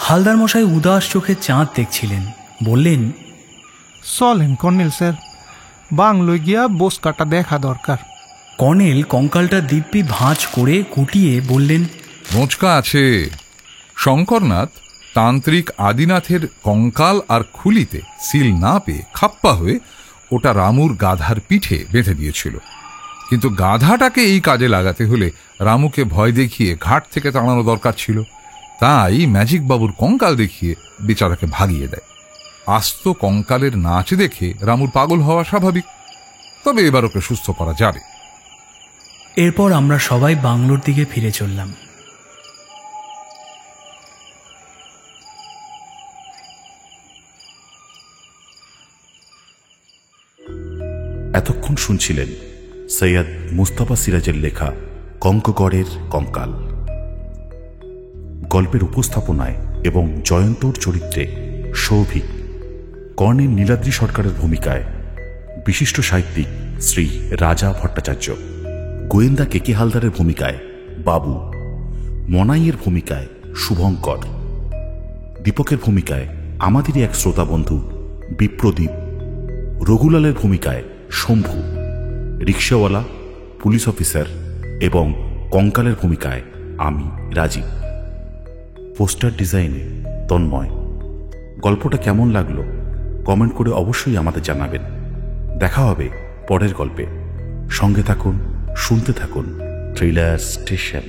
হালদার মশাই উদাস চোখে চাঁদ দেখছিলেন। বললেন, চলেন কর্নেল স্যার, বাংলোয় গিয়া বসকাটা দেখা দরকার। কর্নেল কঙ্কালটা দিব্যি ভাঁজ করে কুটিয়ে বললেন, মোচকা আছে। শঙ্করনাথ তান্ত্রিক আদিনাথের কঙ্কাল আর খুলিতে সিল না পেয়ে খাপ্পা হয়ে ওটা রামুর গাধার পিঠে বেঁধে দিয়েছিল। কিন্তু গাধাটাকে এই কাজে লাগাতে হলে রামুকে ভয় দেখিয়ে ঘাট থেকে তাড়ানো দরকার ছিল। তাই ম্যাজিক বাবুর কঙ্কাল দেখিয়ে বেচারাকে ভাগিয়ে দেয়। আস্ত কঙ্কালের নাচ দেখে রামুর পাগল হওয়া স্বাভাবিক। তবে এবার ওকে সুস্থ করা যাবে। এরপর আমরা সবাই বাংলোর দিকে ফিরে চললাম। এতক্ষণ শুনছিলেন সৈয়দ মুস্তাফা সিরাজের লেখা কঙ্কগড়ের কঙ্কাল। গল্পের উপস্থাপনায় এবং জয়ন্তর চরিত্রে সৌভিক, কর্নেল নীলাদ্রি সরকারের ভূমিকায় বিশিষ্ট সাহিত্যিক শ্রী রাজা ভট্টাচার্য, গোয়েন্দা কেকে হালদারের ভূমিকায় বাবু, মনাইয়ের ভূমিকায় শুভঙ্কর, দীপকের ভূমিকায় আমাদেরই এক শ্রোতা বন্ধু বিপ্রদীপ, রঘুলালের ভূমিকায় শম্ভু, রিক্সাওয়ালা, পুলিশ অফিসার এবং কঙ্কালের ভূমিকায় আমি রাজীব। পোস্টার ডিজাইনে তন্ময়। গল্পটা কেমন লাগলো কমেন্ট করে অবশ্যই আমাদের জানাবেন। দেখা হবে পরের গল্পে। সঙ্গে থাকুন, শুনতে থাকুন থ্রিলার স্টেশন।